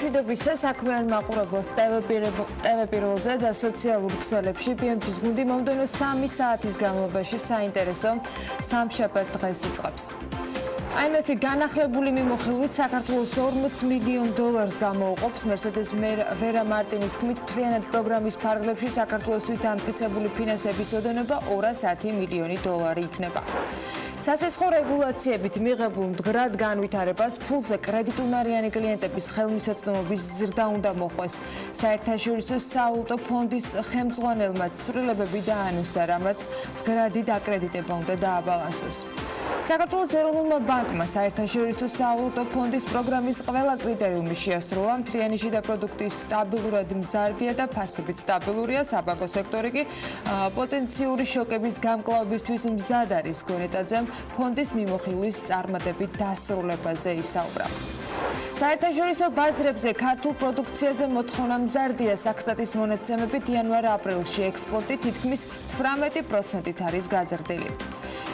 მშვიდობისა საქმიან მაყურებელს ტევეპირველზე და სოციალურ ქსელებში BITFURY გუნდი მომდევნო 3 საათის განმავლობაში საინტერესო სამშაბათ დღეს იწყებს. IMF-ი განახლებული მიმოხილვით საქართველოს $40 მილიონ გამოუყოფს. მერსედეს ვერა მარტინის თქმით, მთლიანად პროგრამის ფარგლებში საქართველოსთვის დამტკიცებული ფინანსების ოდენობა $210 მილიონი იქნება. სასესხო რეგულაციებით მიღებულ მდგრად განვითარებას ფულზე კრედიტუნარიანი კლიენტების ხელმისაწვდომობის ზრდა უნდა მოხვეს. საერთაშორისო სავალუტო ფონდის ხელმძღვანელმა ცვლილებები დაანონსა, რამაც მდგრადი დაკრედიტება უნდა დააბალანსოს. საქართველოს ეროვნულმა ბანკმა საერთაშორისო სავალუტო ფონდის პროგრამის ყველა კრიტერიუმი შეასრულა. მთლიანი შიდა პროდუქტის სტაბილურად მზარდია და ფასებით სტაბილურია. საბანკო სექტორი კი პოტენციური შოკების გამკლავებისთვის მზად არის. გონეტაძემ ფონდის მიმოხილვის წარმატებით დასრულებაზე ისაუბრა. საერთაშორისო ბაზრებზე ქართულ პროდუქციაზე მოთხოვნა მზარდია. საქსტატის მონაცემებით იანვარ-აპრილში ექსპორტი თითქმის 18%-ით არის გაზრდილი.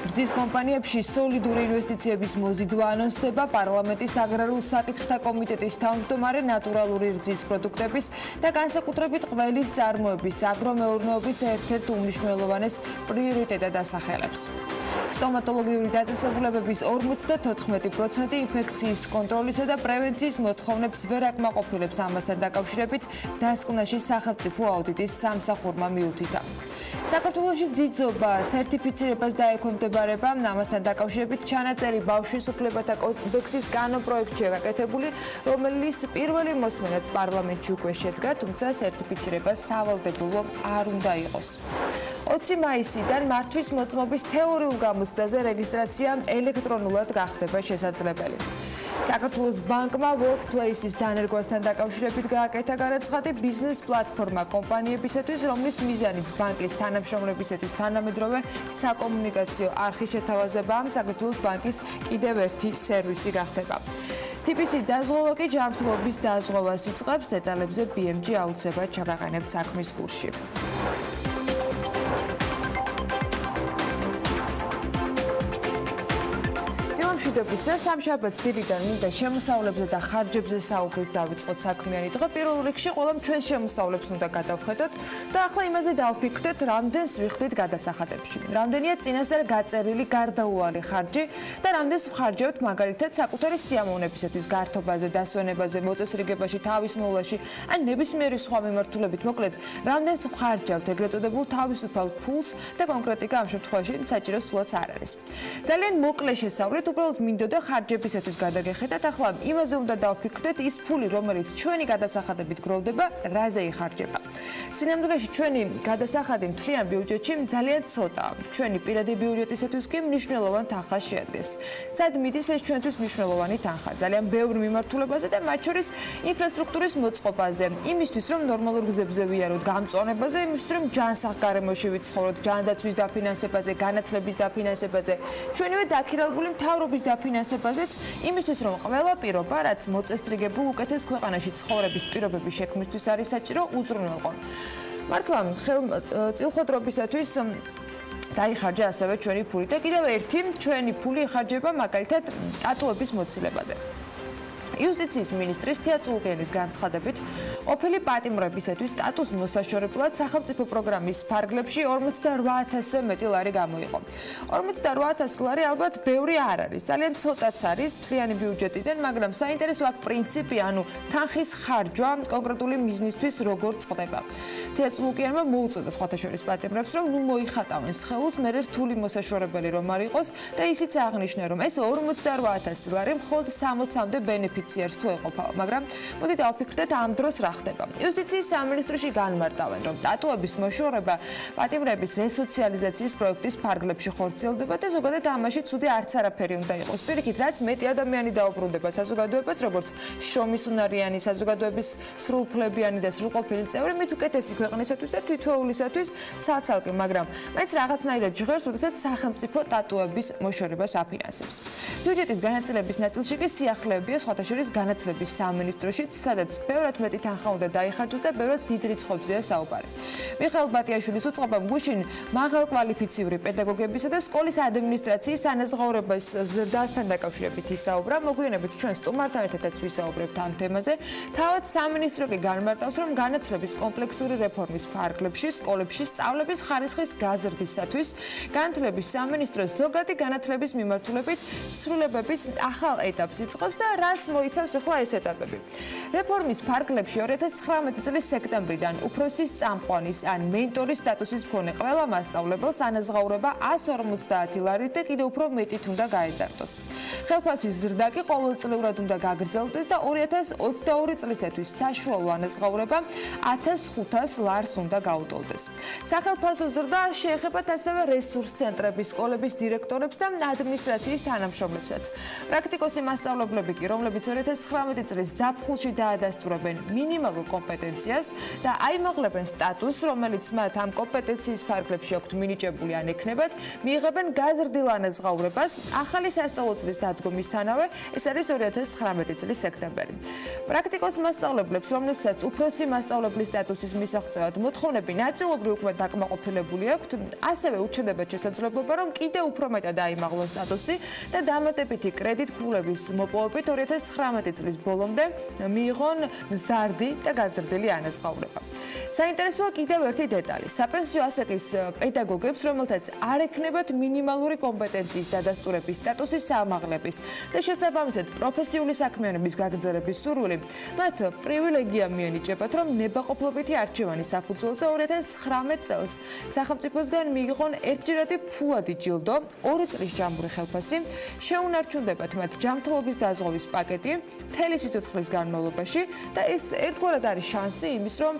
დღის კომპანიებში სოლიდური ინვესტიციების მოზიდვა ანონსდება. პარლამენტის აგრარულ საკითხთა კომიტეტის თავმჯდომარე ნატურალური რძის პროდუქტების და განსაკუთრებით ყველის წარმოების აგრომეურნეობის ერთ-ერთ უმნიშვნელოვანეს პრიორიტეტად ასახელებს. სტომატოლოგიური დაწესებულებების 54% ინფექციის კონტროლისა და პრევენციის მოთხოვნებს ვერ აკმაყოფილებს. ამასთან დაკავშირებით დასკვნაში სახელმწიფო აუდიტის სამსახურმა მიუთითა. საქართველოში ძიძობა სერტიფიცირებას დაექვემდებარება. ამასთან დაკავშირებით ჩანაწერი ბავშვის უფლებათა კოდექსის კანონპროექტშია გაკეთებული, რომელიც პირველი მოსმენაც პარლამენტში უკვე შედგა, თუმცა სერტიფიცირება სავალდებულო არ უნდა იყოს. 20 მაისიდან მართვის მოწმობის თეორიულ გამოცდაზე რეგისტრაცია ელექტრონულად გახდება შესაძლებელი. საქართველოს ბანკმა workplace-ის დანერგვასთან დაკავშირებით გააკეთა განაცხადი ბიზნეს პლატფორმა კომპანიებისათვის, რომლის მიზანიც ბანკის თანამშრომლებისათვის თანამედროვე საკომუნიკაციო არხის შეთავაზებაა. საქართველოს ბანკის კიდევ ერთი სერვისი გახდება. TPC დაზღვევა კი ჯანმრთელობის დაზღვევას იწყებს. დეტალებზე BMG აუცილებლად ჩაგაყენებთ საქმის კურსში. მშვიდობისა სამშაბათს დილიდან მინდა შემოსავლებზე და ხარჯებზე საუბრით დავიწყოთ საქმიანი დღე. პირველ რიგში ყველამ ჩვენს შემოსავლებს უნდა გადავხედოთ და ახლა იმაზე დავფიქრდეთ, რამდენს ვიხდით გადასახადებში. რამდენია წინასწარ გაწერილი გარდაუვალი ხარჯი და რამდენს ვხარჯავთ მაგალითად საკუთარი სიამოვნებისათვის, გართობაზე, დასვენებაზე, მოწესრიგებაში, თავის მოვლაში, ან ნებისმიერი სხვა მიმართულებით. მოკლედ, რამდენს ვხარჯავთ ეგრეთ წოდებულ თავისუფალ ფულს და კონკრეტიკა ამ შემთხვევაში საჭირო სულაც არ არის. ძალიან მოკლე შესავლით უბრალოდ მინდოდა ხარჯებისათვის გადაგეხედათ. ახლა იმაზე უნდა დავფიქრდეთ, ის ფული, რომელიც ჩვენი გადასახადებით გროვდება, რაზე იხარჯება. სინამდვილეში ჩვენი გადასახადი მთლიან ბიუჯეტში ძალიან ცოტაა. ჩვენი პირადი ბიუჯეტისათვის კი მნიშვნელოვან თანხას შეადგენს. სად მიდის ეს ჩვენთვის მნიშვნელოვანი თანხა? ძალიან ბევრ მიმართულებაზე და მათ შორის ინფრასტრუქტურის მოწყობაზე, იმისთვის რომ ნორმალურ გზებზე ვიაროთ, გამწვანებაზე, იმისთვის რომ ჯანსაღ გარემოში ვიცხოვროთ, ჯანდაცვის დაფინანსებაზე, განათლების დაფინანსებაზე, ჩვენივე დაქირავებული მთავრობის დაფინანსებაზეც, იმისთვის რომ ყველა პირობა, რაც მოწესრიგებულ უკეთეს ქვეყანაში ცხოვრების პირობების შექმნისთვის არის საჭირო, უზრუნველყო. მართლა წილხვედრობისათვის დაიხარჯა ასევე ჩვენი ფული და კიდევ ერთი ჩვენი ფული იხარჯება მაგალითად ტატუების მოცილებაზე. იუსტიციის მინისტრის თეატრულკენის განცხადებით, ოფელი პატიმრებისათვის ტატუს მოსაშორებლად სახელმწიფო პროგრამის ფარგლებში 48,000-ზე მეტი ლარი გამოიყო. 48,000 ლარი ალბათ ბევრი არ არის, ძალიან ცოტაც არის მთლიანი ბიუჯეტიდან, მაგრამ საინტერესო აქ პრინციპი, ანუ თანხის ხარჯვა კონკრეტული მიზნისთვის როგორ წყდება. თეატრულკენმა მოუწოდა სხვათა შორის პატიმრებს, რომ ნუ მოიხატავენ სხეულს, მერე რთული მოსაშორებელი რომ არ იყოს და ისიც აღნიშნა, რომ ეს 48,000 ლარი მხოლოდ 60-მდე ბენეფიტს თუ ეყოფა, მაგრამ მოდი დავფიქრდეთ ამ დროს რა ხდება. იუსტიციის სამინისტროში განმარტავენ, რომ ტატუების მოშორება პატიმრების რესოციალიზაციის პროექტის ფარგლებში ხორციელდება და ზოგადად ამაში ცუდი არც არაფერი უნდა იყოს. პირიქით, რაც მეტი ადამიანი დაუბრუნდება საზოგადოებას, როგორც შრომისუნარიანი, საზოგადოების სრულუფლებიანი და სრულყოფილი წევრი, მით უკეთესი ქვეყნისათვის და თითოეულისათვის ცალ-ცალკე, მაგრამ მაინც რაღაცნაირად ჟღერს, როდესაც სახელმწიფო ტატუების მოშორებას აფინანსებს. ბიუჯეტის განაწილების ნაწილში კი სიახლეებია სხვათა შორის განათლების სამინისტროში, სადაც ბევრად მეტი თანხა უნდა დაიხარჯოს და ბევრად დიდ რიცხვებზეა საუბარი. მიხეილ ბატიაშვილის უწყებამ გუშინ მაღალკვალიფიციური პედაგოგებისა და სკოლის ადმინისტრაციის ანაზღაურების ზრდასთან დაკავშირებით ისაუბრა. მოგვიანებით ჩვენ სტუმართან ერთადაც ვისაუბრებთ ამ თემაზე. თავად სამინისტრო კი განმარტავს, რომ განათლების კომპლექსური რეფორმის ფარგლებში სკოლებში სწავლების ხარისხის გაზრდისათვის განათლების სამინისტროს ზოგადი განათლების მიმართულებით ცვლილებების ახალ ეტაპს იწყებს და რას მოიცავს ახლა ეს ეტაპები. რეფორმის ფარგლებში 2019 წლის სექტემბრიდან უფროსის წამყვანის ან მენტორის სტატუსის მქონე ყველა მასწავლებელს ანაზღაურება 150 ლარით და კიდევ უფრო მეტით უნდა გაეზარდოს. ხელფასის ზრდა კი ყოველწლიურად უნდა გაგრძელდეს და 2022 წლისათვის საშუალო ანაზღაურება 1500 ლარს უნდა გაუტოლდეს. სახელფასო ზრდა შეეხებათ ასევე რესურს ცენტრების, სკოლების დირექტორებს და ადმინისტრაციის თანამშრომლებსაც. პრაქტიკოსი მასწავლებლები კი, რომლებიც 2019 წლის ზაფხულში დაადასტურებენ მინიმალურ კომპეტენციას და აიმაღლებენ სტატუსს, რომელიც მათ ამ კომპეტენციის ფარგლებში აქვთ მინიჭებული ან ექნებათ, მიიღებენ გაზრდილ ანაზღაურებას ახალი სასწავლო წლის დადგომისთანავე, ეს არის 2019 წლის სექტემბერი. პრაქტიკოს მასწავლებლებს, რომლებსაც უფროსი მასწავლებლის სტატუსის მისაღწევად მოთხოვნები ნაწილობრივ უკვე დაკმაყოფილებული აქვთ, ასევე უჩნდებათ შესაძლებლობა, რომ კიდევ უფრო მეტად აიმაღლოს სტატუსი და დამატებითი კრედიტ ქულების მოპოვებით 2019 წლის ბოლომდე მიიღონ მზარდი და გაზრდილი ანაზღაურება. საინტერესოა კიდევ ერთი დეტალი. საპენსიო ასაკის პედაგოგებს, რომელთაც არ ექნებათ მინიმალური კომპეტენციის დადასტურების სტატუსის აამაღლების და შესაბამისად პროფესიული საქმიანობის გაგრძელების სურვილი, მათ პრივილეგია მიენიჭებათ, რომ ნებაყოფლობითი არჩევანის საფუძველზე 2019 წელს სახელმწიფოსგან მიიღონ ერთჯერადი ფულადი ჯილდო, 2 წლის ჯამური ხელფასი, შეუნარჩუნდებათ მათ ჯანმრთელობის დაზღვევის პაკეტი მთელი სიცოცხლის განმავლობაში და ეს ერთგვარად არის შანსი იმის, რომ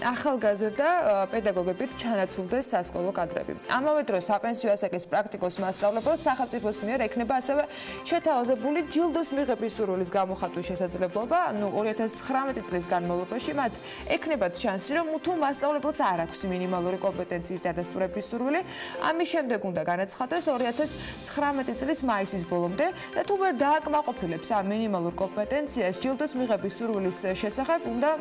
ახალგაზრდა პედაგოგებით ჩანაცვლდეს სასკოლო კადრები. ამავე დროს საპენსიო ასაკის პრაქტიკოს მასწავლებელს სახელმწიფოს მიერ ექნება ასევე შეთავაზებული ჯილდოს მიღების სურვილის გამოხატვის შესაძლებლობა, 2019 წლის განმავლობაში მათ ექნებათ შანსი, რომ თუ მასწავლებელს არ აქვს მინიმალური კომპეტენციის დადასტურების სურვილი, ამის შემდეგ უნდა განაცხადოს 2019 წლის მაისის ბოლომდე და თუ ვერ დააკმაყოფილებს ამ მინიმალურ კომპეტენციას, ჯილდოს მიღების სურვილის შესახებ უნდა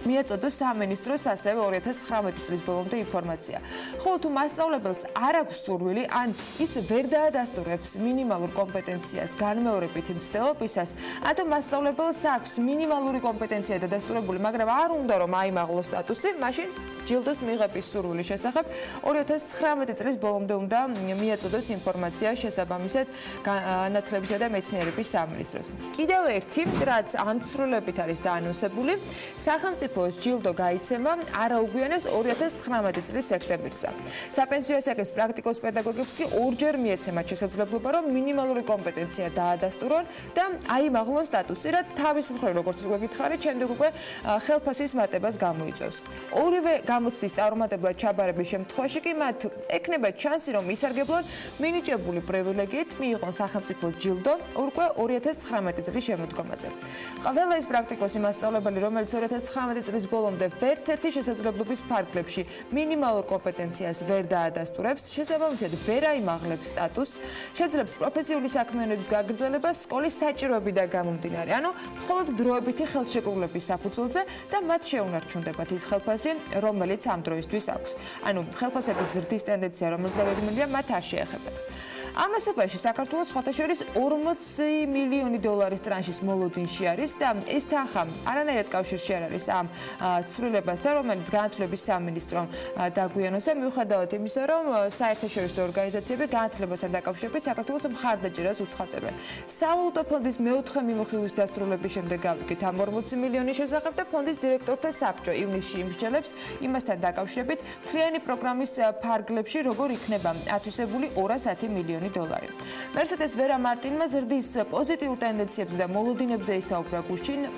მიეწოდოს სამინისტროს ასევე 2019 წლის ბოლომდე ინფორმაცია. ხოლო თუ მასწავლებელს არ აქვს სურვილი, ან ის ვერ დაადასტურებს მინიმალურ კომპეტენციას განმეორებითი მცდელობისას, ან თუ მასწავლებელს აქვს მინიმალური კომპეტენცია დადასტურებული, მაგრამ არ უნდა რომ აიმაღლოს სტატუსი, მაშინ ჯილდოს მიღების სურვილის შესახებ 2019 წლის ბოლომდე უნდა მიეწოდოს ინფორმაცია შესაბამისად განათლებისა და მეცნიერების სამინისტროს. კიდევ ერთი, რაც ამ ცვლილებით არის დაანონსებული, სახელმწიფო ჯილდო გაიცემა არაუგვიანეს 2019 წლის სექტემბერსა. საპენსიო ასაკის პრაქტიკოს პედაგოგებს კი ორჯერ მიეცემათ შესაძლებლობა, რომ მინიმალური კომპეტენცია დაადასტურონ და აიმაღლონ სტატუსი, რაც თავის მხრივ, როგორც უკვე გითხარით, შემდეგ უკვე ხელფასის მატებას გამოიწვევს. ორივე გამოცდის წარუმატებლად ჩაბარების შემთხვევაში კი მათ ექნებათ შანსი, რომ ისარგებლონ მინიჭებული პრივილეგიით, მიიღონ სახელმწიფო ჯილდო უკვე 2019 წლის შემოდგომაზე. ყველა ის პრაქტიკოსი მასწავლებელი, რომელიც 2019 წლის ბოლომდე ვერც ერთი შესაძლებლობის ფარგლებში მინიმალურ კომპეტენციას ვერ დაადასტურებს, შესაბამისად ვერ აიმაღლებს სტატუსს, შეძლებს პროფესიული საქმიანობის გაგრძელებას სკოლის საჭიროებიდან გამომდინარე, ანუ მხოლოდ დროებითი ხელშეკრულების საფუძველზე და მათ შეუნარჩუნდებათ ის ხელფასი, რომელიც ამ დროისთვის აქვს. ანუ ხელფასების ზრდის ტენდენცია, რომელიც დაგეგმილია, მათ არ შეეხებათ. ამასობაში საქართველოს სხვათა შორის 40 მილიონი დოლარის ტრანშის მოლოდინში არის და ეს თანხა არანაირად კავშირში არ არის ამ ცვლილებასთან, რომელიც განათლების სამინისტრომ დაგვიანოსა, მიუხედავად იმისა, რომ საერთაშორისო ორგანიზაციები განათლებასთან დაკავშირებით საქართველოს მხარდაჭერას უცხადებენ. სავალუტო ფონდის მეოთხე მიმოხილვის დასრულების შემდეგ გავიგეთ ამ 40 მილიონის შესახებ და ფონდის დირექტორთა საბჭო ივნისში იმსჯელებს იმასთან დაკავშირებით მთლიანი პროგრამის ფარგლებში როგორ იქნება ათვისებული 210 მილიონი $. Mercedes Vera Martinმა ზრდის პოზიტიურ ტენდენციებზე და მოლოდინებზე ისაუბრა გუშინ.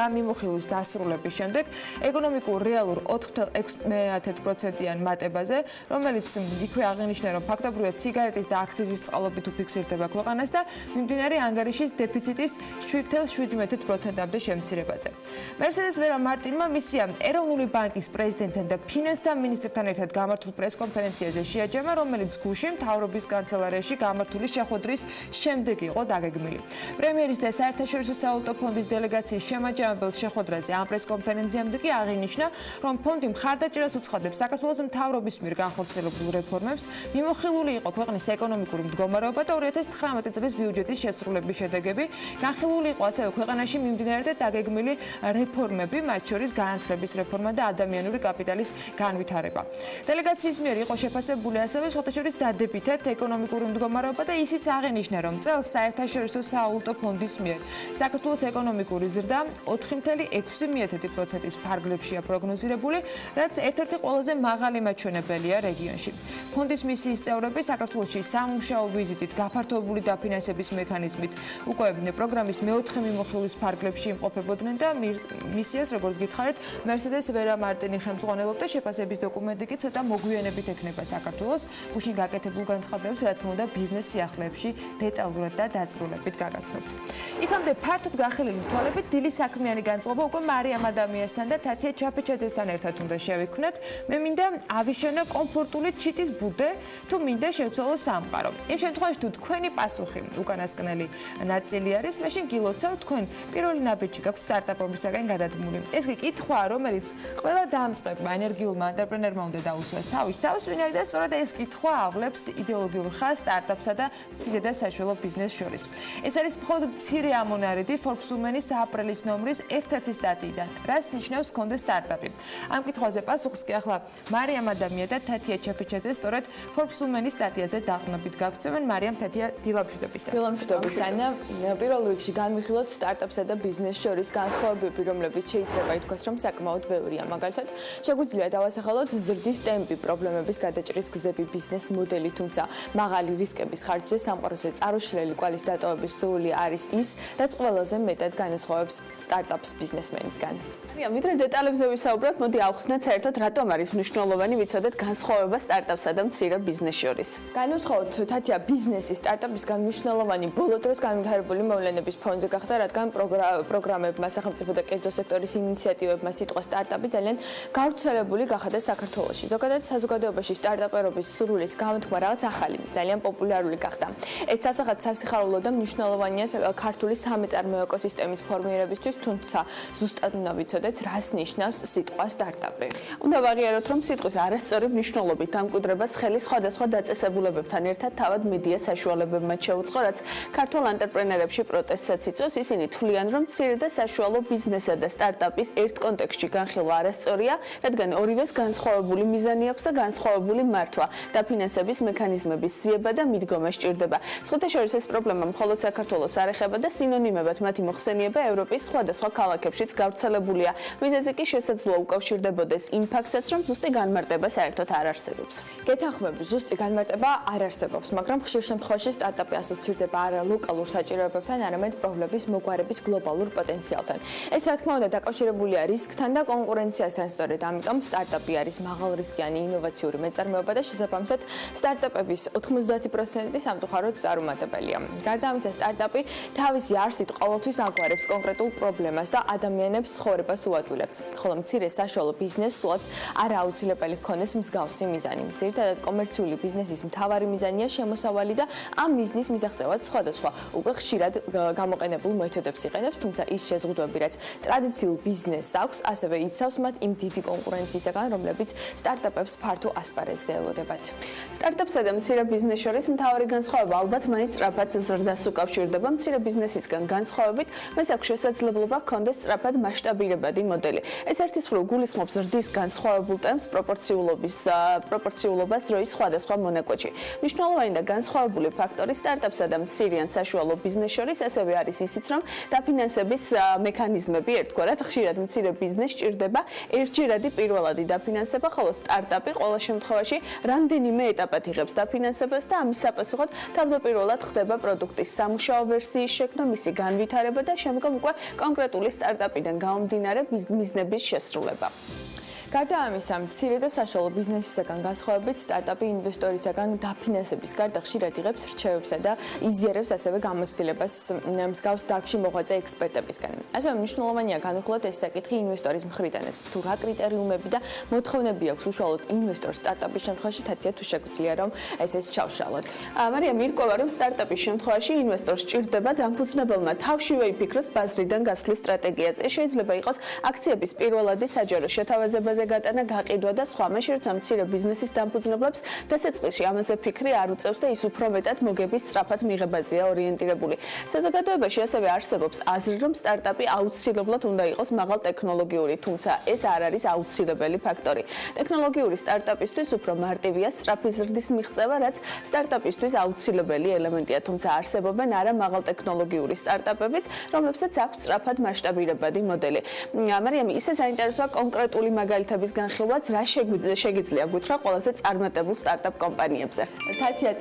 მიმოხილვის დასრულების შემდეგ ეკონომიკურ რეალურ 4.6%-იან მატებაზე, რომელიც იქვე აღინიშნა, რომ ფაქტობრივად სიგარეტის და აქციზის წყალობით უფიქსირდება ქვეყანას და მიმდინარე ანგარიშის დეფიციტის 7.7%-ამდე შემცირებაზე. Mercedes Vera Martinმა მისია ეროვნული ბანკის პრეზიდენტთან და ფინანსთა მინისტრთან ერთად გამართულ პრესკონფერენციაზე შეაჯამა, რომელიც გუშინ მთავრობის კანცელარიაში გამართული შეხვედრის შემდეგ იყო დაგეგმილი. პრემიერის და საერთაშორისო სავალუტო ფონდის დელეგაციის შემაჯამებით შემამჩნეველ შეხვედრაზე ამ პრესკონფერენციამდე კი აღინიშნა, რომ ფონდი მხარდაჭერას უცხადებს საქართველოს მთავრობის მიერ განხორციელებულ რეფორმებს, მიმოხილული იყო ქვეყნის ეკონომიკური მდგომარეობა და 2019 წლის ბიუჯეტის შესრულების შედეგები, განხილული იყო ასევე ქვეყანაში მიმდინარე და დაგეგმილი რეფორმები, მათ შორის განათლების რეფორმა და ადამიანური კაპიტალის განვითარება. დელეგაციის მიერ იყო შეფასებული ასევე სხვათა შორის დადებითად ეკონომიკური მდგომარეობა და ისიც აღინიშნა, რომ წელს საერთაშორისო სავალუტო ფონდის მიერ საქართველოს ეკონომიკური ზრდა 4,6%-ის ფარგლებშია პროგნოზირებული, რაც ერთ-ერთი ყველაზე მაღალი მაჩვენებელია რეგიონში. ფონდის მისიის წევრები საქართველოში სამუშაო ვიზიტით, გაფართოებული დაფინანსების მექანიზმით უკვე პროგრამის მეოთხე მიმოხილვის ფარგლებში იმყოფებოდნენ და მისიას, როგორც გითხარით, მერსედეს ვერა მარტინი ხელმძღვანელობდა, შეფასების დოკუმენტი კი ცოტა მოგვიანებით ექნება საქართველოს, გუშინ გაკეთებულ განცხადებებს, რა თქმა უნდა, ბიზნეს სიახლეებში დეტალურად და დაწვრილებით გაგაცნობთ. იქამდე ფართოდ გახელილი თვალებით დილის საქმიანი განწყობა უკვე მარიამ ადამიანსთან და თათია ჩაფეჩაძესთან ერთად უნდა შევიქმნათ. მე მინდა ავიშენო კომფორტული ჩიტის ბუდე, თუ მინდა შევცვალო სამყარო. იმ შემთხვევაში თუ თქვენი პასუხი უკანასკნელი ნაწილი არის, მაშინ გილოცავ თქვენ პირველი ნაბიჯი გაქვთ სტარტაპებისაგან გადადგმული. ეს კი კითხვა, რომელიც ყველა დამწყებმა ენერგიულმა ანტრეპრენერმა უნდა დაუსვას თავის თავს, ვინაიდან სწორედ ეს კითხვა ავლებს იდეოლოგიურ ხაზს სტარტაპსა და მცირე და საშუალო ბიზნესს შორის. ეს არის მხოლოდ მცირე ამონარიდი Forbes Women-ის აპრილის ნომრის ერთ-ერთი სტატიიდან. რას ნიშნავს გქონდეს სტარტაპი? ამ კითხვაზე პასუხს კი ახლა მარიამ ადამია და თათია ჩაფეჩაძე სწორედ Forbes Women-ის სტატიაზე დაყრდნობით გაგწევენ. მარიამ, თათია, დილა მშვიდობისა. დილა მშვიდობისა. პირველ რიგში განვიხილოთ სტარტაპსა და ბიზნესს შორის განსხვავებები, რომლებიც შეიძლება ითქვას, რომ საკმაოდ ბევრია. მაგალითად, შეგვიძლია დავასახელოთ ზრდის ტემპი, პრობლემების გადაჭრის გზები, ბიზნეს მოდელი, თუმცა მაღალი რისკების ხარჯზე სამყაროზე წარუშლელი კვალის დატოვების სურვილი არის ის, რაც ყველაზე მეტად განასხვავებს სტარტაპს ბიზნესმენისგან. ვიდრე დეტალებზე ვისაუბრებთ, მოდი ავხსნათ საერთოდ რატომ არის მნიშვნელოვანი ვიცოდეთ განსხვავება სტარტაპსა და მცირე ბიზნესს შორის. განვიხილოთ, თათია, ბიზნესი სტარტაპისგან მნიშვნელოვანი ბოლო დროს განვითარებული მოვლენების ფონზე გახდა, რადგან პროგრამებმა, სახელმწიფო და კერძო სექტორის ინიციატივებმა სიტყვა სტარტაპი ძალიან გავრცელებული გახადა საქართველოში. ზოგადად საზოგადოებაში სტარტაპერობის სურვილის გამოთქმა რაღაც ახალი, ძალიან პოპულარული გახდა. ეს სასახად სასიხარულო და მნიშვნელოვანია ქართული სამეწარმეო ეკოსისტემის ფორმირებისთვის, თუმცა ზუსტად უნდა ვიცოდეთ, რას ნიშნავს სიტყვა სტარტაპი. უნდა ვაღიაროთ, რომ სიტყვის არასწორი მნიშვნელობით დამკვიდრებას ხელი სხვადასხვა დაწესებულებებთან ერთად თავად მედია საშუალებებმა შეუწყო, რაც ქართულ ანტრეპრენერებში პროტესტსაც იწვევს. ისინი თვლიან, რომ მცირე და საშუალო ბიზნესსა და სტარტაპის ერთ კონტექსტში განხილვა არასწორია, რადგან ორივეს განსხვავებული მიზანი აქვს და განსხვავებული მართვა, დაფინანსების მექანიზმების ძიება და მიდგომა სჭირდება. სხვათა შორის ეს პრობლემა მხოლოდ საქართველოს არ ეხება და სინონიმებად მათი მოხსენება ევროპის სხვადასხვა ქალაქებშიც გავრცელებულია. მიზეზი კი შესაძლოა უკავშირდებოდეს იმ ფაქტსაც, რომ ზუსტი განმარტება საერთოდ არ არსებობს. გეთანხმები, ზუსტი განმარტება არ არსებობს, მაგრამ ხშირ შემთხვევაში სტარტაპი ასოცირდება არა ლოკალურ საჭიროებებთან, არამედ პრობლემის მოგვარების გლობალურ პოტენციალთან. ეს რა თქმა უნდა დაკავშირებულია რისკთან და კონკურენციასთან, სწორედ ამიტომ სტარტაპი არის მაღალრისკიანი ინოვაციური მეწარმეობა და შესაბამისად სტარტაპების 90% სამწუხაროდ წარუმატებელია. გარდა ამისა, სტარტაპი თავისი არსით ყოველთვის აგვარებს კონკრეტულ პრობლემას და ადამიანებს ცხოვრებას უადვილებს. ხოლო მცირე საშუალო ბიზნესს სულაც არ აუცილებელი ჰქონდეს მსგავსი მიზანი. ძირითადად კომერციული ბიზნესის მთავარი მიზანია შემოსავალი და ამ მიზნის მისაღწევად სხვადასხვა უკვე ხშირად გამოყენებულ მეთოდებს იყენებს, თუმცა ის შეზღუდვები, რაც ტრადიციულ ბიზნესს აქვს, ასევე იცავს მათ იმ დიდი კონკურენციისაგან, რომლებიც სტარტაპებს ფართო ასპარეზზე ელოდებათ. სტარტაპსა და მცირე ბიზნესს შორის მთავარი განსხვავება ალბათ მაინც სწრაფად ზრდას უკავშირდება. მცირე ბიზნესისგან განსხვავებით, მას აქვს შესაძლებლობა ჰქონდეს სწრაფად მასშტაბირებადი მოდელი. ეს ერთის მხრივ გულისხმობს ზრდის განსხვავებულ ტემპს პროპორციულობას დროის სხვადასხვა მონაკვეთში. მნიშვნელოვანი და განსხვავებული ფაქტორი სტარტაპსა და მცირე ან საშუალო ბიზნესს შორის ასევე არის ისიც, რომ დაფინანსების მექანიზმები ერთგვარად ხშირად მცირე ბიზნესს სჭირდება ერთჯერადი პირველადი დაფინანსება, ხოლო სტარტაპი ყველა შემთხვევაში რამდენიმე ეტაპად იღებს დაფინანსებას და ამის საპასუხოდ თავდაპირველად ხდება პროდუქტის სამუშაო ვერსიის შექმნა, მისი განვითარება და შემდგომ უკვე კონკრეტული სტარტაპიდან გამომდინარე მიზნების შესრულება. გარდა ამისა, მცირე და საშუალო ბიზნესისაგან განსხვავებით, სტარტაპი ინვესტორისაგან დაფინანსების გარდა ხშირად იღებს რჩევებსა და იზიარებს ასევე გამოცდილებას მსგავს დარგში მოღვაწე ექსპერტებისგან. ასევე მნიშვნელოვანია განვიხილოთ ეს საკითხი ინვესტორის მხრიდანაც. თუ რა კრიტერიუმები და მოთხოვნები აქვს უშუალოდ ინვესტორს სტარტაპის შემთხვევაში, თათია თუ შეგვიძლია რომ ესეც ჩავშალოთ. მარიამ ირკვევა, რომ სტარტაპის შემთხვევაში ინვესტორს სჭირდება დამფუძნებელმა თავშივე იფიქროს ბაზრიდან გასვლის სტრატეგიაზე. ეს შეიძლება იყოს აქციების პირველადი საჯარო შეთავაზებაზე გატანა, გაყიდვა და სხვა. მაშინ როცა მცირე ბიზნესის დამფუძნებლებს დასაწყისში ამაზე ფიქრი არ უწევს და ის უფრო მეტად მოგების სწრაფად მიღებაზეა ორიენტირებული. საზოგადოებაში ასევე არსებობს აზრი, რომ სტარტაპი აუცილებლად უნდა იყოს მაღალ ტექნოლოგიური, თუმცა ეს არ არის აუცილებელი ფაქტორი. ტექნოლოგიური სტარტაპისთვის უფრო მარტივია სწრაფი ზრდის მიღწევა, რაც სტარტაპისთვის აუცილებელი ელემენტია, თუმცა არსებობენ არა მაღალ ტექნოლოგიური სტარტაპებიც, რომლებსაც აქვს სწრაფად მასშტაბირებადი მოდელი. მარიამ, ისე საინტერესოა კონკრეტული მაგალითების განხილვაც, რა შეგიძლია გითხრა ყველაზე წარმატებულ სტარტაპ კომპანიებზე. თათია,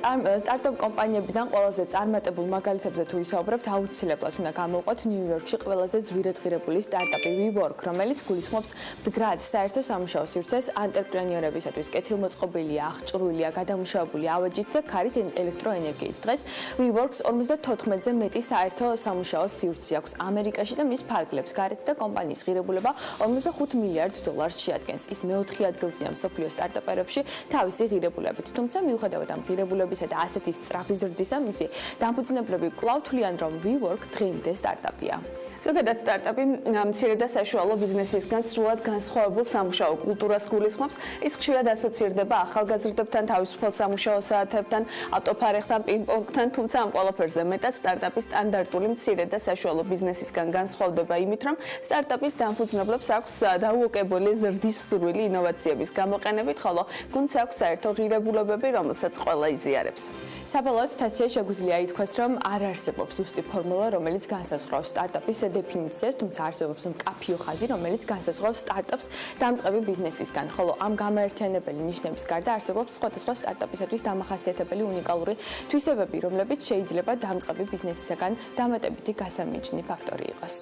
სტარტაპ კომპანიებიდან ყველაზე წარმატებულ მაგალითებზე თუ ვისაუბრებთ, აუცილებლად უნდა გამოვყოთ ნიუ-იორკში ყველაზე ძვირადღირებული სტარტაპი WeWork, რომელიც გულისხმობს მდგრად საერთო სამუშაო სივრცეს ანტრეპრენიორებისათვის. კეთილმოწყობილია, აღჭურვილია, გადამუშავებული ავეჯით და ქარის ელექტროენერგიით. დღეს WeWork-ს 54-ზე მეტი საერთო სამუშაო სივრცე აქვს ამერიკაში და მის ფარგლებს გარეთ და კომპანიის ღირებულება 45 მილიარდ დოლარს შეადგენს. ის მეოთხე ადგილზეა მსოფლიო სტარტაპერებში თავისი ღირებულებით. თუმცა მიუხედავად ამ ღირებულებისა და ასეთი სწრაფი ზრდისა, მისი დამფუძნებლები კვლავ თვლიან, რომ WeWork დღემდე სტარტაპია. ზოგადად სტარტაპი მცირე და საშუალო ბიზნესისგან სრულად განსხვავებულ სამუშაო კულტურას გულისხმობს. ის ხშირად ასოცირდება ახალგაზრდებთან, თავისუფალ სამუშაო საათებთან, ავტოფარეხთან, პინგ-პონგთან, თუმცა ამ ყველაფერზე მეტად სტარტაპის სტანდარტული მცირე და საშუალო ბიზნესისგან განსხვავდება იმით, რომ სტარტაპის დამფუძნებლებს აქვს დაუოკებელი ზრდის სურვილი ინოვაციების გამოყენებით, ხოლო გუნდს აქვს საერთო ღირებულებები, რომელსაც ყველა იზიარებს. საბოლოოდ, თათია, შეგვიძლია ითქვას, რომ არ არსებობს ზუსტი ფორმულა, რომელიც განსაზღვრავს სტარტაპის დეფინიციას, თუმცა არსებობს მკაფიო ხაზი, რომელიც განსაზღვრავს სტარტაპს დამწყები ბიზნესისგან, ხოლო ამ გამაერთიანებელი ნიშნების გარდა არსებობს სხვადასხვა სტარტაპისათვის დამახასიათებელი უნიკალური თვისებები, რომლებიც შეიძლება დამწყები ბიზნესისგან დამატებითი გასამიჯნი ფაქტორი იყოს.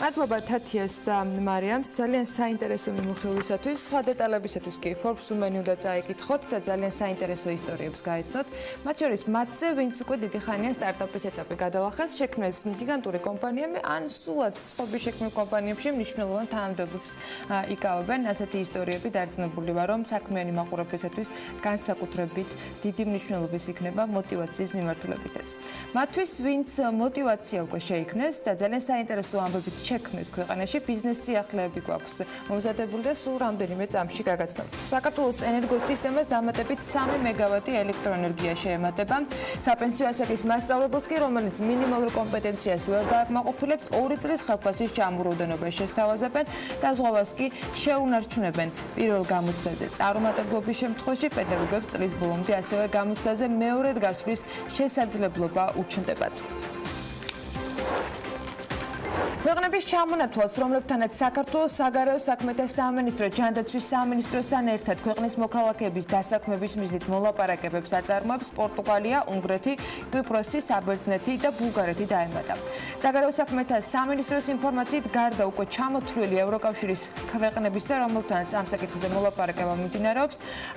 მადლობა თათიას და მარიამს ძალიან საინტერესო მიმოხილვისათვის. სხვა დეტალებისათვის კი Forbes უმენი უნდა წაიკითხოთ და ძალიან საინტერესო ისტორიებს გაიცნოთ. მათ შორის მათზე, ვინც უკვე დიდი ხანია სტარტაპის ეტაპი გადალახეს, შექმნეს გიგანტური კომპანიები, ან სულად სხვები შექმნილ კომპანიებში მნიშვნელოვან თანამდებობებს იკავებენ. ასეთი ისტორიები დარწმუნებული ვარ, რომ საქმიანი მაყურებლისათვის განსაკუთრებით დიდი მნიშვნელობის იქნება мотиваციის მიმართულებითაც. მათთვის, ვინც мотиваცია უკვე შეიქმნეს და ძალიან საინტერესო ამბებიც შექმნეს ქვეყანაში, ბიზნეს სიახლეები გვაქვს მომზადებული და სულ რამდენიმე წამში გაგაცნობთ. საქართველოს ენერგოსისტემას დამატებით 3 მეგავატი ელექტროენერგია შეემატება. საპენსიო ასაკის მასწავლებელს კი, რომელიც მინიმალურ კომპეტენციას ვერ დააკმაყოფილებს, 2 წლის ხელფასის ჩამოყალიბებას შესთავაზებენ და ზღვას კი შეუნარჩუნებენ. პირველ გამოცდაზე წარუმატებლობის შემთხვევაში პედაგოგებს წლის ბოლომდე ასევე გამოცდაზე მეორედ გასვლის შესაძლებლობა უჩნდებათ. ქვეყნების ჩამონათვალს, რომლებთანაც საქართველოს საგარეო საქმეთა სამინისტრო ჯანდაცვის სამინისტროსთან ერთად ქვეყნის მოქალაქეების დასაქმების მიზნით მოლაპარაკებებს აწარმოებს პორტუგალია, უნგრეთი, კვიპროსი, საბერძნეთი და ბულგარეთი დაემატა. საგარეო საქმეთა სამინისტროს ინფორმაციით, გარდა უკვე ჩამოთვლილი ევროკავშირის ქვეყნებისა, რომელთანაც ამ საკითხზე მოლაპარაკება მიმდინარეობს,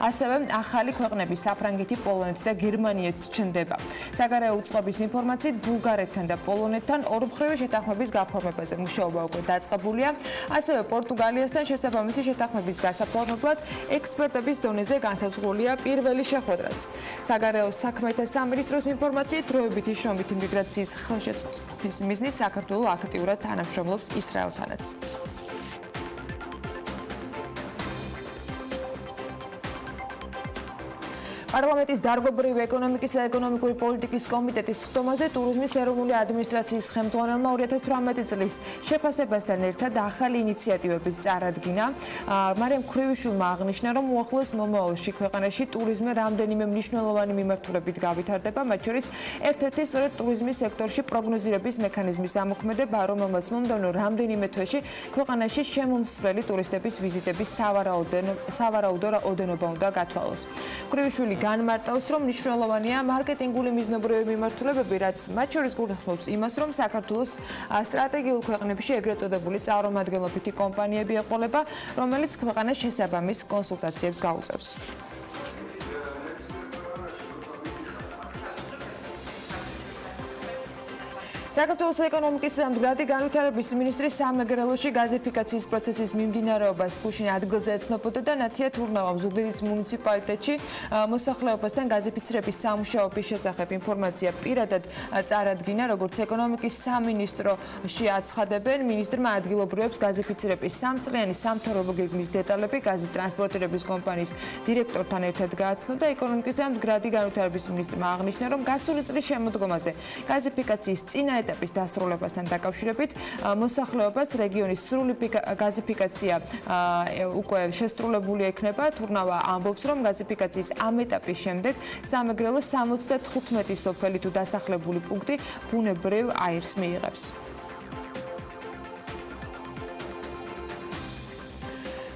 ასევე ახალი ქვეყნები საფრანგეთი, პოლონეთი და გერმანიაც ჩნდება. საგარეო უწყების ინფორმაციით, ბულგარეთთან და პოლონეთთან ორმხრივი შეთანხმების გაფორმება მუშაობა უკვე დაწყებულია. ასევე პორტუგალიასთან შესაბამისი შეთანხმების გასაფორმებლად ექსპერტების დონეზე განსაზღვრულია პირველი შეხვედრაც. საგარეო საქმეთა სამინისტროს ინფორმაციით, დროებითი შრომითი მიგრაციის ხელშეწყობის მიზნით საქართველო აქტიურად თანამშრომლობს ისრაელთანაც. პარლამენტის დარგობრივი ეკონომიკის და ეკონომიკური პოლიტიკის კომიტეტის ხდომაზე ტურიზმის ეროვნული ადმინისტრაციის ხელმძღვანელმა 2018 წლის შეფასებასთან ერთად ახალი ინიციატივების წარადგინა. მარიამ ქრივიშვილმა აღნიშნა, რომ უახლოეს მომავალში ქვეყანაში ტურიზმი რამდენიმე მნიშვნელოვანი მიმართულებით გავითარდება, მათ შორის ერთ-ერთი სწორედ ტურიზმის სექტორში პროგნოზირების მექანიზმის ამოქმედება, რომელმაც მომდევნო რამდენიმე თვეში ქვეყანაში შემომსვლელი ტურისტების ვიზიტების სავარაუდო რაოდენობა უნდა გათვალოს. ქრივიშვილი განმარტავს, რომ მნიშვნელოვანია მარკეტინგული მიზნობრივი მიმართულებები, რაც მათ შორის გულისხმობს იმას, რომ საქართველოს სტრატეგიულ ქვეყნებში ეგრეთ წოდებული წარმომადგენლობითი კომპანიები ეყოლება, რომელიც ქვეყანას შესაბამის კონსულტაციებს გაუწევს. საქართველოს ეკონომიკის მდგრადი განვითარების მინისტრი სამეგრელოში გაზიფიკაციის პროცესის მიმდინარეობას გუშინ ადგილზე ეცნობოდა და ნათია თურნავა ზუგდიდის მუნიციპალიტეტში მოსახლეობასთან გაზიფიცირების სამუშაოების შესახებ ინფორმაცია პირადად წარადგინა, როგორც ეკონომიკის სამინისტროში აცხადებენ, მინისტრმა ადგილობრივებს გაზიფიცირების სამწლიანი სამთავრობო გეგმის დეტალები გაზის ტრანსპორტირების კომპანიის დირექტორთან ერთად გააცნო და ეკონომიკის მდგრადი განვითარების მინისტრმა აღნიშნა, რომ გასული წლის შემოდგომაზე გაზიფიკაციის წინა ეტაპის დასრულებასთან დაკავშირებით მოსახლეობას რეგიონის სრული გაზიფიკაცია უკვე შესრულებული ექნება. თურნავა ამბობს, რომ გაზიფიკაციის ამ ეტაპის შემდეგ სამეგრელოს 75 სოფელი თუ დასახლებული პუნქტი ბუნებრივ აირს მიიღებს.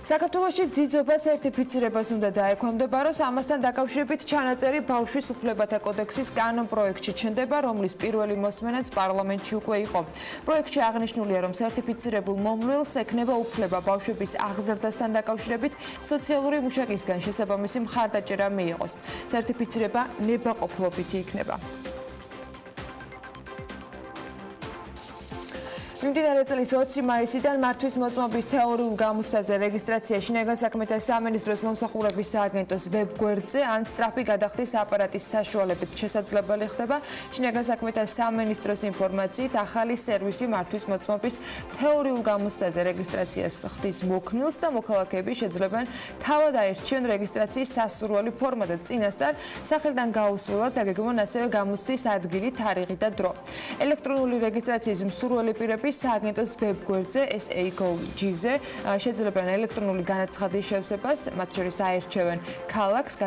საქართველოში ძიძობა სერტიფიცირებას უნდა დაექვემდებაროს, ამასთან დაკავშირებით ჩანაწერი ბავშვის უფლებათა კოდექსის კანონპროექტში ჩნდება, რომლის პირველი მოსმენაც პარლამენტში უკვე იყო. პროექტში აღნიშნულია, რომ სერტიფიცირებულ მომვლელს ექნება უფლება ბავშვების აღზრდასთან დაკავშირებით სოციალური მუშაკისგან შესაბამისი მხარდაჭერა მიიღოს. სერტიფიცირება ნებაყოფლობითი იქნება. მიმდინარე წლის 20 მაისიდან მართვის მოწმობის თეორიულ გამოცდაზე რეგისტრაცია შინაგან საქმეთა სამინისტროს მომსახურების სააგენტოს ვებგვერდზე ან სწრაფი გადახდის აპარატის საშუალებით შესაძლებელი ხდება. შინაგან საქმეთა სამინისტროს ინფორმაციით, ახალი სერვისი მართვის მოწმობის თეორიულ გამოცდაზე რეგისტრაციას ხდის მოქნილს და მოქალაქეები შეძლებენ თავად აირჩიონ რეგისტრაციის სასურველი ფორმა და წინასწარ სახელიდან გაუსვლელად დაგეგმონ ასევე გამოცდის ადგილი, თარიღი და დრო. ელექტრონული რეგისტრაციის მსურველი პირები სააგენტოს ვებგვერდზე SA.gov.ზე შეძლებენ ელექტრონული განაცხადის შევსებას, მათ შორის აირჩევენ ქალაქს,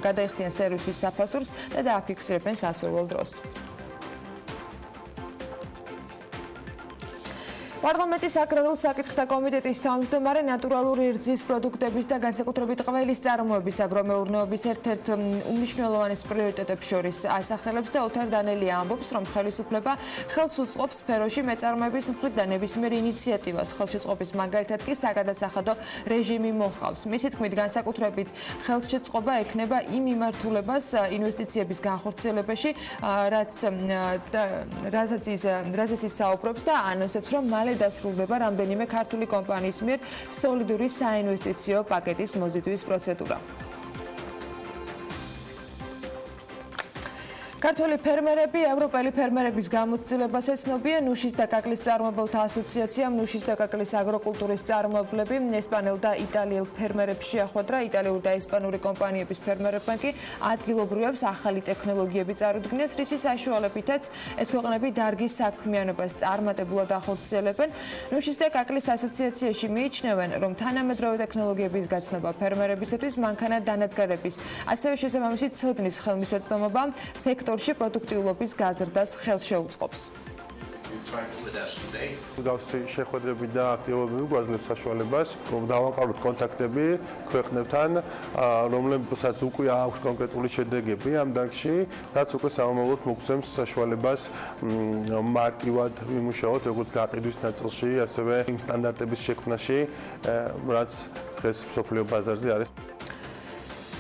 გადაიხდიან სერვისის საფასურს და დააფიქსირებენ სასურველ დროს. პარლამენტის აგრარულ საკითხთა კომიტეტის თავმჯდომარე ნატურალური რძის პროდუქტების და განსაკუთრებით ყველის წარმოების აგრომეურნეობის ერთ-ერთ უმნიშვნელოვანეს პრიორიტეტებს შორის ასახელებს და ოთარ დანელია ამბობს, რომ ხელისუფლება ხელს უწყობს სფეროში მეწარმოების მხრიდან და ნებისმიერ ინიციატივას ხელშეწყობის მაგალითად კი sagadasakhado რეჟიმი მოჰყავს. მისი თქმით, განსაკუთრებით ხელშეწყობა ექნება იმ მიმართულებას ინვესტიციების განხორციელებაში, რასაც ის საუბრობს და ანონსებს, რომ მალე დასრულდება რამდენიმე ქართული კომპანიის მიერ სოლიდური საინვესტიციო პაკეტის მოზიდვის პროცედურა. ქართველი ფერმერები ევროპელი ფერმერების გამოცდილებას ეცნობიან. ნუშის და კაკლის მწარმოებელთა ასოციაციამ ნუშის და კაკლის აგროკულტურის მწარმოებლები ესპანელ და იტალიელ ფერმერებს შეახვედრა. იტალიური და ესპანური კომპანიების ფერმერებმა კი ადგილობრივებს ახალი ტექნოლოგიები წარუდგინეს, რისი საშუალებითაც ეს ქვეყნები დარგის საქმიანობას წარმატებულად ახორციელებენ. ნუშის და კაკლის ასოციაციაში მიიჩნევენ, რომ თანამედროვე ტექნოლოგიების გაცნობა ფერმერებისათვის მანქანა დანადგარების, ასევე შესაბამისი ცოდნის ხელმისაწვდომობა სექტორში პროდუქტიულობის გაზრდას ხელს შეუწყობს. მსგავსი შეხვედრები და აქტივობები გვაძლევს საშუალებას, რომ დავაყაროთ კონტაქტები ქვეყნებთან, რომლებსაც უკვე აქვს კონკრეტული შედეგები ამ დარგში, რაც უკვე სამომავლოდ მოგცემს საშუალებას მარტივად ვიმუშაოთ, როგორც გაყიდვის ნაწილში, ასევე იმ სტანდარტების შექმნაში, რაც დღეს მსოფლიო ბაზარზე არის.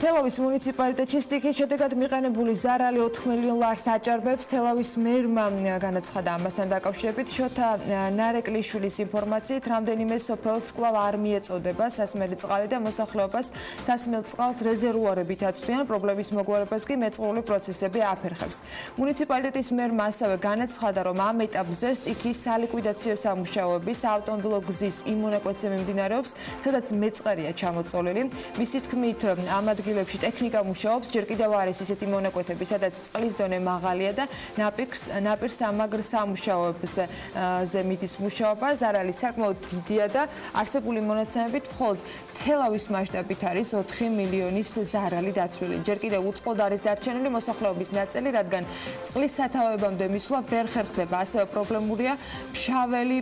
თელავის მუნიციპალიტეტში სტიქის შედეგად მიყენებული ზარალი 4 მილიონ ლარს აჭარბებს. თელავის მერმა განაცხადა ამასთან დაკავშირებით. შოთა ნარეკლიშვილის ინფორმაციით, რამდენიმე სოფელს კვლავ არ მიეწოდება სასმელი წყალი და მოსახლეობას სასმელ წყალს რეზერვუარებით აწვდიან. პრობლემის მოგვარებას კი მეწყრული პროცესები აფერხებს. მუნიციპალიტეტის მერმა ასევე განაცხადა, რომ ამ ეტაპზე სტიქის სალიკვიდაციო სამუშაოების ავტომობილო გზის იმ მონაკვეთზე მიმდინარეობს, სადაც მეწყერია ჩამოწოლილი. მისი თქმით, ამ ადგილებში ტექნიკა მუშაობს, ჯერ კიდევ არის ისეთი მონაკვეთები, სადაც წყლის დონე მაღალია და ნაპირ სამაგრ სამუშაოებზე მიდის მუშაობა. ზარალი საკმაოდ დიდია და არსებული მონაცემებით მხოლოდ თელავის მასშტაბით არის 4 მილიონის ზარალი დაცვლილი. ჯერ კიდევ უწყლოდ არის დარჩენილი მოსახლეობის ნაწილი, რადგან წყლის სათავეებამდე მისვლა ვერ ხერხდება. ასევე პრობლემურია ფშაველი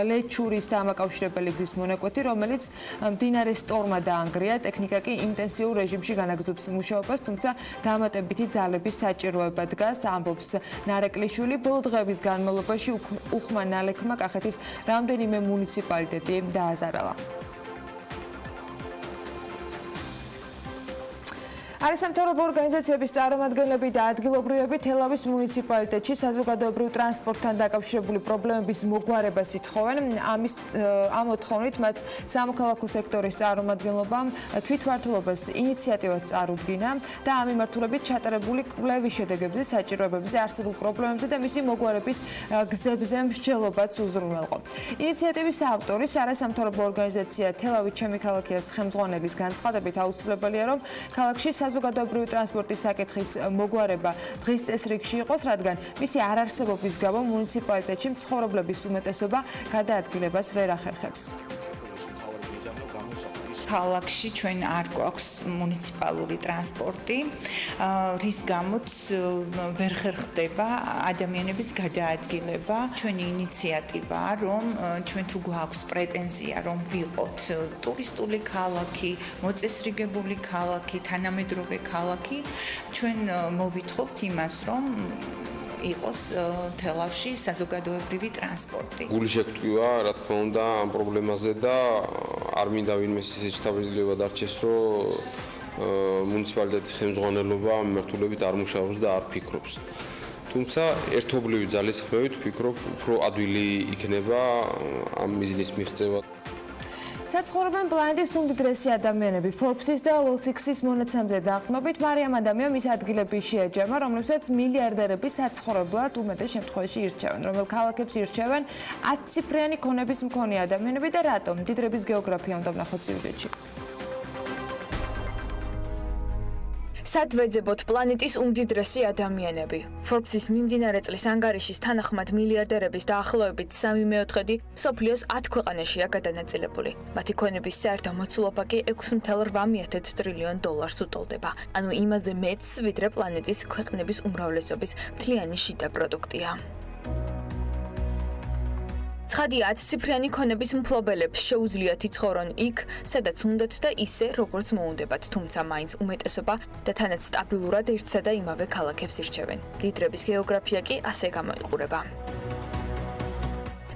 ლეჩურის დამაკავშირებელი გზის მონაკვეთი, რომელიც მდინარე სტორმა დაანგრია. ტექნიკა კი ინტენსიურ რეჟიმში განაგრძობს მუშაობას, თუმცა დამატებითი ძალების საჭიროება დგას, ამბობს ნარეკვლიშვილი. ბოლო დღეების განმავლობაში უხმა ნალექმა კახეთის რამდენიმე მუნიციპალიტეტი დააზარალა. არის სამთავრობო ორგანიზაციების წარმომადგენლები და ადგილობრივები თელავის მუნიციპალიტეტში საზოგადოებრივ ტრანსპორტთან დაკავშირებული პრობლემების მოგვარებას ითხოვენ. ამ მოთხოვნით მათ სამოქალაქო სექტორის წარმომადგენლობამ თვითმმართველობას ინიციატივას წარუდგინა და ამ მიმართულებით ჩატარებული კვლევის შედეგებზე საჭიროებებზე, არსებულ პრობლემებზე და მისი მოგვარების გზებზე მსჯელობაც უზრუნველყო. ინიციატივის ავტორის არასამთავრობო ორგანიზაცია თელავი ჩემი ქალაქიას ხელმძღვანელის განცხადებით აუცილებელია, რომ ქალაქში საზოგადოებრივი ტრანსპორტის საკითხის მოგვარება დღის წესრიგში იყოს, რადგან მისი არარსებობის გამო მუნიციპალიტეტში მცხოვრებლების უმეტესობა გადაადგილებას ვერ ახერხებს. ქალაქში ჩვენ არ გვაქვს მუნიციპალური ტრანსპორტი, რის გამოც ვერ ხერხდება ადამიანების გადაადგილება. ჩვენი ინიციატივაა, რომ ჩვენ თუ გვაქვს პრეტენზია, რომ ვიყოთ ტურისტული ქალაქი, მოწესრიგებული ქალაქი, თანამედროვე ქალაქი, ჩვენ მოვითხოვთ იმას, რომ იყოს თელავში საზოგადოებრივი ტრანსპორტი. გული შეგტკივა, რა თქმა უნდა, ამ პრობლემაზე და არ მინდა ვინმე ისეთი თავისუფლება დარჩეს, რომ მუნიციპალიტეტის ხელმძღვანელობა ამ მიმართულებით არ მუშაობს და არ ფიქრობს. თუმცა ერთობლივი ძალისხმევით ვფიქრობ, უფრო ადვილი იქნება ამ მიზნის მიღწევა. საცხოვრებენ პლანეტის უმდიდრესი ადამიანები Forbes-ის და World6-ის მონაცემზე დაყრდნობით მარიამ ადამიანს მის ადგილები შეაჯამა, რომლებსაც მილიარდერები საცხოვრებლად უმეტეს შემთხვევაში ირჩევენ. რომელ ქალაქებს ირჩევენ 10-ციფრიანი ქონების მქონე ადამიანები და რატომ? დიდრების გეოგრაფია უნდა ვნახოთ სიუჟეტში. სად ვეძებოთ პლანეტის უმდიდრესი ადამიანები? Forbes-ის მიმდინარე წლის ანგარიშის თანახმად მილიარდერების დაახლოებით 3/4 მსოფლიოს 10 ქვეყანაშია გადანაწილებული. მათი ქონების საერთო მოცულობა კი $6.8 ტრილიონ უტოლდება. ანუ იმაზე მეტს, ვიდრე პლანეტის ქვეყნების უმრავლესობის მთლიანი შიდა პროდუქტია. ცხადია, 10-ციფრიანი ქონების მფლობელებს შეუძლიათ იცხოვრონ იქ, სადაც უნდათ და ისე, როგორც მოუნდებათ, თუმცა მაინც უმეტესობა და თანაც სტაბილურად ერთსა და იმავე ქალაქებს ირჩევენ. დიდრების გეოგრაფია კი ასე გამოიყურება.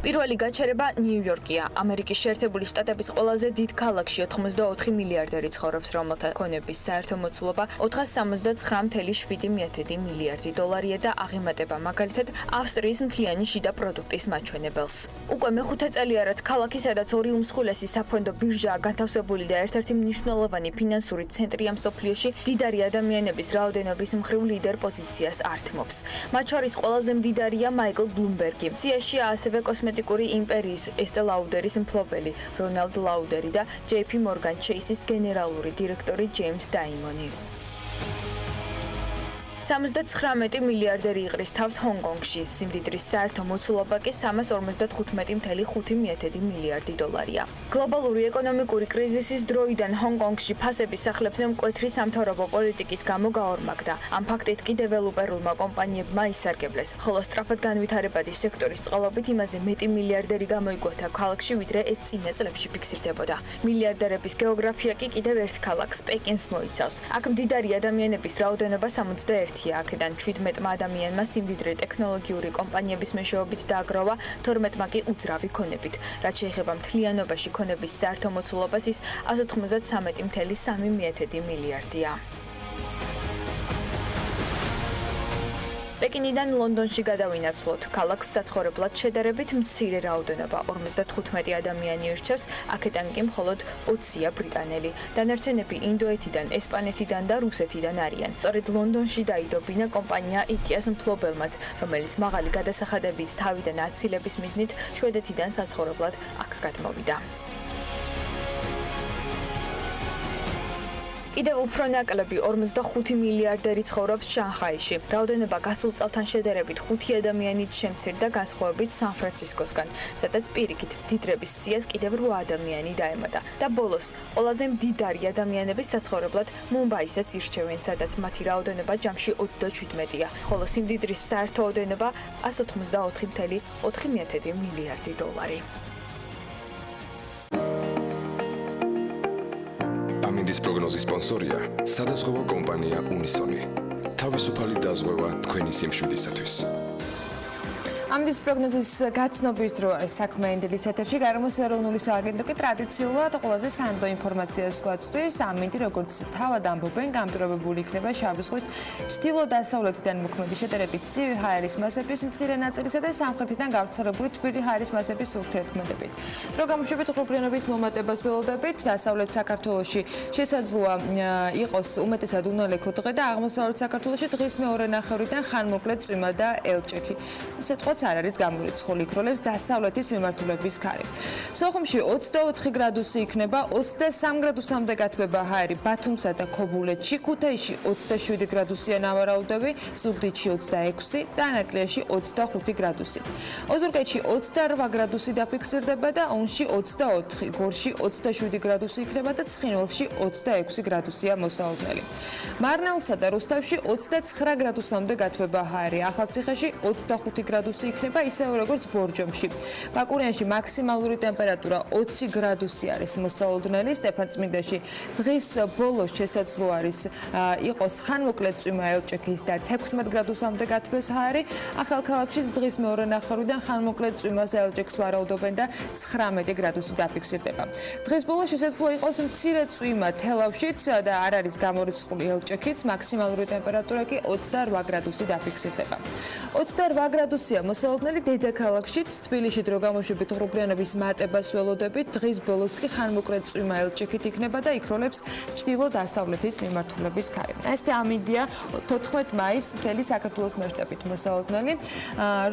პირველი გაჩერება ნიუ-იორკია. ამერიკის შეერთებული შტატების ყველაზე დიდ ქალაქში 84 მილიარდერი ცხოვრობს, რომელთა ქონების საერთო მოცულობა $479.7 მილიარდი და აღემატება მაგალითად ავსტრიის მთლიანი შიდა პროდუქტის მაჩვენებელს. უკვე მეხუთე წელია, რაც ქალაქი, სადაც ორი უმსხვილესი საფონდო ბირჟაა განთავსებული და ერთ-ერთი მნიშვნელოვანი ფინანსური ცენტრია მსოფლიოში, დიდარი ადამიანების რაოდენობის მხრივ ლიდერ პოზიციას ართმობს. მათ შორის ყველაზე მდიდარია მაიკლ ბლუმბერგი. სიაშია ასევე კოსმეტიკური იმპერიის ესტე ლაუდერის მფლობელი რონალდ ლაუდერი და JP Morgan Chase-ის გენერალური დირექტორი ჯეიმს დაიმონი. 79 მილიარდერი იყრის თავს ჰონგ-კონგში, სიმდიდრის საერთო მოცულობა კი $315.5 მილიარდი. გლობალური ეკონომიკური კრიზისის დროიდან ჰონგ-კონგში ფასების სახლებზე მკვეთრი სამთავრობო პოლიტიკის გამო გაორმაგდა. ამ ფაქტით კი დეველოპერულმა კომპანიებმა ისარგებლეს, ხოლო სწრაფად განვითარებადი სექტორის წყალობით იმაზე მეტი მილიარდერი გამოიკვეთა ქალაქში, ვიდრე ეს წინა წლებში ფიქსირდებოდა. მილიარდერების გეოგრაფია კი კიდევ ერთ ქალაქს, პეკინს მოიცავს. აქ მდიდარი ადამიანების რაოდენობა 61 აქედან 17 ადამიანმა სიმდიდრე ტექნოლოგიური კომპანიების მეშვეობით დააგროვა, 12-მა კი უძრავი ქონებით. რაც შეეხება მთლიანობაში ქონების საერთო მოცულობას, ის 193.3 მილიარდია. პეკინიდან ლონდონში გადავინაცვლოთ. ქალაქს საცხოვრებლად შედარებით მცირე რაოდენობა, 55 ადამიანი ირჩევს, აქედან კი მხოლოდ 20-ია ბრიტანელი. დანარჩენები ინდოეთიდან, ესპანეთიდან და რუსეთიდან არიან. სწორედ ლონდონში დაიდობინა კომპანია IKEA-ს მფლობელმაც, რომელიც მაღალი გადასახადების თავიდან აცილების მიზნით შვედეთიდან საცხოვრებლად აქ გადმოვიდა. კიდევ უფრო ნაკლები 45 მილიარდერი ცხოვრობს შანხაიში. რაოდენობა გასულ წელთან შედარებით 5 ადამიანით შემცირდა განსხვავებით სან-ფრანცისკოსგან, სადაც პირიქით დიდრების სიას კიდევ 8 ადამიანი დაემატა. და ბოლოს, ყველაზე მდიდარი ადამიანების საცხოვრებლად მუმბაისაც ირჩევენ, სადაც მათი რაოდენობა ჯამში 37-ია, ხოლო სიმდიდრის საერთო ოდენობა $184.4 მილიარდი. ამის პროგნოზის სპონსორია სადაზღვევო კომპანია უნისონი. თავისუფალი დაზღვევა თქვენი სიმშვიდისათვის. ამის პროგნოზის გაცნობის დრო არის საქმიანი დილის ეთერში. გარემოს ეროვნული სააგენტო კი ტრადიციულად ყველაზე სანდო ინფორმაციას გვაწვდის. ამინდი როგორც თავად ამბობენ, განპირობებული იქნება შავი ზღვის ჩრდილო-დასავლეთიდან მოქმედი შეტევებით ცივი ჰაერის მასების მცირე ნაწილისა და სამხრეთიდან გავრცელებული თბილი ჰაერის მასების ურთიერთქმედებით. დრო გამოშვებით ღრუბლიანობის მომატებას ველოდებით. დასავლეთ საქართველოში შესაძლოა იყოს უმეტესად უნალექო დღე და აღმოსავლეთ საქართველოში დღის მეორე ნახევრიდან ხანმოკლე წვიმა და ელჭექი. სიტყვაც არ არის გამორიცხული, იქროლებს დასავლეთის მიმართულების ქარი. სოხუმში 24 გრადუსი იქნება, 23 გრადუსამდე გათბება ჰაერი ბათუმსა და ქობულეთში, ქუთაისში 27 გრადუსია ნავარაუდები, ზუგდიდში 26 და ანაკლიაში 25 გრადუსი. ოზურგეთში 28 გრადუსი დაფიქსირდება და ონში 24, გორში 27 გრადუსი იქნება და ცხინვალში 26 გრადუსია მოსაოდნელი. მარნეულსა და რუსთავში 29 გრადუსამდე გათბება ჰაერი, ახალციხეში 25 გრადუსი იქნება ისევე როგორც ბორჯომში. ბაკურიანში მაქსიმალური ტემპერატურა 20 გრადუსი არის მოსაოდნელი. სტეფანწმინდაში დღის ბოლოს შესაძლოა არის იყოს ხანმოკლე წვიმა ელჭექით და 16 გრადუსამდე გათბეს ჰაერი. ახალქალაქში დღის მეორე ნახევრიდან ხანმოკლე წვიმას და ელჭექს ვარაუდობენ და 19 გრადუსი დაფიქსირდება. დღის ბოლოს შესაძლოა იყოს მცირე წვიმა თელავშიც და არ არის გამორიცხული ელჭექიც. მაქსიმალური ტემპერატურა კი 28 გრადუსი დაფიქსირდება. 28 გრადუსია მოსაოდნელი დედაქალაქშიც, თბილისში დრო გამოშვებით ღრუბლიანობის მატებას ველოდებით. დღის ბოლოს კი ხანმოკლე წვიმა ელჭექით იქნება და იქროლებს ჩრდილო-დასავლეთის მიმართულების ქარი. ესეთი ამინდია 14 მაისს მთელი საქართველოს მასშტაბით მოსაოდნელი.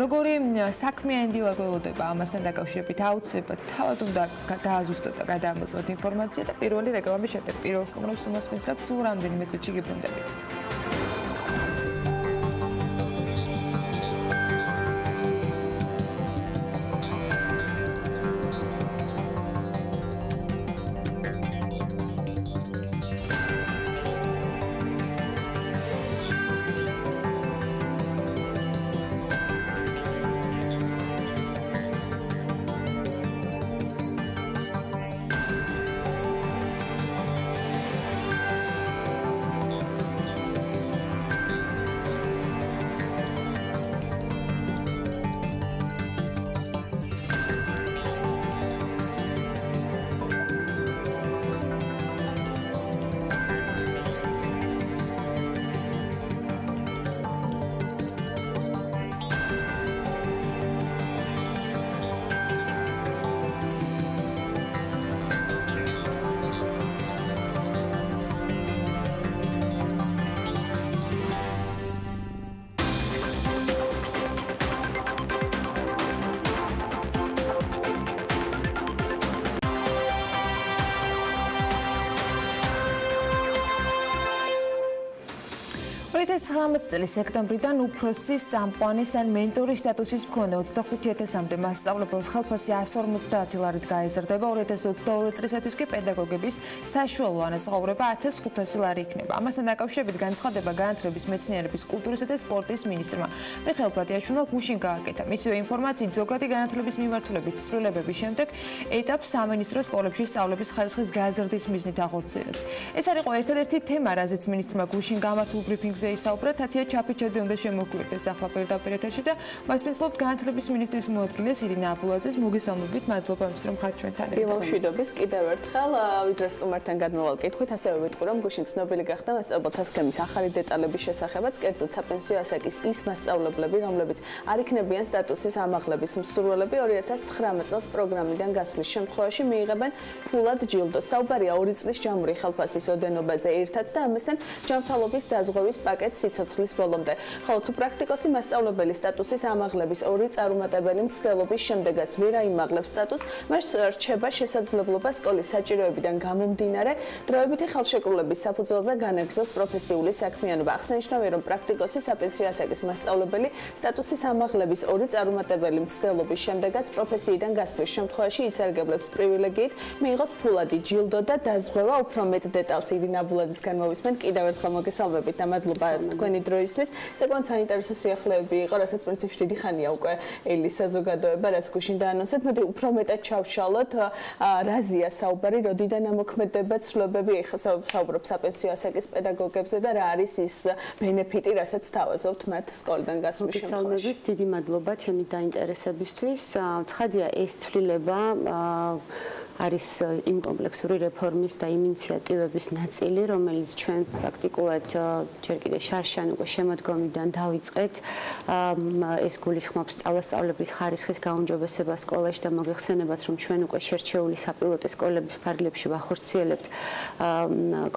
როგორი საქმიანი დილა გველოდება ამასთან დაკავშირებით აუცილებლად თავად უნდა დააზუსტოთ და გადაამოწმოთ ინფორმაცია და პირველი რეკლამის შემდეგ პირველ სტუმრებს უმასპინძლებთ სულ რამდენიმე წუთში გიბრუნდებით. ეს 19 წლის სექტემბრიდან უფროსის წამყვანის ან მენტორის სტატუსის მქონე 25,000-მდე მასწავლებელს ხელფასი 150 ლარით გაეზრდება. 2022 წლისათვის კი პედაგოგების საშუალო ანაზღაურება 1500 ლარი იქნება. ამასთან დაკავშირებით განცხადება განათლების, მეცნიერების, კულტურისა და სპორტის მინისტრმა მიხეილ პატიაშვილმა გუშინ გააკეთა. მისივე ინფორმაციით ზოგადი განათლების მიმართულებით ცვლილებების შემდეგ ეტაპს სამინისტრო სკოლებში სწავლების ხარისხის გაზრდის მიზნით ახორციელებს. ეს არის ერთადერთი თემა, რაზეც მინისტრმა გუშინ გამართულ ბრიფინგზე ისაუბრა. თათია ჩაფიჩაძე უნდა შემოგვიერთდეს ახლა პირდაპირ ეთერში და მასპინძლობთ განათლების მინისტრის მოადგილეს ირინა აბულაძეს. მოგესალმებით, მადლობა იმის რომ ხართ ჩვენთან ერთად. დილამშვიდობის კიდევ ერთხელ ვიდრე სტუმართან გადმოვალ კითხვით, ასევე ვიტყვი რომ გუშინ ცნობილი გახდა მასწავლებელთა სქემის ახალი დეტალების შესახებაც, კერძოდ საპენსიო ასაკის ის მასწავლებლები, რომლებიც არ იქნებიან სტატუსის ამაღლების მსურველები 2019 წელს პროგრამიდან გასვლის შემთხვევაში მიიღებენ ფულად ჯილდოს. საუბარია 2 წლის ჯამური ხელფასის ოდენობაზე ერთად და ამასთან ჯანმრთელობის დაზღვევის პაკეტ სიცოცხლის ბოლომდე. ხოლო თუ პრაქტიკოსი მასწავლებელი სტატუსის ამაღლების 2 წარუმატებელი მცდელობის შემდეგაც ვერ აიმაღლებს სტატუსს, მას რჩება შესაძლებლობა სკოლის საჭიროებიდან გამომდინარე დროებითი ხელშეკრულების საფუძველზე განაგრძოს პროფესიული საქმიანობა. აღსანიშნავია, რომ პრაქტიკოსი საპენსიო ასაკის მასწავლებელი სტატუსის ამაღლების 2 წარუმატებელი მცდელობის შემდეგაც პროფესიიდან გასვლის შემთხვევაში ისარგებლებს პრივილეგიით მიიღოს ფულადი ჯილდო და დაზღვევა. უფრო მეტ დეტალს ირინა აბულაძის განმოვისმენთ. კიდევ ერთხელ მოგესალმებით და მადლობა თქვენი დროისთვის. საკმაოდ საინტერესო სიახლეები იყო, რასაც პრინციპში დიდი ხანია უკვე ელის საზოგადოება, რაც გუშინ დაანონსეთ. მოდი უფრო მეტად ჩავშალოთ, რაზეა საუბარი, როდიდან ამოქმედება ცვლილებები, ეხლა საუბრობ საპენსიო ასაკის პედაგოგებზე და რა არის ის ბენეფიტი, რასაც თავაზობთ მათ სკოლიდან გასვლის შემთხვევაში. დიდი მადლობა თემით დაინტერესებისთვის. ცხადია, ეს ცვლილება არის იმ კომპლექსური რეფორმის და იმ ინიციატივების ნაწილი, რომელიც ჩვენ პრაქტიკულად ჯერ კიდე შარშან უკვე შემოდგომიდან დავიწყეთ. ეს გულისხმობს სწავლასწავლების ხარისხის გაუმჯობესება სკოლაში და მოგეხსენებათ, რომ ჩვენ უკვე შერჩეული საპილოტო სკოლების ფარგლებში ვახორციელებთ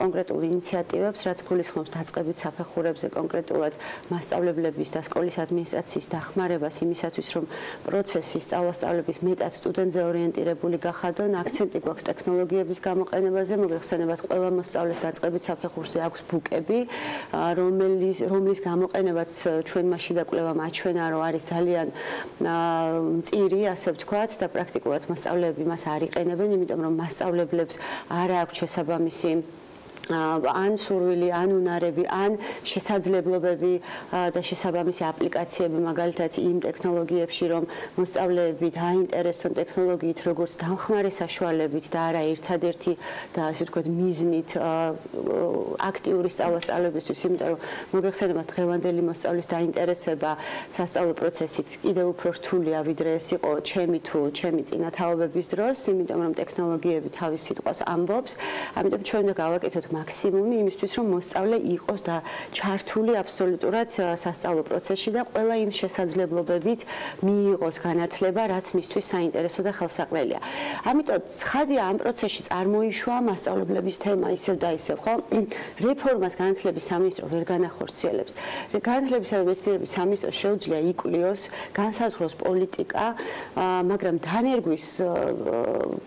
კონკრეტულ ინიციატივებს, რაც გულისხმობს დაწყებით საფეხურებზე კონკრეტულად მასწავლებლების და სკოლის ადმინისტრაციის დახმარებას იმისათვის, რომ პროცესი სწავლასწავლების მეტად სტუდენტზე ორიენტირებული გახადონ. აქცენტი გვაქვს ტექნოლოგიების გამოყენებაზე, მოგეხსენებათ, ყველა მოსწავლეს დაწყებით საფეხურზე აქვს ბუკები, რომლის გამოყენებაც ჩვენ მაშინ დაკვლევამ აჩვენა, რომ არის ძალიან მწირი, ასე ვთქვათ, და პრაქტიკულად მოსწავლეები მას არ იყენებენ, იმიტომ რომ მასწავლებლებს არ აქვს შესაბამისი ან სურვილი, ან უნარები, ან შესაძლებლობები და შესაბამისი აპლიკაციები, მაგალითად იმ ტექნოლოგიებში, რომ მოსწავლეები დაინტერესონ ტექნოლოგიით, როგორც დამხმარე საშუალებით და არა ერთადერთი და ასე ვთქვათ მიზნით აქტიური სწავლასწალებისთვის, იმიტომ რომ მოგეხსენებათ, დღევანდელი მოსწავლის დაინტერესება სასწავლო პროცესით კიდევ უფრო რთულია, ვიდრე ეს იყო ჩემი თუ ჩემი წინათაობების დროს, იმიტომ რომ ტექნოლოგიები თავის სიტყვას ამბობს. ამიტომ ჩვენ უნდა გავაკეთოთ მაქსიმუმი იმისთვის, რომ მოსწავლე იყოს და ჩართული აბსოლუტურად სასწავლო პროცესში და ყველა იმ შესაძლებლობებით მიიღოს განათლება, რაც მისთვის საინტერესო და ხელსაყრელია. ამიტომ ცხადია, ამ პროცესში წარმოიშვა მასწავლებლების თემა ისევ და ისევ, ხო? რეფორმას განათლების სამინისტრო ვერ განახორციელებს. განათლებისა და მეცნიერების სამინისტროს შეუძლია იკვლიოს, განსაზღვროს პოლიტიკა, მაგრამ დანერგვის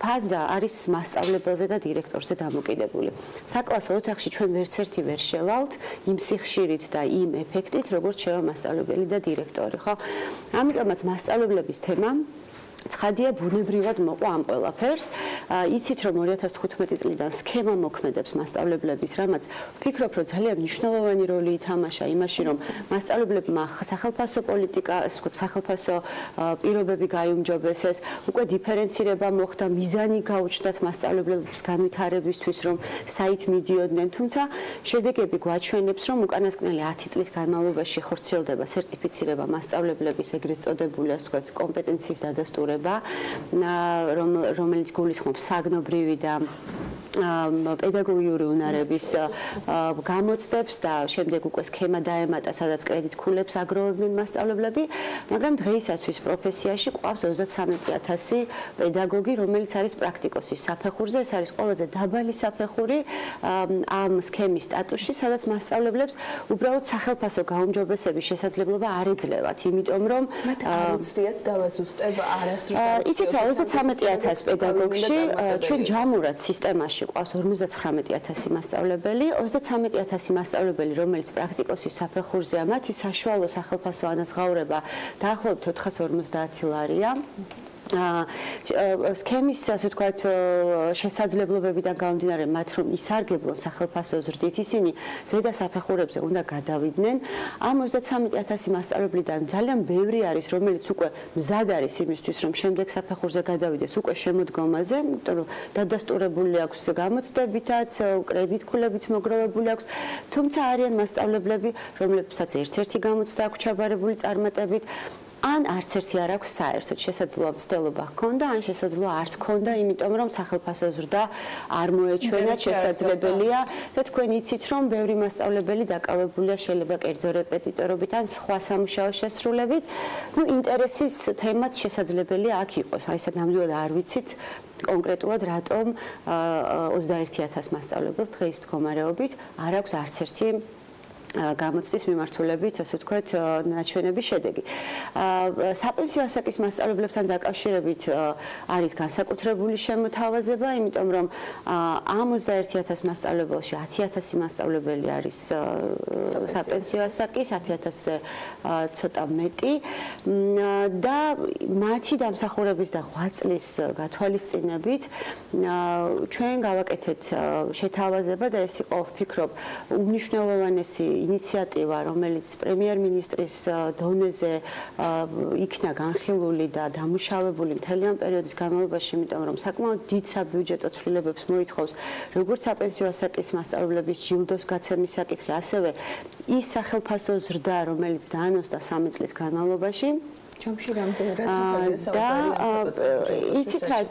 ფაზა არის მასწავლებელზე და დირექტორზე დამოკიდებული. საკლასო ოთახში ჩვენ ვერცერთი ვერ შევალთ იმ სიხშირით და იმ ეფექტით, როგორც შევა მასწავლებელი და დირექტორი, ხო? ამიტომაც მასწავლებლების თემა ცხადია ბუნებრივად მოყვა ამ ყველაფერს. იცით, რომ 2015 წლიდან სქემა მოქმედებს მასწავლებლების, რამაც ვფიქრობ, რომ ძალიან მნიშვნელოვანი როლი ითამაშა იმაში, რომ მასწავლებლებმა სახელფასო პოლიტიკა, ასე ვთქვათ, სახელფასო პირობები გაიუმჯობესეს, უკვე დიფერენცირება მოხდა, მიზანი გაუჩნდათ მასწავლებლების განვითარებისთვის, რომ საით მიდიოდნენ, თუმცა შედეგები გვაჩვენებს, რომ უკანასკნელი 10 წლის განმავლობაში ხორციელდება სერტიფიცირება მასწავლებლების ეგრეთ წოდებული, ასე ვთქვათ, კომპეტენციის დადასტურება, რომელიც გულისხმობს საგნობრივი და პედაგოგიური უნარების გამოცდებს და შემდეგ უკვე სქემა დაემატა, სადაც კრედიტ ქულებს აგროვებდნენ მასწავლებლები, მაგრამ დღეისათვის პროფესიაში ყავს 33,000 პედაგოგი, რომელიც არის პრაქტიკოსის საფეხურზე. ეს არის ყველაზე დაბალი საფეხური ამ სქემის სტატუსში, სადაც მასწავლებლებს უბრალოდ სახელფასო გაუმჯობესების შესაძლებლობა არ ეძლევათ, იმიტომ რომ მათ არ უცდიათ დავაზუსტება არასდროს. იცით რა, 33,000 პედაგოგში ჩვენ ჯამურად სისტემაში ყავს 59,000 მასწავლებელი, 33,000 მასწავლებელი, რომელიც პრაქტიკოსის საფეხურზეა, მათი საშუალო სახელფასო ანაზღაურება დაახლოებით 450 ლარია. სქემის, ასე ვთქვათ, შესაძლებლობებიდან გამომდინარე, მათ რომ ისარგებლონ სახელფასო ზრდით, ისინი ზედა საფეხურებზე უნდა გადავიდნენ. ამ 33,000 მასწავლებლიდან ძალიან ბევრი არის, რომელიც უკვე მზად არის იმისთვის, რომ შემდეგ საფეხურზე გადავიდეს უკვე შემოდგომაზე, იმიტომ რომ დადასტურებული აქვს გამოცდებითაც, კრედიტ ქულებიც მოგროვებული აქვს, თუმცა არიან მასწავლებლები, რომლებსაც ერთ-ერთი გამოცდა აქვს ჩაბარებული წარმატებით, ან არც ერთი არ აქვს საერთოდ შესაძლოა მცდელობა ჰქონდა, ან შესაძლოა არც ჰქონდა, იმიტომ რომ სახელფასო ზრდა არ მოეჩვენა, შესაძლებელია და თქვენ იცით, რომ ბევრი მასწავლებელი დაკავებულია შეიძლება კერძო რეპეტიტორობით ან სხვა სამუშაო შესრულებით. ინტერესის თემაც შესაძლებელია აქ იყოს. აი ეს ნამდვილად არ ვიცით კონკრეტულად რატომ 21,000 მასწავლებელს დღეის მდგომარეობით არ აქვს არც ერთი გამოცდის მიმართულებით, ასე ვთქვათ, ნაჩვენების შედეგი. საპენსიო ასაკის მასწავლებლებთან დაკავშირებით არის განსაკუთრებული შემოთავაზება, იმიტომ რომ ამ 21,000 მასწავლებელში 10,000 მასწავლებელი არის საპენსიო ასაკის, 10,000-ზე ცოტა მეტი და მათი დამსახურების და 8 წლის გათვალისწინებით ჩვენ გავაკეთეთ შეთავაზება და ეს იყო, ვფიქრობ, უმნიშვნელოვანესი ინიციატივა, რომელიც პრემიერ-მინისტრის დონეზე იქნა განხილული და დამუშავებული მთელი ამ პერიოდის განმავლობაში, იმიტომ რომ საკმაოდ დიდ საბიუჯეტო ცვლილებებს მოითხოვს, როგორც საპენსიო ასაკის მასწავლებლების ჯილდოს გაცემის საკითხი, ასევე ის სახელფასო ზრდა, რომელიც დაანონსდა 3 წლის განმავლობაში. ჩემში რამდენად და იცით რა,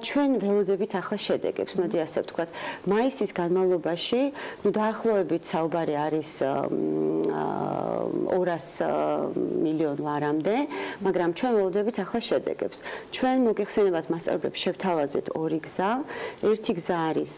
ჩვენ ველოდებით ახლა შედეგებს, მოდი ასე ვთქვათ. მაისის განმავლობაში, დაახლოებით საუბარი არის 200 მილიონ ლარამდე, მაგრამ ჩვენ ველოდებით ახლა შედეგებს. ჩვენ მოგეხსენებათ მასწავლებლებს შევთავაზეთ 2 გზა. ერთი გზა არის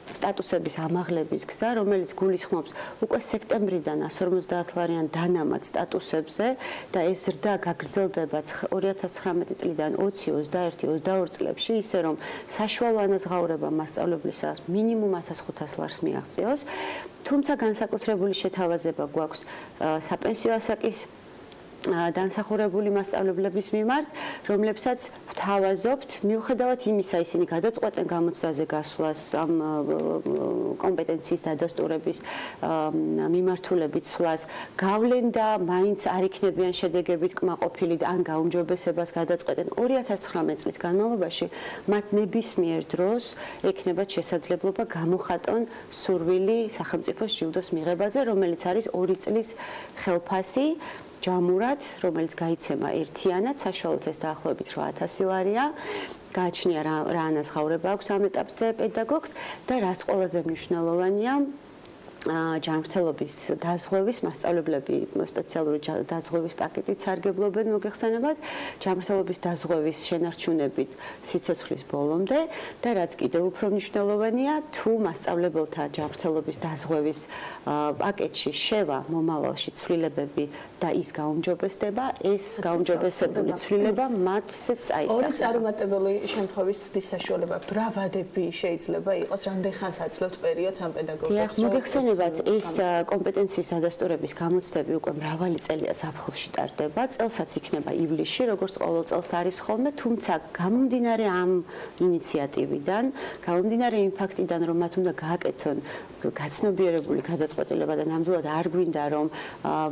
სტატუსების ამაღლების გზა, რომელიც გულისხმობს უკვე სექტემბრიდან 150 ლარიან დანამატ სტატუსებზე და ეს ზრდა გაგრძელდება 2019 წლიდან 20, 21, 22 წლებში, ისე რომ საშუალო ანაზღაურება მასწავლებლისას მინიმუმ 1500 ლარს მიაღწიოს, თუმცა განსაკუთრებული შეთავაზება გვაქვს საპენსიო ასაკის დამსახურებული მასწავლებლების მიმართ, რომლებსაც ვთავაზობთ, მიუხედავად იმისა, ისინი გადაწყვეტენ გამოცდაზე გასვლას ამ კომპეტენციის დადასტურების მიმართულებით სვლას, გავლენ და მაინც არ იქნებიან შედეგებით კმაყოფილი ან გაუმჯობესებას გადაწყვეტენ 2019 წლის განმავლობაში, მათ ნებისმიერ დროს ექნებათ შესაძლებლობა გამოხატონ სურვილი სახელმწიფოს ჯილდოს მიღებაზე, რომელიც არის 2 წლის ხელფასი ჯამურად, რომელიც გაიცემა ერთიანად, საშუალოდ ეს დაახლოებით 8000 ლარია. გააჩნია რა ანაზღაურება აქვს ამ ეტაპზე პედაგოგს და რაც ყველაზე მნიშვნელოვანია, ჯანმრთელობის დაზღვევის მასწავლებლები სპეციალური დაზღვევის პაკეტით სარგებლობენ მოგეხსენებათ, ჯანმრთელობის დაზღვევის შენარჩუნებით სიცოცხლის ბოლომდე და რაც კიდევ უფრო მნიშვნელოვანია, თუ მასწავლებელთა ჯანმრთელობის დაზღვევის პაკეტში შევა მომავალში ცვლილებები და ის გაუმჯობესდება, ეს გაუმჯობესებული ცვლილება მათსეც აისახება. ორი წარუმატებელი შემთხვევის ცდის საშუალება აქვს. რა ვადები შეიძლება იყოს, რამდენ ხანს აძლევთ პერიოდს ამ პედაგოგებს? ეს კომპეტენციის დადასტურების გამოცდები უკვე მრავალი წელია ზაფხულში ტარდება, წელსაც იქნება ივლისში, როგორც ყოველ წელს არის ხოლმე, თუმცა გამომდინარე ამ ინიციატივიდან, გამომდინარე იმ ფაქტიდან, რომ მათ უნდა გააკეთონ გაცნობიერებული გადაწყვეტილება და ნამდვილად არ გვინდა რომ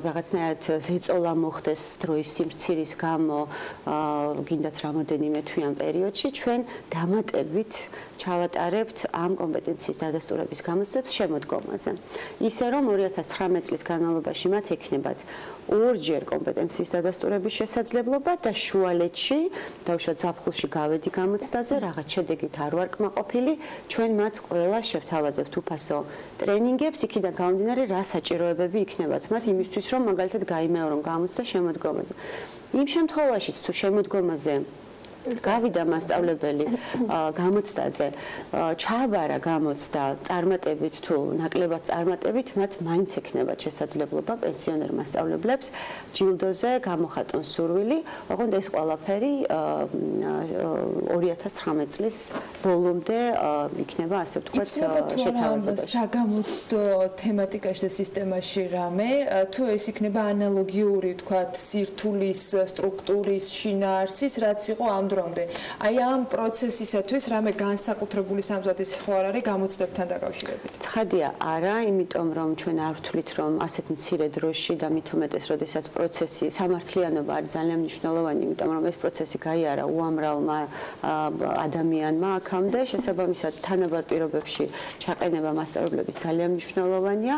რაღაცნაირად ზეწოლა მოხდეს დროის სიმცირის გამო, გინდათ რამოდენიმე თვიან პერიოდში, ჩვენ დამატებით ჩავატარებთ ამ კომპეტენციის დადასტურების გამოცდებს შემოდგომაზე. ისე რომ 2019 წლის განმავლობაში მათ ექნებათ ორჯერ კომპეტენციის დადასტურების შესაძლებლობა და შუალედში, დავუშვათ ზაფხულში გავედი გამოცდაზე, რაღაც შედეგით არ ვარ კმაყოფილი, ჩვენ მათ ყველა შევთავაზებთ უფასო ტრენინგებს, იქიდან გამომდინარე რა საჭიროებები იქნებათ მათ იმისთვის, რომ მაგალითად გაიმეორონ გამოცდა შემოდგომაზე. იმ შემთხვევაშიც თუ შემოდგომაზე გავიდა მასწავლებელი გამოცდაზე, ჩააბარა გამოცდა წარმატებით თუ ნაკლებად წარმატებით, მათ მაინც ექნებათ შესაძლებლობა პენსიონერ მასწავლებლებს ჯილდოზე გამოხატონ სურვილი, ოღონდ ეს ყველაფერი 2019 წლის ბოლომდე იქნება, ასე ვთქვათ, შეთავაზებაში. საგამოცდო თემატიკაში და სისტემაში რამე, თუ ეს იქნება ანალოგიური, ვთქვათ, სირთულის სტრუქტურის შინაარსის, რაც იყო ამ აი ამ პროცესისათვის რამე განსაკუთრებული სამზადისი ხო არ არის გამოცდებთან დაკავშირებით? ცხადია, არა, იმიტომ რომ ჩვენ არ ვთვლით რომ ასეთ მცირე დროში და მით უმეტეს, როდესაც პროცესი სამართლიანობა არის ძალიან მნიშვნელოვანი, იმიტომ რომ ეს პროცესი გაიარა უამრავმა ადამიანმა აქამდე, შესაბამისად თანაბარ პირობებში ჩაყენება მასწავლებლების ძალიან მნიშვნელოვანია.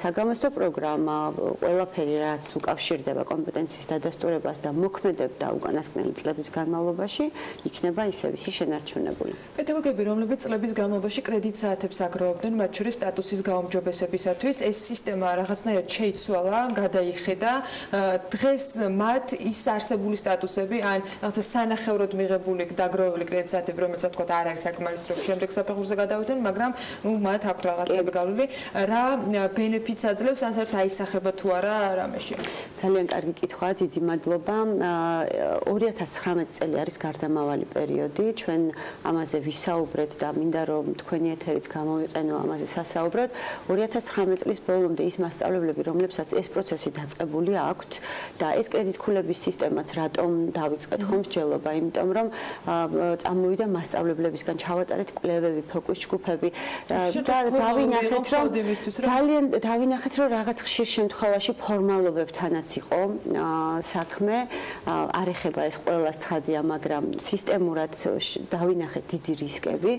საგამოცდო პროგრამა, ყველაფერი რაც უკავშირდება კომპეტენციის დადასტურებას და მოქმედებდა უკანასკნელი წლების განმავლობაში იქნება ისევ ისე შენარჩუნებული. პედაგოგები, რომლებიც წლების განმავლობაში კრედიტ საათებს აგროვებდნენ, მათ შორის სტატუსის გაუმჯობესებისათვის, ეს სისტემა რაღაცნაირად შეიცვალა, გადაიხედა. დღეს მათ ის არსებული სტატუსები, ან რაღაცა სანახევროდ მიღებული დაგროვებული კრედიტ საათები, რომელიც თქვათ არ არის საკმარის რომ შემდეგ საფეხურზე გადავიდნენ, მაგრამ მათ აქვს რაღაცები გავლილი, რა ბენეფიტს აძლევს, ან საერთოდ აისახება თუ არა რამეში? ძალიან კარგი კითხვაა, დიდი მადლობა. 2019 წელი არის არის გარდამავალი პერიოდი. ჩვენ ამაზე ვისაუბრეთ და მინდა რომ თქვენი ეთერიც გამოვიყენო ამაზე სასაუბრად. 2019 წლის ბოლომდე ის მასწავლებლები, რომლებსაც ეს პროცესი დაწყებული აქვთ და ეს კრედიტქულების სისტემაც რატომ დავიწყეთ ხომ მსჯელობა, იმიტომ რომ წამოვიდა მასწავლებლებისგან ჩავატარეთ კვლევები, ფოკუს ჯგუფები და დავინახეთ რომ რაღაც ხშირ შემთხვევაში ფორმალობებთანაც იყო საქმე, არ ეხება ეს ყველას ცხადია, მაგრამ სისტემურად დავინახეთ დიდი რისკები.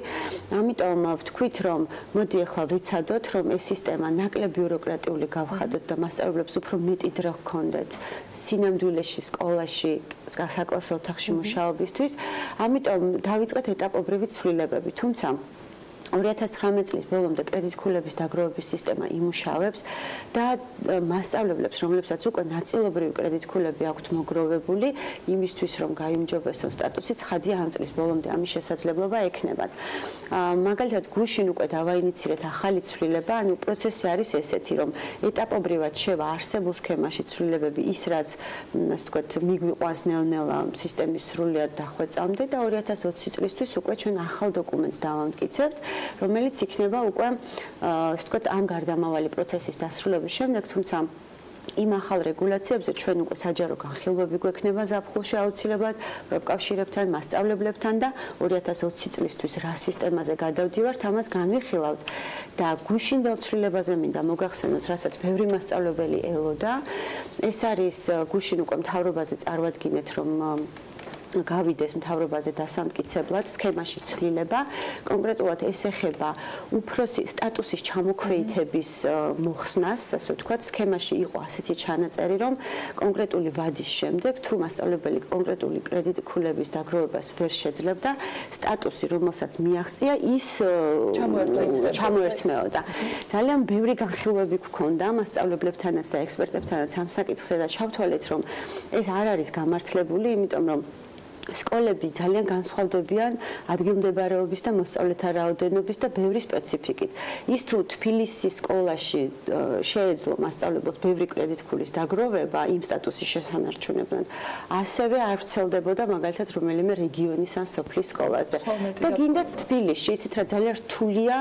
ამიტომ ვთქვით, რომ მოდი ახლა ვიცადოთ, რომ ეს სისტემა ნაკლებ ბიუროკრატიული გავხადოთ და მასწავლებლებს უფრო მეტი დრო ჰქონდეთ სინამდვილეში სკოლაში, საკლასო ოთახში მუშაობისთვის. ამიტომ დავიწყეთ ეტაპობრივი ცვლილებები, თუმცა 2019 წლის ბოლომდე კრედიტქულების დაგროვების სისტემა იმუშავებს და მასწავლებლებს, რომლებსაც უკვე ნაწილობრივი კრედიტქულები აქვთ მოგროვებული, იმისთვის რომ გაიუმჯობესონ სტატუსი, ცხადია ამ წლის ბოლომდე ამის შესაძლებლობა ექნებათ. მაგალითად, გუშინ უკვე დავაინიცირეთ ახალი ცვლილება, ანუ პროცესი არის ესეთი, რომ ეტაპობრივად შევა არსებულ სქემაში ცვლილებები ის, რაც ასე ვთქვათ, მიგვიყვანს ნელ-ნელა სისტემის სრულიად დახვეწამდე და 2020 წლისთვის უკვე ჩვენ ახალ დოკუმენტს დავამტკიცებთ, რომელიც იქნება უკვე ასე ვთქვათ ამ გარდამავალი პროცესის დასრულების შემდეგ, თუმცა იმ ახალ რეგულაციებზე ჩვენ უკვე საჯარო განხილვები გვექნება ზაფხულში აუცილებლად პროფკავშირებთან, მასწავლებლებთან და 2020 წლისთვის რა სისტემაზე გადავდივართ, ამას განვიხილავთ და გუშინდელ ცვლილებაზე მინდა მოგახსენოთ, რასაც ბევრი მასწავლებელი ელოდა. ეს არის გუშინ უკვე მთავრობაზე წარვადგინეთ, რომ გავიდეს მთავრობაზე დასამტკიცებლად სქემაში ცვლილება. კონკრეტულად ეს ეხება უფროსი სტატუსის ჩამოქვეითების მოხსნას, ასე ვთქვათ, სქემაში იყო ასეთი ჩანაწერი, რომ კონკრეტული ვადის შემდეგ თუ მასწავლებელი კონკრეტული კრედიტქულების დაგროვებას ვერ შეძლებდა, სტატუსი, რომელსაც მიაღწია, ის ჩამოერთმეოდა. ძალიან ბევრი განხილვები გქონდა მასწავლებლებთანაც და ექსპერტებთანაც ამ საკითხზე და ჩავთვალეთ, რომ ეს არ არის გამართლებული, იმიტომ რომ სკოლები ძალიან განსხვავდებიან ადგილმდებარეობის და მოსწავლეთა რაოდენობის და ბევრი სპეციფიკით. ის თუ თბილისის სკოლაში შეეძლო მასწავლებელს ბევრი კრედიტქულის დაგროვება იმ სტატუსის შესანარჩუნებლად, ასევე არ ვრცელდებოდა მაგალითად რომელიმე რეგიონის ან სოფლის სკოლაზე. და გინდაც თბილისში, იცით რა ძალიან რთულია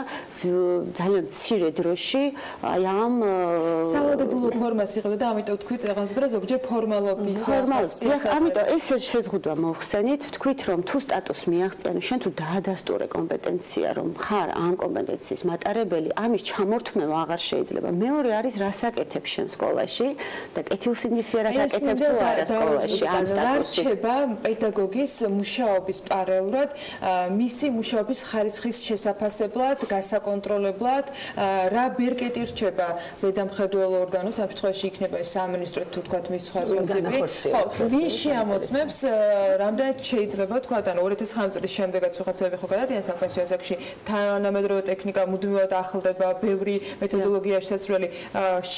ძალიან მცირე დროში აი ამ სავალდებულო ფორმას იღებდა და ამიტომ თქვი წეღანს დრო ზოგჯერ ფორმალობის ამიტომ ეს შეზღუდვა მოხსენით, ვთქვით, რომ თუ სტატუსს მიაღწია, შენ თუ დაადასტურე კომპეტენცია, რომ ხარ ამ კომპეტენციის მატარებელი, ამის ჩამორთმევა აღარ შეიძლება. მეორე არის რას აკეთებს შენ სკოლაში და კეთილსინდისი რა გაკეთებ თუ არა სკოლაში ამ სტატუსში. რჩება პედაგოგის მუშაობის პარალელურად მისი მუშაობის ხარისხის შესაფასებლად, გასაკონტროლებლად, რა ბერკეტი რჩება ზედამხედველო ორგანოს, ამ შემთხვევაში იქნება ეს სამინისტრო თუ თქვათ მის სხვა სპეციფიკი. ვის შეამოწმებს რამდენად შეიძლება თქვა და 2009 წლის შემდეგაც ვიღაცები ხო გადადიან საფასო ასაკში თანამედროვე ტექნიკა მუდმივად ახლდება, ბევრი მეთოდოლოგია შესაძლებელი.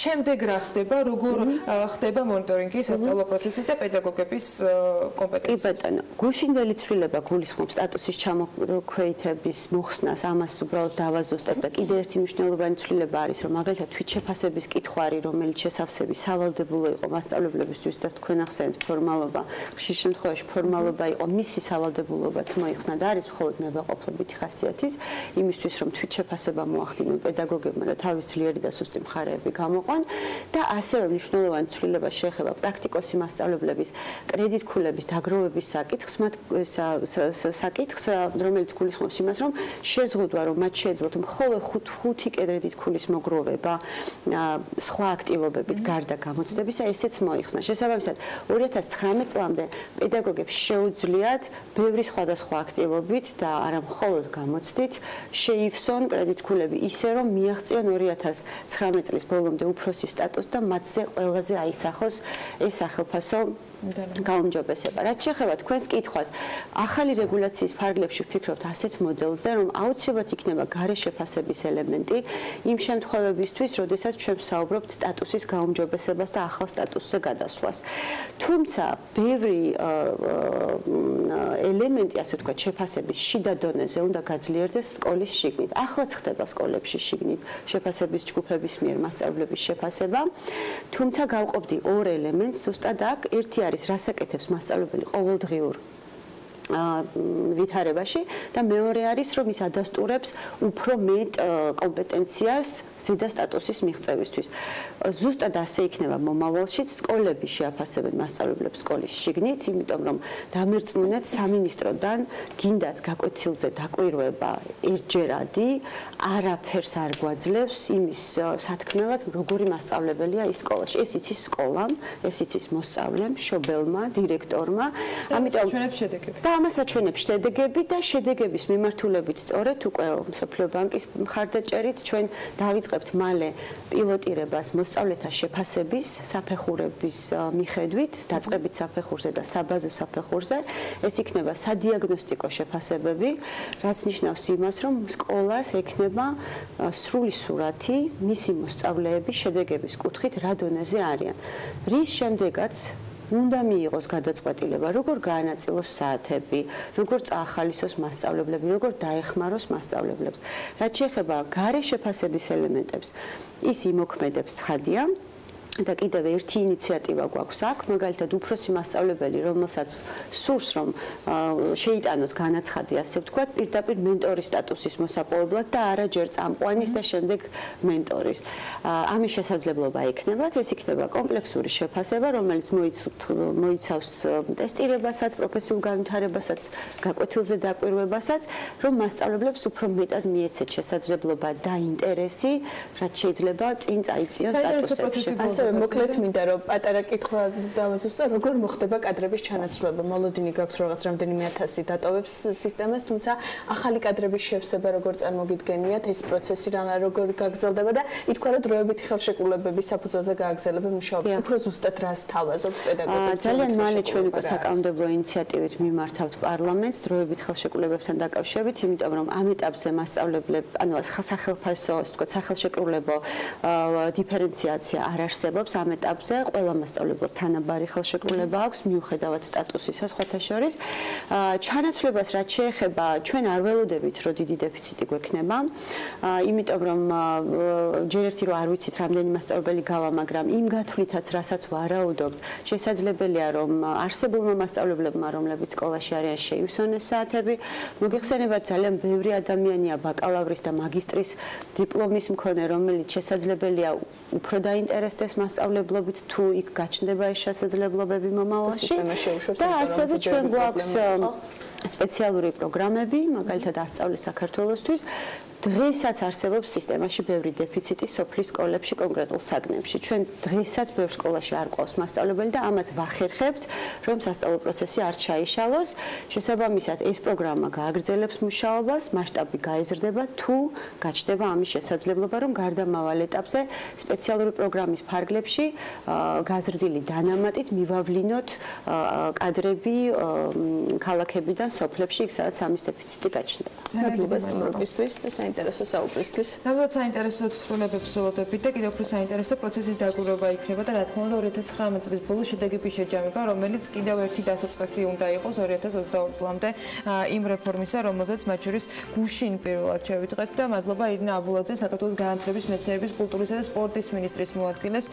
შემდეგ რა ხდება, როგორ ხდება მონიტორინგი სასწავლო პროცესის და პედაგოგების კომპეტენციის? კი ბატონო, გუშინდელი ცვლილება გულისხმობს სტატუსის ჩამოქვეითების მოხსნას, ამას უბრალოდ დავაზუსტებ და კიდევ ერთი მნიშვნელოვანი ცვლილება არის, რომ მაგალითად თვითშეფასების კითხვა არის, რომელიც შესავსები სავალდებულო იყო მასწავლებლებისთვის და თქვენ ახსენეთ ფორმალობა, ხშირ შემთხვევაში ფორმალობა იყო მისი სავალდებულობაც მოიხსნა და არის მხოლოდ ნებაყოფლობითი ხასიათის, იმისთვის რომ თვითშეფასება მოახდინონ პედაგოგებმა და თავის ძლიერი და სუსტი მხარეები გამოყვან და ასევე მნიშვნელოვანი ცვლილება შეეხება პრაქტიკოსი მასწავლებლების კრედიტქულების დაგროვების საკითხს, რომელიც გულისხმობს იმას, რომ შეზღუდვა, რომ მათ შეეძლოთ მხოლოდ 5 კრედიტქულის მოგროვება სხვა აქტივობებით გარდა გამოცდებისა, ესეც მოიხსნა. შესაბამისად, 2019 წლამდე პედაგოგებს შეუძლიათ ბევრი სხვადასხვა აქტივობით და არა მხოლოდ გამოცდით შეივსონ კრედიტქულები ისე, რომ მიაღწიონ 2019 წლის ბოლომდე უფროსის სტატუსს და მათზე ყველაზე აისახოს ეს სახელფასო გაუმჯობესება. რაც შეეხება თქვენს კითხვას, ახალი რეგულაციის ფარგლებში ვფიქრობთ ასეთ მოდელზე, რომ აუცილებლად იქნება გარეშეფასების ელემენტი იმ შემთხვევებისთვის, როდესაც ჩვენ ვსაუბრობთ სტატუსის გაუმჯობესებას და ახალ სტატუსზე გადასვლას. თუმცა, ბევრი ელემენტი, ასე ვთქვათ, შეფასების შიდა დონეზე უნდა გაძლიერდეს სკოლის შიგნით. ახლაც ხდება სკოლებში შიგნით შეფასების ჯგუფების მიერ მასწავლებლების შეფასება, თუმცა გავყოფდი ორ ელემენტს, ზუსტად აქ ერთი არის რას აკეთებს მასწავლებელი ყოველდღიურ ვითარებაში და მეორე არის რომ ის ადასტურებს უფრო მეტ კომპეტენციას ზედა სტატუსის მიღწევისთვის. ზუსტად ასე იქნება მომავალში, სკოლები შეაფასებენ მასწავლებლებს სკოლის შიგნით, იმიტომ რომ დამერწმუნეთ სამინისტროდან გინდაც გაკვეთილზე დაკვირვება ერთჯერადი არაფერს არ გვაძლევს იმის სათქმელად, როგორი მასწავლებელია ის სკოლაში. ეს იცის სკოლამ, ეს იცის მოსწავლემ, მშობელმა, დირექტორმა. ამიტომ და ამას აჩვენებს შედეგები და შედეგების მიმართულებით სწორედ უკვე მსოფლიო ბანკის მხარდაჭერით ჩვენ დავიწყებთ მალე პილოტირებას მოსწავლეთა შეფასების საფეხურების მიხედვით, დაწყებით საფეხურზე და საბაზო საფეხურზე. ეს იქნება სადიაგნოსტიკო შეფასებები, რაც ნიშნავს იმას, რომ სკოლას ექნება სრული სურათი მისი მოსწავლეების შედეგების კუთხით რა დონეზე არიან. რის შემდეგაც უნდა მიიღოს გადაწყვეტილება, როგორ გაანაწილოს საათები, როგორ წაახალისოს მასწავლებლები, როგორ დაეხმაროს მასწავლებლებს. რაც შეეხება გარე შეფასების ელემენტებს, ის იმოქმედებს ცხადია. და კიდევ ერთი ინიციატივა გვაქვს აქ, მაგალითად უფროსი მასწავლებელი, რომელსაც სურს რომ შეიტანოს განაცხადი, ასე ვთქვათ, პირდაპირ მენტორის სტატუსის მოსაპოვებლად და არა ჯერ წამყვანის და შემდეგ მენტორის. ამის შესაძლებლობა ექნებათ, ეს იქნება კომპლექსური შეფასება, რომელიც მოიცავს ტესტირებასაც, პროფესიულ განვითარებასაც, გაკვეთილზე დაკვირვებასაც, რომ მასწავლებლებს უფრო მეტად მიეცეთ შესაძლებლობა და ინტერესი, რაც შეიძლება წინ წაიწიოს სტატუსებში. მოკლედ მინდა რომ პატარა კითხვა დავაზუსტო, როგორ მოხდება კადრების ჩანაცვლება? მოლოდინი გაქვს რაღაც რამდენიმე ათასი დატოვებს სისტემას, თუმცა ახალი კადრების შევსება როგორ წარმოგიდგენიათ, ეს პროცესი როგორ გაგრძელდება და ითქვა რომ დროებითი ხელშეკრულებების საფუძველზე გააგრძელება მუშაობს. უფრო ზუსტად რას თავაზობთ პედაგოგებს? ძალიან მალე ჩვენ უკვე საკანონმდებლო ინიციატივით მიმართავთ პარლამენტს დროებით ხელშეკრულებებთან დაკავშირებით, იმიტომ რომ ამ ეტაპზე მასწავლებლები, ანუ სახელმწიფო, ასე ვთქვათ, სახელშეკრულებო დიფერენციაცია არ არსებობს. ამ ეტაპზე ყველა მასწავლებელს თანაბარი ხელშეკრულება აქვს მიუხედავად სტატუსისა სხვათა შორის. ჩანაცვლებას რაც შეეხება, ჩვენ არ ველოდებით, რომ დიდი დეფიციტი გვექნება, იმიტომ რომ ჯერ ერთი რომ არ ვიცით რამდენი მასწავლებელი გავა, მაგრამ იმ გათვლითაც რასაც ვარაუდობთ, შესაძლებელია რომ არსებულმა მასწავლებლებმა, რომლებიც სკოლაში არიან, შეივსონეს საათები. მოგეხსენებათ, ძალიან ბევრი ადამიანია ბაკალავრის და მაგისტრის დიპლომის მქონე, რომელიც შესაძლებელია უფრო დაინტერესდეს მასწავლებლობით თუ იქ გაჩნდება ეს შესაძლებლობები მომავალში და ასევე ჩვენ გვაქვს სპეციალური პროგრამები, მაგალითად ასწავლე საქართველოსთვის. დღესაც არსებობს სისტემაში ბევრი დეფიციტი სოფლის სკოლებში, კონკრეტულ საგნებში. ჩვენ დღესაც ბევრ სკოლაში არ ყავს მასწავლებელი და ამას ვახერხებთ, რომ სასწავლო პროცესი არ ჩაიშალოს. შესაბამისად, ეს პროგრამა გააგრძელებს მუშაობას, მასშტაბი გაიზრდება თუ გაჩნდება ამის შესაძლებლობა, რომ გარდამავალ ეტაპზე სპეციალური პროგრამის ფარგლებში გაზრდილი დანამატით მივავლინოთ კადრები ქალაქებიდან სოფლებში, სადაც ამის დეფიციტი გაჩნდება. მადლობა სტუმრობისთვის და საინტერესო საუბრისთვის. ნამდვილად საინტერესო ცვლილებებს ველოდებით და კიდევ უფრო საინტერესო პროცესის დაკვირვება იქნება და რა თქმა უნდა 2019 წლის ბოლოს შედეგების შეჯამება, რომელიც კიდევ ერთი დასაწყისი უნდა იყოს 2022 წლამდე იმ რეფორმისა, რომელზეც მათ შორის გუშინ პირველად შევიტყვეთ და მადლობა ირინა აბულაძე, საქართველოს განათლების, მეცნიერების, კულტურისა და სპორტის მინისტრის მოადგილეს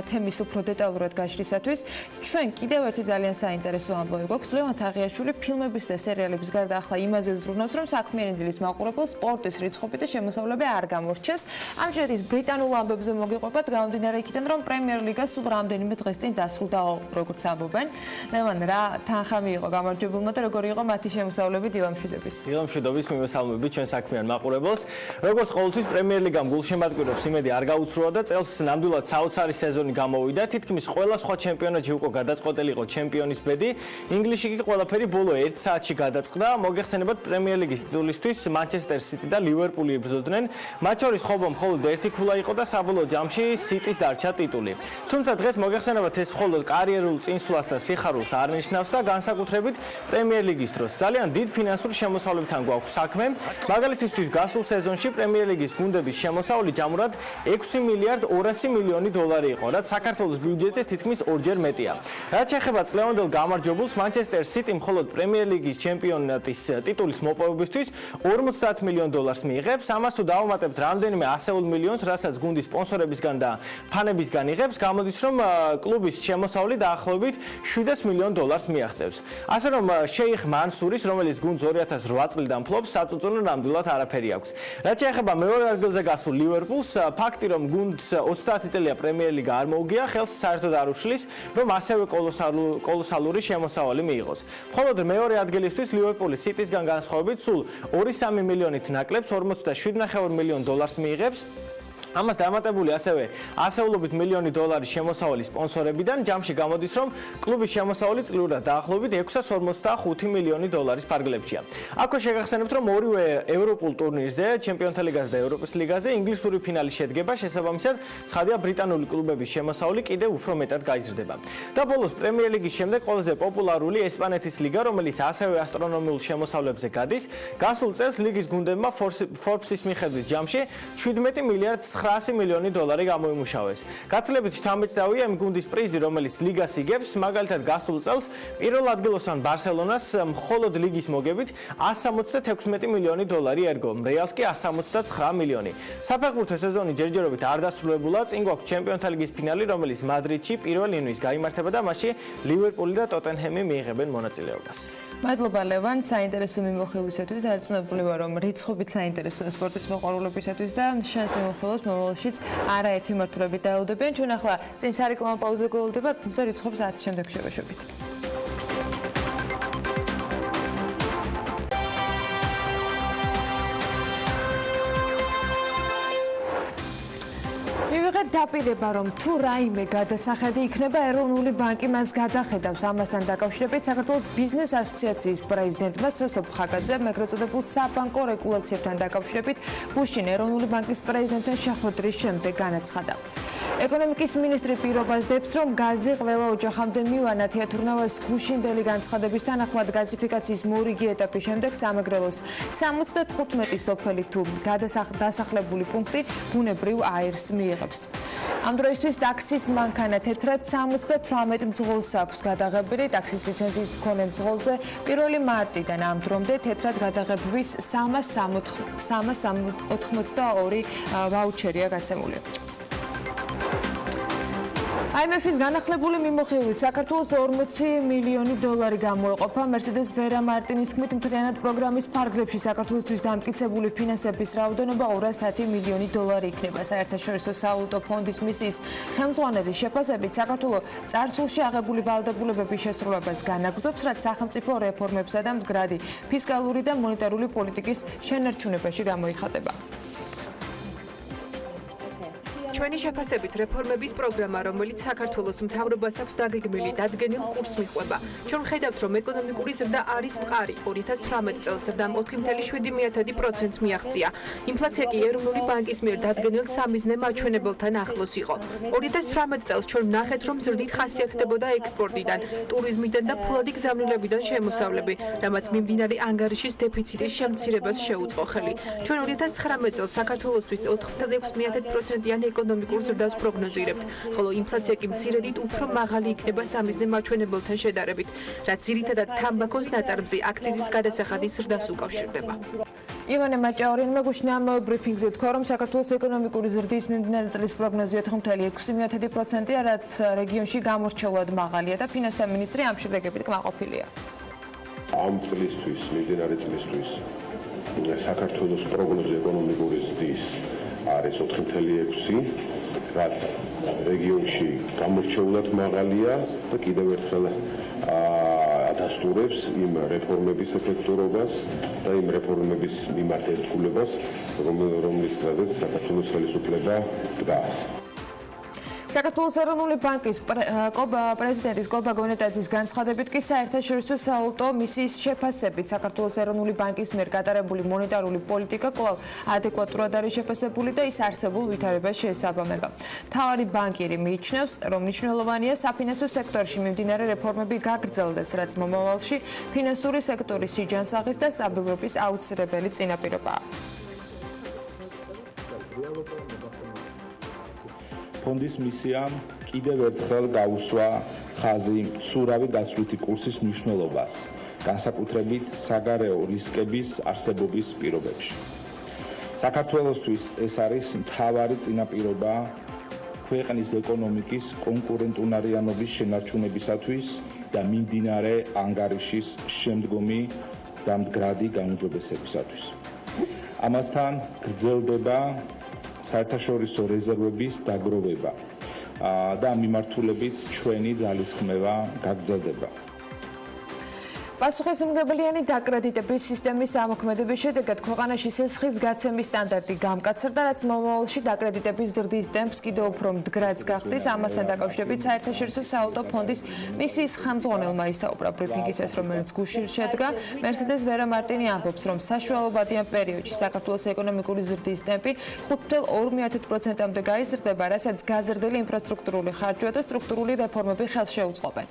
თემის უფრო დეტალურად გაშრისათვის. ჩვენ კიდევ ერთი ძალიან საინტერესო ამბავი გვაქვს. ლევან თაღიაშვილი ფილმების და სერიალების გარდა ახლა იმაზე ზრუნავს, რომ საქმიანი დილის მაყურებელს სპორტის რიცხობი და შემოსავლები არ გამორჩეს. ამჯერად ის ბრიტანულ ამბებზე მოგიყვებათ, გამომდინარე იქიდან, რომ პრემიერ ლიგა სულ რამდენიმე დღეს წინ დასრულდა, როგორც ამბობენ. ლევან, რა თანხა მიიღო გამარჯვებულმა და როგორი იყო მათი შემოსავლები დილა მშვიდობის? დილა მშვიდობის მიმოსალმები ჩვენ საქმიან მაყურებელს. როგორც ყოველთვის პრემიერ ლიგამ გულშემატკივრებს იმედი არ გაუცრუა და წელს ნამდვილად საოცარი სეზონი გამოვიდა. თითქმის ყველა სხვა ჩემპიონატში უკვე გადაწყვეტილი იყო ჩემპიონის ბედი. ინგლისში კი ყველაფერი ბოლო 1 საათში გადაწყდა. მოგეხსენებათ პრემიერ ლიგის ტიტულისთვის მანჩესტერ სიტი და ლივერპული იბრძოდნენ. მათ შორის მხოლოდ ერთი ქულა იყო და საბოლოო ჯამში სიტის დარჩა ტიტული. თუმცა დღეს მოგეხსენებათ ეს მხოლოდ კარიერულ წინსვლას და სიხარულს არ ნიშნავს და განსაკუთრებით პრემიერ ლიგის დროს ძალიან დიდ ფინანსურ შემოსავლებთან გვაქვს საქმე. მაგალითისთვის გასულ სეზონში პრემიერ ლიგის გუნდების შემოსავალი ჯამურად 6 მილიარდ 200 მილიონი დოლარი იყო, რაც საქართველოს ბიუჯეტზე თითქმის 2-ჯერ მეტია. რაც შეეხება წლევანდელ გამარჯვებულს, მანჩესტერ სიტი მხოლოდ პრემიერ ლიგის ჩემპიონატის ტიტულის მოპოვებისთვის $50 მილიონ მიიღო მიიღებს. ამას თუ დავუმატებთ რამდენიმე ასეულ მილიონს, რასაც გუნდის სპონსორებისგან და ფანებისგან იღებს, გამოდის, რომ კლუბის შემოსავალი დაახლოებით $700 მილიონ მიაღწევს. ასე რომ შეიხ მანსურის, რომელიც გუნდს 2008 წლიდან ფლობს, საწუწუნო ნამდვილად არაფერი აქვს. რაც შეეხება მეორე ადგილზე გასულ ლივერპულს, ფაქტი, რომ გუნდს 30 წელია პრემიერ ლიგა არ მოუგია, ხელს საერთოდ არ უშლის, რომ ასევე კოლოსალური შემოსავალი მიიღოს. მხოლოდ მეორე ადგილისთვის ლივერპული სიტისგან განსხვავებით სულ 2-3 მილიონით ნაკლებს $47.5 მილიონ მიიღებს. ამას დამატებული ასევე ასეულობით მილიონი $, შემოსავალი სპონსორებიდან, ჯამში გამოდის, რომ კლუბის შემოსავალი წლიურად დაახლოებით $645 მილიონი ფარგლებშია. აქვე შეგახსენებთ, რომ ორივე ევროპულ ტურნირზე, ჩემპიონთა ლიგაზე და ევროპის ლიგაზე ინგლისური ფინალი შედგება, შესაბამისად, ცხადია ბრიტანული კლუბების შემოსავალი კიდევ უფრო მეტად გაიზრდება. და ბოლოს პრემიერ ლიგის შემდეგ ყველაზე პოპულარული ესპანეთის ლიგა, რომელიც ასევე ასტრონომიულ შემოსავლებზე გადის, გასულ წელს ლიგის გუნდებმა Forbes-ის მიხედვით ჯამში $17 მილიარდ $900 მილიონი გამოიმუშავეს. გაცილებით შთამბეჭდავია იმ გუნდის პრიზი, რომელიც ლიგას იგებს, მაგალითად გასულ წელს პირველ ადგილოსან ბარსელონას მხოლოდ ლიგის მოგებით $176 მილიონი ერგო, რეალს კი $179 მილიონი. საფეხბურთო სეზონი ჯერჯერობით არ დასრულებულა, წინ გვაქვს ჩემპიონთა ლიგის ფინალი, რომელიც მადრიდში 1 ივნისს გაიმართება და მასში ლივერპული და ტოტენჰემი მიიღებენ მონაწილეობას. მადლობა ლევან, საინტერესო მიმოხილვისათვის. არწმუნებული ვარ, რომ რიცხობით საინტერესოა სპორტის მოყვარულებისათვის და შენს მიმოხილვას მომავალშიც არაერთი მართულებით დაელოდებიან. ჩვენ ახლა წინ სარეკლამო პაუზე გველოდებათ, თუმცა რიცხვებს 10 შემდეგ შევეშვებით. მივიღეთ დაპირება, რომ თუ რაიმე გადასახედი იქნება, ეროვნული ბანკი მას გადახედავს. ამასთან დაკავშირებით საქართველოს ბიზნეს ასოციაციის პრეზიდენტმა სოსო ფხაკაძემ ეგრეთ წოდებულ საბანკო რეგულაციებთან დაკავშირებით გუშინ ეროვნული ბანკის პრეზიდენტთან შეხვედრის შემდეგ განაცხადა. ეკონომიკის მინისტრი პირობას დებს, რომ გაზი ყველა ოჯახამდე მივანა თეატრნავას გუშინდელი განცხადების თანახმად გაზიფიკაციის მორიგი ეტაპის შემდეგ სამეგრელოს 75 სოფელი თუ დასახლებული პუნქტი ბუნებრივ აირს მიიღებს. ამ დროისთვის ტაქსის მანქანა თეთრად 78 მძღოლს აქვს გადაღებილი, ტაქსის ლიცენზიის მქონე მძღოლზე 1 მარტიდან ამ დრომდე თეთრად გადაღებვის 382 ვაუჩერია გაცემული. IMF-ის განახლებული მიმოხილვით საქართველოს $40 მილიონი გამოეყოფა. Mercedes Vera Martinis თქმით, მთლიანად პროგრამის ფარგლებში საქართველოსთვის დამტკიცებული ფინანსების რაოდენობა $210 მილიონი იქნება. საერთაშორისო სავალუტო ფონდის მისიის ხელმძღვანელის შეფასებით, საქართველოს წარსულში აღებული ვალდებულებების შესრულებას განაგრძობს, რაც სახელმწიფო რეფორმებსა და მდგრადი ფისკალური და მონეტარული პოლიტიკის შენარჩუნებაში გამოიხატება. ჩვენი შეფასებით რეფორმების პროგრამა, რომელიც საქართველოს მთავრობას აქვს დაგეგმილი დადგენილ კურსს მიჰყვება. ჩვენ ხედავთ, რომ ეკონომიკური ზრდა არის მყარი. 2018 წელს ზრდამ 4.7%-ს მიაღწია. ინფლაცია კი ეროვნული ბანკის მიერ დადგენილ სამიზნე მაჩვენებელთან ახლოს იყო. 2018 წელს ჩვენ ვნახეთ, რომ ზრდით ხასიათდებოდა ექსპორტიდან, ტურიზმიდან და ფულადი გზავნილებიდან შემოსავლები, რამაც მიმდინარე ანგარიშის დეფიციტის შემცირებას შეუწყო ხელი. ჩვენ 2019 წელს საქართველოსთვის 4.6%-იან ეკონომიკურ ზრდას პროგნოზირებთ, ხოლო ინფლაცია კი მცირედით უფრო მაღალი იქნება სამიზნე მაჩვენებელთან შედარებით, რაც ძირითადად თამბაქოს ნაწარმზი აქციზის გადასახადის ზრდას უკავშირდება. ივანე მაჭაურიანმა გუშინ ამავე ბრიფინგზე თქვა, რომ საქართველოს ეკონომიკური ზრდის მიმდინარე წლის პროგნოზია 4.6%-ია, რაც რეგიონში გამორჩეულად მაღალია და ფინანსთა მინისტრი ამ შედეგებით კმაყოფილია. ამ წლისთვის, მიმდინარე წლისთვის საქართველოს პროგნოზი ეკონომიკური ზრდის არის 4.6, რაც რეგიონში გამორჩეულად მაღალია და კიდევ ერთხელ ადასტურებს იმ რეფორმების ეფექტურობას და იმ რეფორმების მიმართ ერთგულებას, რომლის დროზეც საქართველოს ხელისუფლება დგას. საქართველოს ეროვნული ბანკის პრეზიდენტის კობა გონეტაძის განცხადებით კი საერთაშორისო სავალუტო მისიის შეფასებით საქართველოს ეროვნული ბანკის მიერ გატარებული მონეტარული პოლიტიკა კვლავ ადეკვატურად არის შეფასებული და ის არსებულ ვითარებას შეესაბამება. მთავარი ბანკირი მიიჩნევს, რომ მნიშვნელოვანია საფინანსო სექტორში მიმდინარე რეფორმები გაგრძელდეს, რაც მომავალში ფინანსური სექტორის სიჯანსაღის და სტაბილურობის აუცილებელი წინაპირობაა. ფონდის მისიამ კიდევ ერთხელ გაუსვა ხაზი სურავი გაცვლითი კურსის მნიშვნელობას, განსაკუთრებით საგარეო რისკების არსებობის პირობებში. საქართველოსთვის ეს არის მთავარი წინაპირობა ქვეყნის ეკონომიკის კონკურენტუნარიანობის შენარჩუნებისათვის და მიმდინარე ანგარიშის შემდგომი და მდგრადი გაუმჯობესებისათვის. ამასთან გრძელდება საერთაშორისო რეზერვების დაგროვება და ამ მიმართულებით ჩვენი ძალისხმევა გაგრძელდება. პასუხისმგებლიანი დაკრედიტების სისტემის ამოქმედების შედეგად ქვეყანაში სესხის გაცემის სტანდარტი გამკაცრდა, რაც მომავალში დაკრედიტების ზრდის ტემპს კიდევ უფრო მდგრადს გახდის. ამასთან დაკავშირებით საერთაშორისო საავტო ფონდის მისიის ხელმძღვანელმა ისაუბრა ბრიფინგისას, რომელიც გუშინ შედგა. მერსედეს ვერა მარტინი ამბობს, რომ საშუალებადიან პერიოდში საქართველოს ეკონომიკური ზრდის ტემპი 5.2%-მდე გაიზრდება, რასაც გაზრდილი ინფრასტრუქტურული ხარჯვა და სტრუქტურული რეფორმები ხელს შეუწყობენ.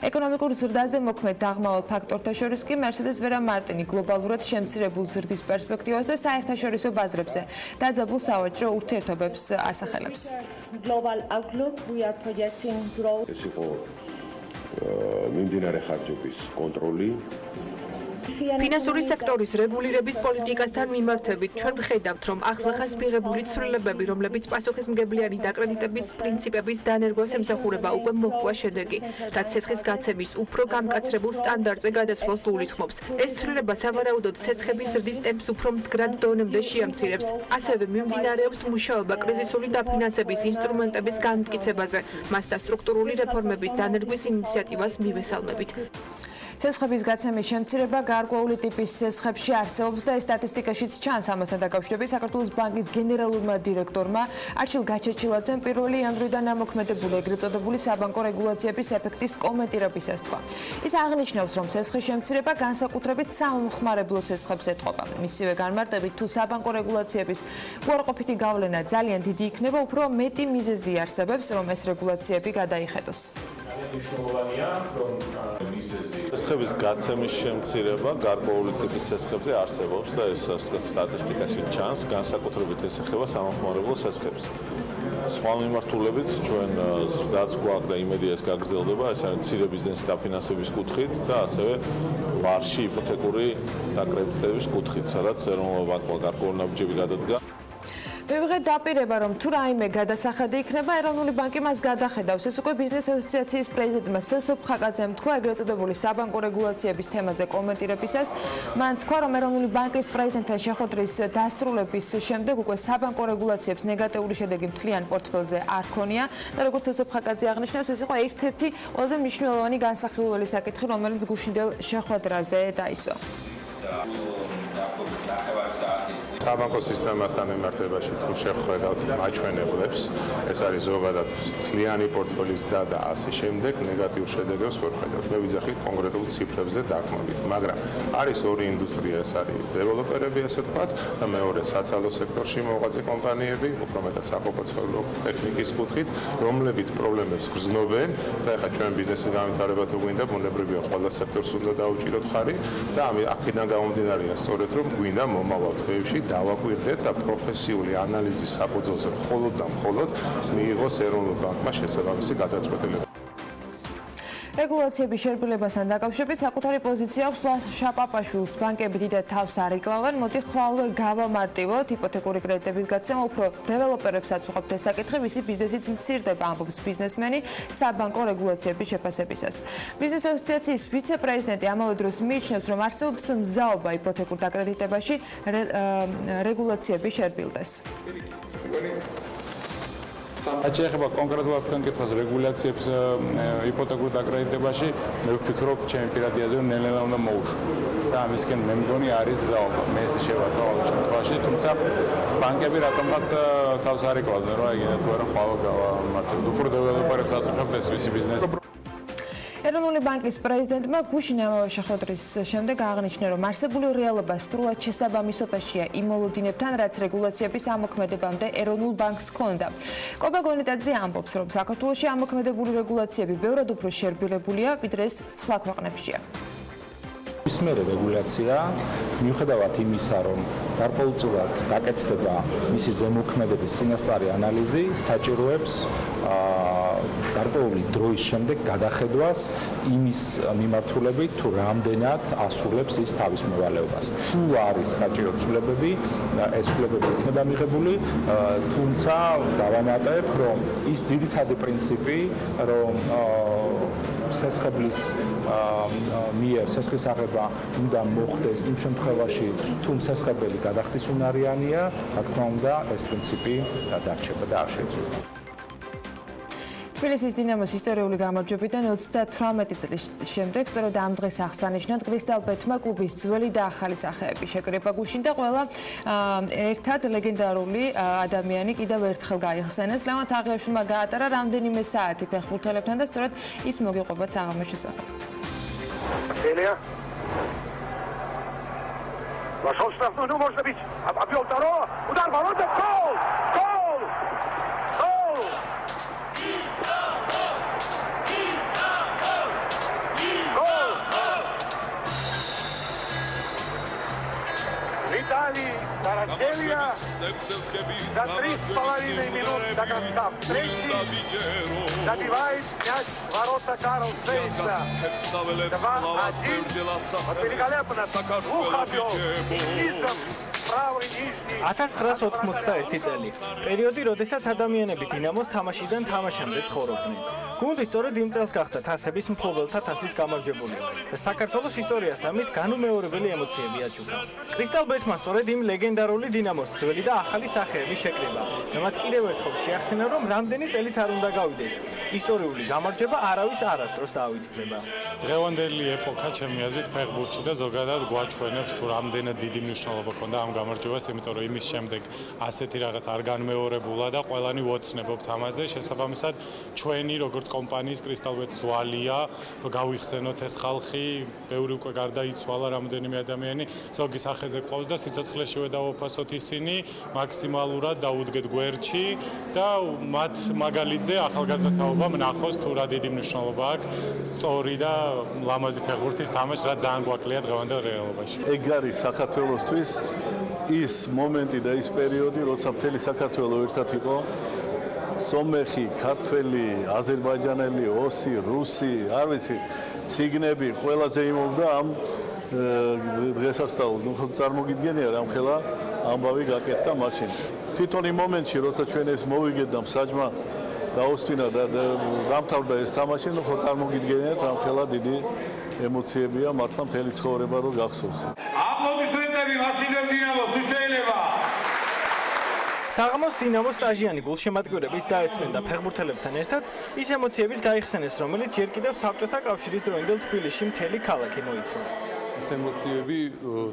ეკონომიკურ ზრდაზე მოქმედ დაღმავალ ფაქტორ შორის კი მერსედეს ვერა მარტინი გლობალურად შემცირებულ ზრდის პერსპექტივას და საერთაშორისო ბაზრებზე დაძაბულ სავაჭრო ურთიერთობებს ასახელებს. ეს იყო მიმდინარე ხარჯების კონტროლი. ფინანსური სექტორის რეგულირების პოლიტიკასთან მიმართებით ჩვენ ვხედავთ, რომ ახლახანს მიღებული ცვლილებები, რომლებიც პასუხისმგებლიანი დაკრედიტების პრინციპების დანერგვას ემსახურება, უკვე მოჰყვა შედეგი, რაც სესხის გაცემის უფრო გამკაცრებულ სტანდარტზე გადასვლას გულისხმობს. ეს ცვლილება სავარაუდოდ სესხების ზრდის ტემპს უფრო მდგრად დონემდე შეამცირებს. ასევე მიმდინარეობს მუშაობა კრიზისული დაფინანსების ინსტრუმენტების განმტკიცებაზე, მას და სტრუქტურული რეფორმების დანერგვის ინიციატივას მივესალმებით. სესხების გაცემის შემცირება გარკვეული ტიპის სესხებში არსებობს და ეს სტატისტიკაშიც ჩანს. ამასთან დაკავშირებით საქართველოს ბანკის გენერალურმა დირექტორმა არჩილ გაჩეჩილაძემ 1 იანვრიდან ამოქმედებული ეგრეთ წოდებული საბანკო რეგულაციების ეფექტის კომენტირებისას თქვა. ის აღნიშნავს, რომ სესხის შემცირება განსაკუთრებით სამომხმარებლო სესხებს ეტყობა. მისივე განმარტებით, თუ საბანკო რეგულაციების უარყოფითი გავლენა ძალიან დიდი იქნება, უფრო მეტი მიზეზი არსებობს, რომ ეს რეგულაციები გადაიხედოს. სესხების გაცემის შემცირება გარკვეული ტიპის სესხებზე არსებობს და ეს სტატისტიკაში ჩანს, განსაკუთრებით ეს ეხება სამომხმარებლო სესხებს. სხვა მიმართულებით ჩვენ ზრდაც გვაქვს და იმედია ეს გაგრძელდება, ეს არის მცირე ბიზნესის დაფინანსების კუთხით და ასევე ვარში იპოთეკური დაკრედიტების კუთხით, სადაც ეროვნულ ბანკმა გარკვეული ნაბიჯები გადადგა. მივიღეთ დაპირება, რომ თუ რაიმე გადასახადი იქნება, ეროვნული ბანკი მას გადახედავს. ეს უკვე ბიზნეს ასოციაციის პრეზიდენტმა სესოფ ხაკაძემ თქვა ეგრეთ წოდებული საბანკო რეგულაციების თემაზე კომენტირებისას. მან თქვა, რომ ეროვნული ბანკის პრეზიდენტთან შეხვედრის დასრულების შემდეგ უკვე საბანკო რეგულაციებს ნეგატიური შედეგი მთლიან პორტფელზე არ ქონია და როგორც სესოფ ხაკაძე აღნიშნავს, ეს იყო ერთ-ერთი ყველაზე მნიშვნელოვანი განსახილველი საკითხი, რომელიც გუშინდელ შეხვედრაზე დაისვა. საბანკო სისტემასთან მიმართებაში თუ შევხედავთ მაჩვენებლებს, ეს არის ზოგადად მთლიანი პორტფელის და ასე შემდეგ ნეგატიურ შედეგებს ვხედავთ. მე ვიძახით კონკრეტულ ციფრებზე დაკმობით, მაგრამ არის ორი ინდუსტრია, ეს არის დეველოპერები, ასე ვთქვათ, და მეორე საცალო სექტორში მოღვაწე კომპანიები, უფრო მეტად საყოფაცხოვრებო ტექნიკის კუთხით, რომლებიც პრობლემებს გრძნობენ და ეხლა ჩვენ ბიზნესის განვითარება თუ გვინდა, ბუნებრივია ყველა სექტორს უნდა დაუჭიროთ ხარი და აქედან გამომდინარეა სწორედ რომ გვინდა მომავალ თვეებში დავაკვირდეთ და პროფესიული ანალიზის საფუძველზე მხოლოდ და მხოლოდ მიიღოს ეროვნულ ბანკმა შესაბამისი გადაწყვეტილება. რეგულაციების შერბილებასთან დაკავშირებით საკუთარი პოზიცია აქვს ლას შაპაპაშვილს. ბანკები დიდად თავს არ იკლავენ, მოდი ხვალვე გავამარტივოთ. იპოთეკური კრედიტების გაცემა უფრო დეველოპერებს აწუხებთ ეს საკითხი, მისი ბიზნესიც მცირდება, ამბობს ბიზნესმენი საბანკო რეგულაციების შეფასებისას. ბიზნეს ასოციაციის ვიცე-პრეზიდენტი ამავე დროს მიიჩნევს, რომ არსებობს მზაობა იპოთეკურ დაკრედიტებაში რეგულაციების შერბილდეს. რაც შეეხება კონკრეტულად თქვენკითხავს რეგულაციებს იპოთეკურ დაკრედიტებაში, მე ვფიქრობ, ჩემი პირადი აზრით ნელ-ნელა უნდა მოუშვო. და ამისკენ მე მგონი არის მზაობა. მე ესე შევასრულო ამ შემთხვევაში, თუმცა ბანკები რატომღაც თავს არ იკლავდნენ, რომ აიგინათ თუ არა ხვალ გავამართოთ. უფრო დეველოპერებს აწუხებთ ეს ვისი ბიზნესი. ეროვნული ბანკის პრეზიდენტმა გუშინ ამავე შეხვედრის შემდეგ აღნიშნა, რომ არსებული რეალობა სრულად შესაბამისობაშია იმ მოლოდინებთან, რაც რეგულაციების ამოქმედებამდე ეროვნულ ბანკს ჰქონდა. კობა გონიტაძე ამბობს, რომ საქართველოში ამოქმედებული რეგულაციები ბევრად უფრო შერბილებულია, ვიდრე ეს სხვა ქვეყნებშია. მისმერე რეგულაცია, მიუხედავად იმისა, რომ გარკვეულწილად გაკეთდება მისი ზემოქმედების წინასწარი ანალიზი, საჭიროებს გარკვეული დროის შემდეგ გადახედვას იმის მიმართულებით, თუ რამდენად ასრულებს ის თავის მოვალეობას. თუ არის საჭირო ცვლილებები, ეს ცვლილებები იქნება მიღებული, თუმცა დავამატებ, რომ ის ძირითადი პრინციპი, რომ სესხებლის მიერ სესხის აღება უნდა მოხდეს იმ შემთხვევაში, თუ სესხებელი გადახდის უნარიანია, რა თქმა უნდა, ეს პრინციპი დარჩება და არ შეიცვლება. თბილისის დინამოს ისტორიული გამარჯვებიდან 38 წლის შემდეგ, სწორედ ამ დღეს აღსანიშნად კრისტალბეთმა კლუბის ძველი და ახალი სახეები შეკრება გუშინ და ყველა ერთად ლეგენდარული ადამიანი კიდევ ერთხელ გაიხსენეს. ლევან თაღიაშვილმა გაატარა რამდენიმე საათი ფეხბურთელებთან და სწორედ ის მოგიყვება საღამოს შესახებ. Დილა. Вошел штрафной, ну может быть, обвел второго, удар ворота, гол! Гол! Гол! Виталий Тарасевия за 3,5 минут до конца встречи забивает мяч в ворота Карл Сейса. 2-1. Великолепно. Уходил и низом. 1991 წელი. პერიოდი, როდესაც ადამიანები დინამოს თამაშიდან თამაშამდე ცხოვრობდნენ. გუნდი სწორედ იმ წელს გახდა თასების მფლობელთა თასის გამარჯვებული და საქართველოს ისტორიას ამით განუმეორებელი ემოციები აჩუქა. კრისტალბეთმა სწორედ იმ ლეგენდარული დინამოს ძველი და ახალი სახეები შეკრება. და მათ კიდევ ერთხელ შეახსენა, რომ რამდენი წელიც არ უნდა გავიდეს. ისტორიული გამარჯვება არავის არასდროს დაავიწყდება. დღევანდელი ეპოქა ჩემი აზრით ფეხბურთში და ზოგადად გვაჩვენებს თუ რამდენად დიდი მნიშვნელობა ჰქონდა ამ გამარჯვებას, იმიტომ რომ იმის შემდეგ ასეთი რაღაც არ განმეორებულა და ყველანი ვოცნებობთ ამაზე. შესაბამისად, ჩვენი როგორც კომპანიის კრისტალბეთის ვალია, რომ გავიხსენოთ ეს ხალხი, ბევრი უკვე გარდაიცვალა რამდენიმე ადამიანი, ზოგი სახეზე ყავს და სიცოცხლეშივე დავაფასოთ ისინი, მაქსიმალურად დაუდგეთ გვერდში და მათ მაგალითზე ახალგაზრდა თაობამ ნახოს თუ რა დიდი მნიშვნელობა აქვს სწორი და ლამაზი ფეხბურთის თამაში, რა ძალიან გვაკლია დღევანდელ რეალობაში. ეგ არის საქართველოსთვის ის მომენტი და ის პერიოდი, როცა მთელი საქართველო ერთად იყო, სომეხი, ქართველი, აზერბაიჯანელი, ოსი, რუსი, არ ვიცი, ციგნები ყველაზე იმობდა ამ დღესასწაულს. ნუ წარმოგიდგენია რამხელა ამბავი გაკეთდა მაშინ. თვითონ იმ მომენტში, როცა ჩვენ ეს მოვიგეთ და მსაჯმა დაუსტვინა და დამთავრდა ეს თამაში, ნუ ხო წარმოგიდგენიათ რამხელა დიდი ემოციებია მართლა მთელი ცხოვრება რო გახსოვს. Аплодисментები ვასილევ დინამოს, თუ შეიძლება. საღამოს დინამოს სტაჟიანი გულშემატკივრების დაესწრნენ და ფეხბურთელებთან ერთად ის ემოციების გაიხსენეს, რომელიც ჯერ კიდევ საბჭოთა კავშირის დროინდელ თბილისში მთელი ქალაქი მოიცვა. ეს ემოციები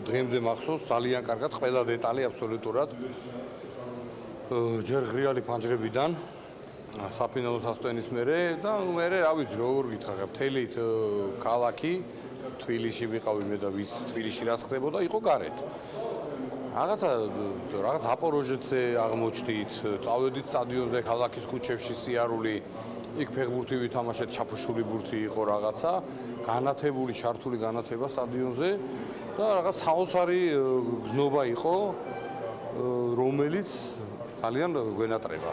დღემდე მახსოვს ძალიან კარგად, ყველა დეტალი აბსოლუტურად. ჯერ ღრიალი ფანჯრებიდან საფინალო სასტენის მერე და მერე რა ვიცი როგორ გითხრა, მთელი ქალაქი თბილისში ვიყავი მე და ვის თბილისში რაც ხდებოდა იყო გარეთ. რაღაც აპოროჟეცე აღმოჩნდით, წავედით სტადიონზე, ქალაქის ქუჩებში სიარული, იქ ფეხბურთი ვითამაშეთ, ჩაფუშული ბურთი იყო რაღაცა, განათებული, ჩართული განათება სტადიონზე და რაღაც საოცარი გზნობა იყო, რომელიც ძალიან გვენატრება.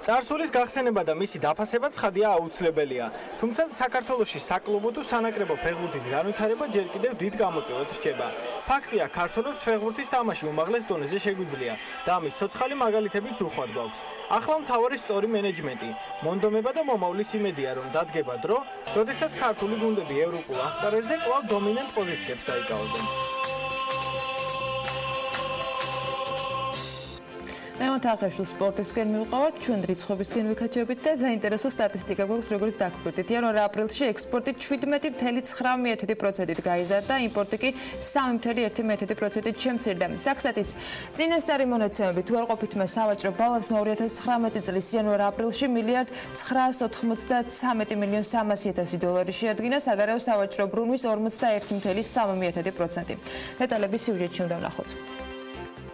წარსულის გახსენება და მისი დაფასება ცხადია აუცილებელია. თუმცა საქართველოში საკლუბო თუ სანაკრებო ფეხბურთის განვითარება ჯერ კიდევ დიდ გამოწვევად რჩება. ფაქტია, ქართველებს ფეხბურთის თამაში უმაღლეს დონეზე შეგვიძლია და ამის ცოცხალი მაგალითებიც უხვად გვაქვს. ახლა მთავარი სწორი მენეჯმენტი, მონდომება და მომავლის იმედია, რომ დადგება დრო, როდესაც ქართული გუნდები ევროპულ ასპარეზზე კვლავ დომინანტ პოზიციებს დაიკავებენ. ლევან თაღიაშვილს სპორტისკენ მივყავართ, ჩვენ რიცხვებისკენ ვიქაჩებით და საინტერესო სტატისტიკა გვაქვს, როგორც დაგვირდით. იანვარ აპრილში ექსპორტი 17.9%-ით გაიზარდა, იმპორტი კი 3.1%-ით შემცირდა. საქსტატის წინასწარი მონაცემებით უარყოფითმა სავაჭრო ბალანსმა 2019 წლის იანვარ-აპრილში $1,993,300,000 შეადგინა, საგარეო სავაჭრო ბრუნვის 41.3%. დეტალები სიუჟეტში უნდა ვნახოთ.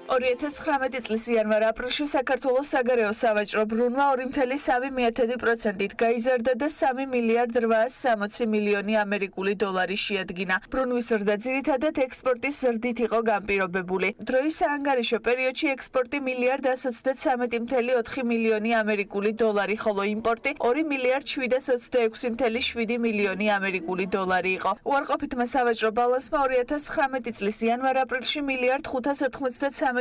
2019 წლის იანვარ-აპრილში საქართველოს საგარეო სავაჭრო ბრუნვა 2.3%-ით გაიზარდა და 3 მილიარდ 860 მილიონი ამერიკული დოლარი შეადგინა. ბრუნვის ზრდა ძირითადად ექსპორტის ზრდით იყო განპირობებული. დროის საანგარიშო პერიოდში ექსპორტი 1.133.4 მილიონი ამერიკული დოლარი, ხოლო იმპორტი 2.726.7 მილიონი ამერიკული დოლარი იყო. უარყოფითმა სავაჭრო ბალანსმა 2019 წლის იანვარ-აპრილში 1.593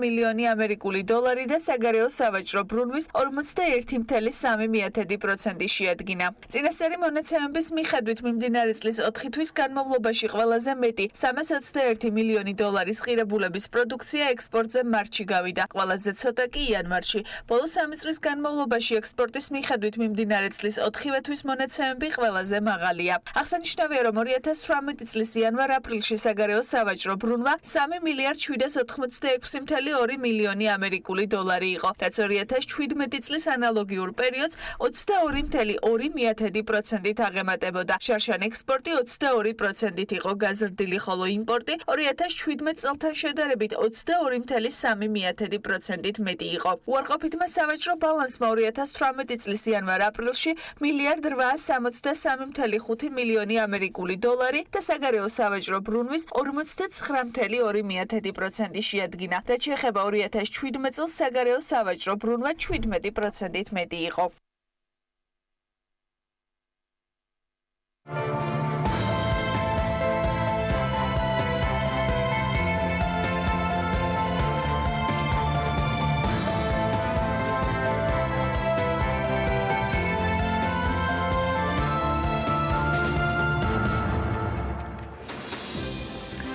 მილიონი ამერიკული დოლარი და საგარეო სავაჭრო ბრუნვის 41.3% შეადგინა. წინასწარი მონაცემების მიხედვით მიმდინარე წლის 4 თვის განმავლობაში ყველაზე მეტი 321 მილიონი დოლარის ღირებულების პროდუქცია ექსპორტზე მარტში გავიდა. ყველაზე ცოტა კი იანვარში. ბოლო 3 წლის განმავლობაში ექსპორტის მიხედვით მიმდინარე წლის 4 თვის მონაცემები ყველაზე მაღალია. აღსანიშნავია, რომ 2018 წლის იანვარ-აპრილში საგარეო სავაჭრო ბრუნვა 3.486.2 მილიონი ამერიკული დოლარი იყო, რაც 2017 წლის ანალოგიურ პერიოდს 22.2%-ით აღემატებოდა. შარშან ექსპორტი 22%-ით იყო გაზრდილი, ხოლო იმპორტი 2017 წელთან შედარებით 22.3%-ით მეტი იყო. უარყოფითმა სავაჭრო ბალანსმა 2018 წლის იანვარ-აპრილში 1.863.5 მილიონი ამერიკული დოლარი და საგარეო სავაჭრო ბრუნვის 49.2% შეადგინა. რაც შეეხება 2017 წელს საგარეო სავაჭრო ბრუნვა 17%-ით მეტი იყო.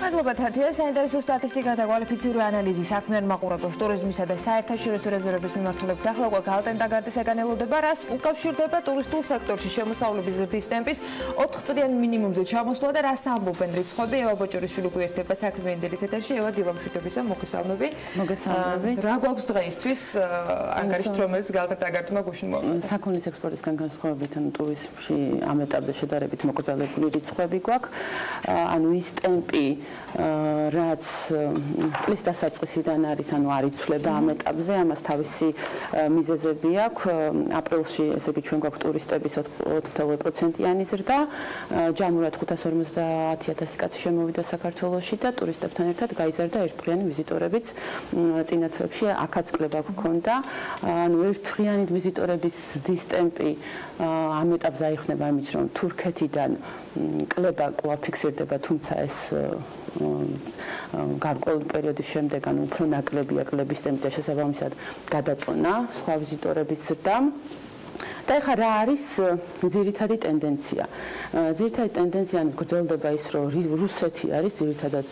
მადლობა თათია. საინტერესო სტატისტიკა და კვალიფიციური ანალიზი საქმიან მაყურებელს ტურიზმისა და საერთაშორისო რეზერვების მიმართულებით ახლა გაალტენ დაგარდისაგან ელოდება, რას უკავშირდება ტურისტულ სექტორში შემოსავლების ზრდის ტემპის 4 წლიან მინიმუმზე ჩამოსვლა და რას ამბობენ რიცხვები. ევა ბოჭორიშვილი გვერდება საქმიანი დილის ეთერში. ევა დილა მშვიდობისა, მოგესალმები. მოგესალმები. რა გვაქვს დღეისთვის ანგარიშით, რომელიც გაალტენ დაგარდმა გუშინ მოვიდა? საქონლის ექსპორტისგან განსხვავებით ტურიზმში ამ ეტაპზე შედარებით მოკრძალებული რიცხვები გვაქვს. ანუ ის ტემპი რაც წლის დასაწყისიდან არის, ანუ არ იცვლება ამ ეტაპზე, ამას თავისი მიზეზები აქვს. აპრილში, ესე იგი, ჩვენ გვაქვს ტურისტების 4.2%-იანი ზრდა, ჯანვრად 550,000 კაცი შემოვიდა საქართველოში და ტურისტებთან ერთად გაიზარდა ერთდღიანი ვიზიტორებიც. წინა თვეებში აქაც კლება გვქონდა. ანუ ერთდღიანი ვიზიტორების ზრდის ტემპი ამ ეტაპზე აიხსნება იმით, რომ თურქეთიდან კლება კვლავ ფიქსირდება, თუმცა ეს გარკვეული პერიოდის შემდეგ, ანუ უფრო ნაკლებია კლების ტემპი და შესაბამისად გადაწყვეტა სხვა ვიზიტორების ზრდა. და ეხლა რა არის ძირითადი ტენდენცია? ძირითადი ტენდენცია გრძელდება ის, რომ რუსეთი არის ძირითადად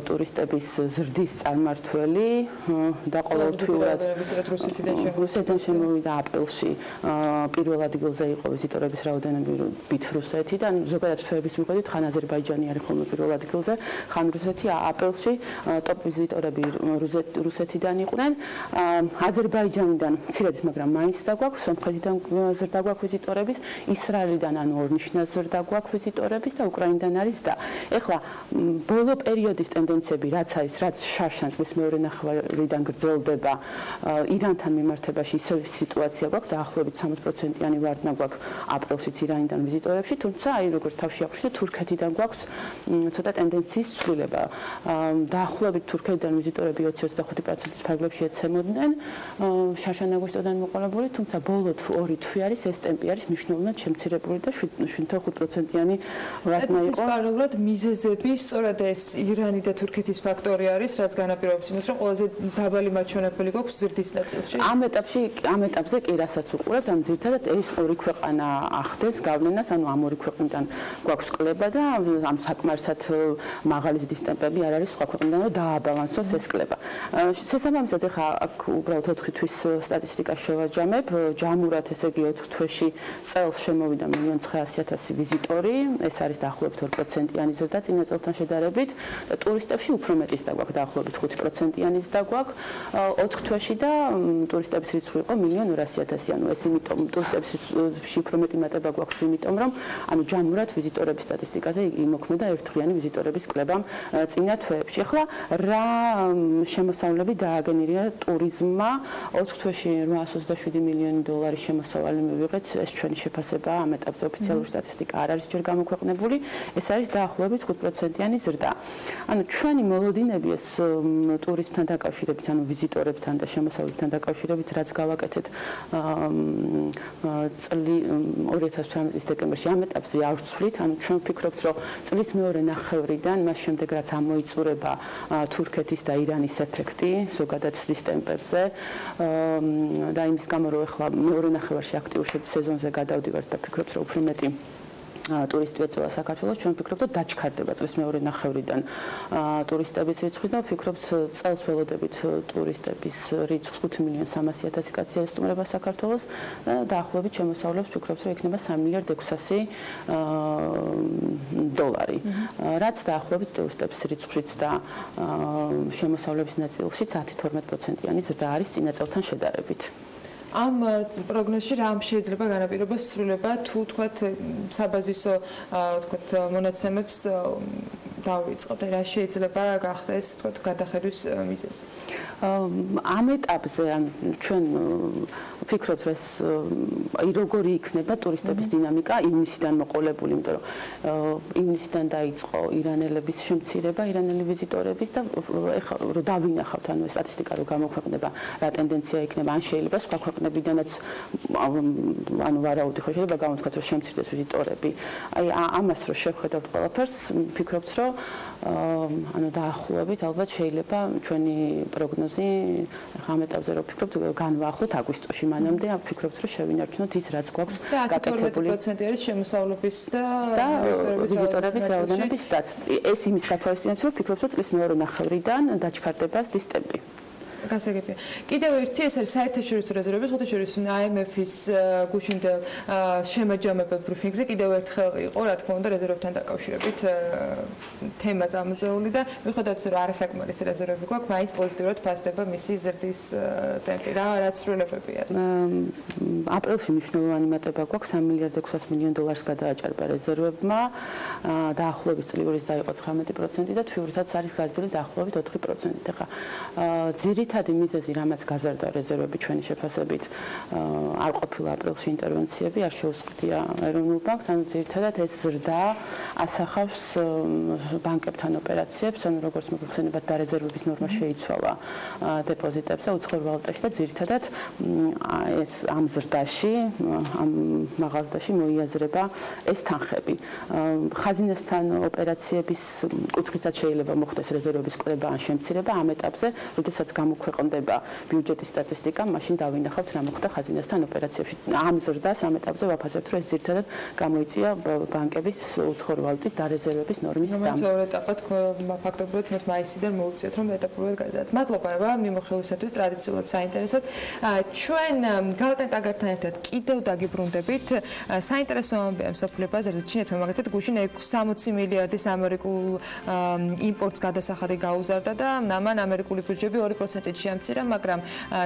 ტურისტების ზრდის წარმმართველი და ყოველთვიურად რუსეთიდან შემოვიდა აპრილში პირველ ადგილზე იყო ვიზიტორების რაოდენობით რუსეთიდან, ზოგადად თვეების მიხედვით ხან აზერბაიჯანი არის ხოლმე პირველ ადგილზე, ხან რუსეთი. აპრილში ტოპ ვიზიტორები რუსეთიდან იყვნენ, აზერბაიჯანიდან მცირედ, მაგრამ მაინც და გვაქვს, სომხეთიდან ზრდა გვაქვს ვიზიტორების, ისრაელიდან ანუ ორნიშნა ზრდა გვაქვს ვიზიტორების და უკრაინიდან არის და ეხლა ბოლო პერიოდის ტენდენციები რაც არის, რაც შარშან წლის მეორე ნახევრიდან გრძელდება, ირანთან მიმართებაში ისევ სიტუაცია გვაქვს, დაახლოებით 60%-იანი ვარდნა გვაქვს აპრილშიც ირანიდან ვიზიტორებში, თუმცა აი როგორც თავში აღვნიშნე, თურქეთიდან გვაქვს ცოტა ტენდენციის ცვლილება. დაახლოებით თურქეთიდან ვიზიტორები 20-25%-ის ფარგლებში ეცემოდნენ შარშან აგვისტოდან მოყოლებული, თუმცა ბოლო 2 თვე არის ეს ტემპი არის მნიშვნელოვნად შემცირებული და 7.5%-იანი ვარდნა იყო. პარალელურად მიზეზები სწორედ ეს ირანი და თურქეთის ფაქტორი არის, რაც განაპირობებს იმას, რომ ყველაზე დაბალი მაჩვენებელი გვაქვს ზრდის ნაწილში. ამ ეტაპზე კი რასაც უყურებთ, ამ ძირითადად ეს ორი ქვეყანა ახდენს გავლენას, ანუ ამ ორი ქვეყნიდან გვაქვს კლება და ამ საკმარისად მაღალი ზრდის ტემპები არ არის სხვა ქვეყნიდან, რომ დააბალანსოს ეს კლება. შესაბამისად, ეხლა აქ უბრალოდ 4 თვის სტატისტიკას შევაჯამებ, ჯამურად ესე იგი 4 თვეში წელს შემოვიდა 1,900,000 ვიზიტორი, ეს არის დაახლოებით 2%-იანი ზრდა წინა წელთან შედარებით. ტურისტებში უფრო მეტი ზრდა გვაქვს, დაახლოებით 5%-იანი ზრდა გვაქვს 4 თვეში და ტურისტების რიცხვი იყო 1,200,000, ანუ ეს იმიტომ ტურისტებში უფრო მეტი მატება გვაქვს, იმიტომ რომ ანუ ჯამურად ვიზიტორების სტატისტიკაზე იმოქმედა ერთდღიანი ვიზიტორების კლებამ წინა თვეებში. ახლა რა შემოსავლები დააგენერირა ტურიზმმა 4 თვეში 827 მილიონი დოლარის შემოსავალი მივიღეთ, ეს ჩვენი შეფასება ამ ეტაპზე ოფიციალური სტატისტიკა არ არის ჯერ გამოქვეყნებული, ეს არის დაახლოებით 5%-იანი ზრდა. ანუ ჩვენი მოლოდინები ეს ტურიზმთან დაკავშირებით, ანუ ვიზიტორებთან და შემოსავლებთან დაკავშირებით, რაც გავაკეთეთ 2018 წლის დეკემბერში ამ ეტაპზე არ ვცვლით, ანუ ჩვენ ვფიქრობთ, რომ წლის მეორე ნახევრიდან, მას შემდეგ რაც ამოიწურება თურქეთის და ირანის ეფექტი ზოგადად ზის ტემპებზე და იმის გამო რომ ახლა მეორე ნახევარში აქტიურ სეზონზე გადავდივართ და ვფიქრობთ, რომ უფრო მეტი ტურისტი ეწევა საქართველოს, ჩვენ ვფიქრობთ, რომ დაჩქარდება წლის მეორე ნახევრიდან ტურისტების რიცხვი და ვფიქრობთ, წელს ველოდებით ტურისტების რიცხვს 5,300,000 კაცი ესტუმრება საქართველოს და დაახლოებით შემოსავლებს ვფიქრობთ, რომ იქნება 3,600,000 დოლარი. რაც დაახლოებით ტურისტების რიცხვშიც და შემოსავლების ნაწილშიც 10-12%-იანი ზრდა არის წინა წელთან შედარებით. ამ პროგნოზში რა შეიძლება განაპირობა სრულება თუ თქვათ საბაზისო თქვათ მონაცემებს დავიწყოთ, რა შეიძლება გახდეს თქვათ გადახედვის მიზეზი. ამ ეტაპზე ჩვენ ვფიქრობთ, რომ როგორი იქნება ტურისტების დინამიკა ივნისიდან მოყოლებული, იმიტომ რომ ივნისიდან დაიწყო ირანელების შემცირება, ირანელი ვიზიტორების და ეხლა რომ დავინახავთ, ანუ სტატისტიკა რომ გამოქვეყნება, რა ტენდენცია იქნება, ან შეიძლება სხვა ქვეყნებიდანაც ანუ ვარაუდი ხო შეიძლება გამოვთქვათ, რომ შემცირდეს ვიზიტორები. აი ამას რომ შევხედავთ ყველაფერს, ვფიქრობთ, რომ ანუ დაახლოებით ალბათ შეიძლება ჩვენი პროგნოზი ამ ეტაპზე რომ ვფიქრობთ განვაახლოთ აგვისტოში, მანამდე ვფიქრობთ, რომ შევინარჩუნოთ ის, რაც გვაქვს გაკეთებული. 12% არის შემოსავლების და ვიზიტორების რაოდენობის სტატს. ეს იმის გათვალისწინებს, რომ ვფიქრობთ, რომ წლის მეორე ნახევრიდან დაჩქარდება ზის ტემპი. გასაგებია. კიდევ ერთი ეს არის საერთაშორისო რეზერვები, ხუთაშორის IMF-ის გუშინდელ შემაჯამებელ ბრიფინგზე კიდევ ერთხელ იყო, რა თქმა უნდა, რეზერვებთან დაკავშირებით თემა წამოწეული და მიუხედავად რომ არასაკმარისი რეზერვები გვაქვს, მაინც პოზიტიურად ფასდება მისი ზრდის ტემპი. რა ცვლილებები არის? აპრილში მნიშვნელოვანი მატება გვაქვს 3,600,000,000 დოლარს გადააჭარბა რეზერვებმა, დაახლოებით წლიური დაიყო 19% და თვიურითაც არის გაზრდილი დაახლოებით 4%. ახლა ძირითადი მიზეზი, რამაც გაზარდა რეზერვები ჩვენი შეფასებით, არ ყოფილა აპრილში ინტერვენციები, არ შეუწყდია ეროვნულ ბანკს, ანუ ძირითადად ეს ზრდა ასახავს ბანკებთან ოპერაციებს, ანუ როგორც მოგხსენებათ, დარეზერვების ნორმა შეიცვალა დეპოზიტებზე უცხოურ ვალუტაში და ძირითადად ეს ამ ზრდაში, ამ მაღალ ზრდაში მოიაზრება ეს თანხები. ხაზინასთან ოპერაციების კუთხითაც შეიძლება მოხდეს რეზერვების კლება ან შემცირება ამ ეტაპზე, როდესაც გამოქვეყნდება ბიუჯეტის სტატისტიკა, მაშინ დავინახავთ რა მოხდა ხაზინასთან ოპერაციებში. ამ ზრდას ამ ეტაპზე ვაფასებთ, რომ ეს ძირითადად გამოიწვია ბანკების უცხოური ვალუტის დარეზერვების ნორმის დამ. რომელიც ორ ეტაპად ფაქტობრივად მათ მაისიდან მოუწიათ, რომ ეტაპურად გადაადათ. მადლობა მიმოხილვისათვის, ტრადიციულად საინტერესოდ. ჩვენ გალტენ ტაგართან ერთად კიდევ დაგიბრუნდებით. საინტერესო ამბია მსოფლიო ბაზარზე ჩინეთმა მაგალითად გუშინ 60 მილიარდის ამერიკულ იმპორტს გადასახადი გაუზარდა და ამან ამერიკული ბიუჯეტი 2%-ით შეამცირა, მაგრამ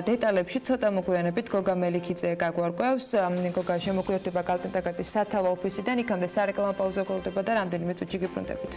დეტალებში ცოტა მოგვიანებით გოგა მელიქიძე გაგვარკვევს. გოგა შემოგვიერთდება გალტენ ტაგარტის სათავო ოფისიდან, იქამდე სარეკლამო პაუზა გრძელდება და რამდენიმე წუთში გიბრუნდებით.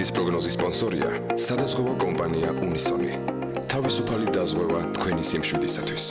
ამინდის პროგნოზის სპონსორია სადაზღვევო კომპანია უნისონი. თავისუფალი დაზღვევა თქვენი სიმშვიდისათვის.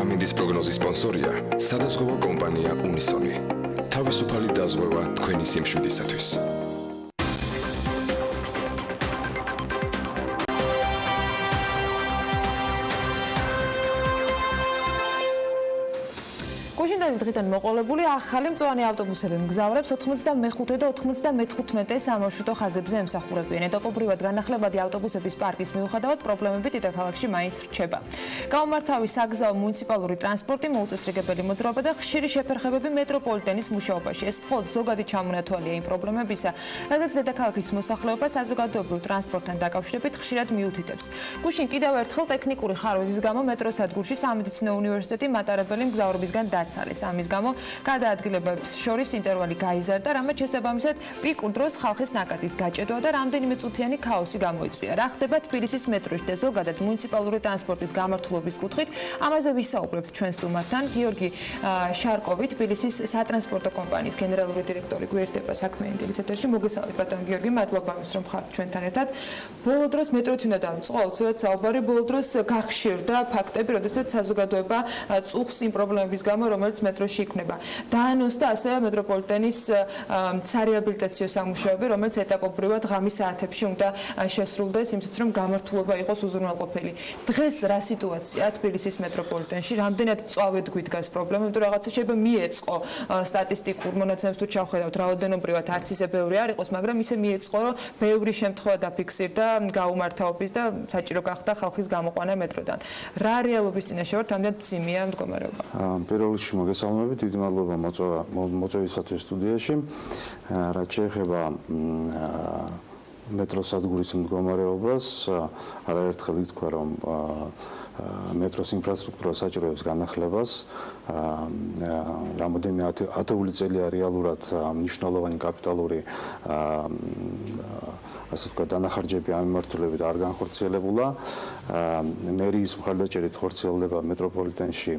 ამინდის პროგნოზის სპონსორია სადაზღვევო კომპანია უნისონი. თავისუფალი დაზღვევა თქვენი სიმშვიდისათვის. გუშინდელი დღიდან მოყოლებული ახალი მწვანე ავტობუსები მგზავრებს 95 და 95 სამარშრუტო ხაზებზე ემსახურებიან. ეტაპობრივად განახლებადი ავტობუსების პარკის მიუხედავად პრობლემები დედაქალაქში მაინც რჩება. გაუმართავი საგზაო მუნიციპალური ტრანსპორტი, მოუწესრიგებელი მოძრაობა და ხშირი შეფერხებები მეტროპოლიტენის მუშაობაში. ეს მხოლოდ ზოგადი ჩამონათვალია იმ პრობლემებისა, რადგან დედაქალაქის მოსახლეობა საზოგადოებრივ ტრანსპორტთან დაკავშირებით ხშირად მიუთითებს. გუშინ კიდევ ერთხელ ტექნიკური ხარვეზის გამო მეტროსადგურში სამედიცინო უნივერსიტეტი მატარებელი მგზავრებისგან დაცალეს. ამის გამო გადაადგილებებს შორის ინტერვალი გაიზარდა, რამაც შესაბამისად პიკურ დროს ხალხის ნაკადის გაჭედვა და რამდენიმე წუთიანი ქაოსი გამოიწვია. რა ხდება თბილისის მეტროში და ზოგადად მუნიციპალური ტრანსპორტის გამართულების კუთხით, ამაზე ვისაუბრებთ ჩვენ სტუმართან. გიორგი შარკოვი, თბილისის სატრანსპორტო კომპანიის გენერალური დირექტორი გვერდება საქმიანი დილის ეთერში. მოგესალმებით ბატონო გიორგი, მადლობა იმის რომ ხართ ჩვენთან ერთად. ბოლო დროს მეტროთი უნდა დავიწყო, აუცილებლად საუბარი ბოლო დროს გახშირდა ფაქტები, როდესაც საზოგადოება წუხს იმ პრობლემების გამო, რომელიც მეტროში იქნება. დაანონსდა ასევე მეტროპოლიტენის სარეაბილიტაციო სამუშაოები, რომელიც ეტაპობრივად ღამის საათებში უნდა შესრულდეს, იმისათვის რომ გამართულება იყოს უზრუნველყოფილი. დღეს რა სიტუაციაა თბილისის მეტროპოლიტენში? რამდენად წვავედ გვიდგას პრობლემა? იმიტომ რომ რაღაცა შეიძლება მიეწყო სტატისტიკურ მონაცემებს თუ ჩავხედავთ, რაოდენობრივად არც ისე ბევრი არ იყოს, მაგრამ ისე მიეწყო, რომ ბევრი შემთხვევა დაფიქსირდა გაუმართავობის და საჭირო გახდა ხალხის გამოყვანა მეტროდან. რა რეალობის წინაშე ვართ, რამდენად მძიმეა მდგომარეობა? პირველ რიგში მოგესალმებით, დიდი მადლობა მოწვევისათვის სტუდიაში. რაც შეეხება მეტროსადგურის მდგომარეობას, არაერთხელ ითქვა, რომ მეტროს ინფრასტრუქტურა საჭიროებს განახლებას. რამოდენიმე ათეული წელია რეალურად მნიშვნელოვანი კაპიტალური ასე ვთქვათ, დანახარჯები ამ მიმართულებით არ განხორციელებულა. მერიის მხარდაჭერით ხორციელდება მეტროპოლიტენში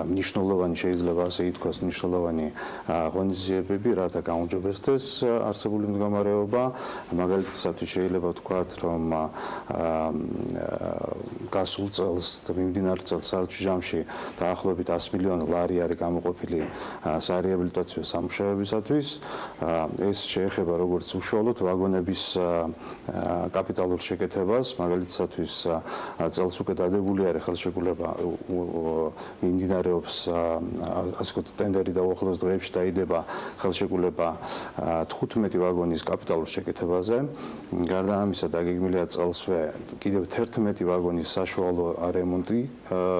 მნიშვნელოვანი, შეიძლება ასე ითქვას, მნიშვნელოვანი ღონისძიებები, რათა გაუმჯობესდეს არსებული მდგომარეობა. მაგალითად, შეიძლება ვთქვათ, რომ გასულ წელს და მიმდინარე წელს საერთო ჯამში დაახლოებით 100 მილიონი ლარი არის გამოყოფილი სარეაბილიტაციო სამუშაოებისათვის. ეს შეეხება როგორც უშუალოდ ვაგონების კაპიტალურ შეკეთებას, მაგალითად, წელს უკვე დადებული არის ხელშეკრულება, მიმდინარეობს ასე ვთქვათ, ტენდერი და უახლოეს დღეებში დაიდება ხელშეკრულება 15 ვაგონის კაპიტალურ შეკეთებაზე. გარდა ამისა, დაგეგმილია წელსვე კიდევ 11 ვაგონის საშუალო რემონტი,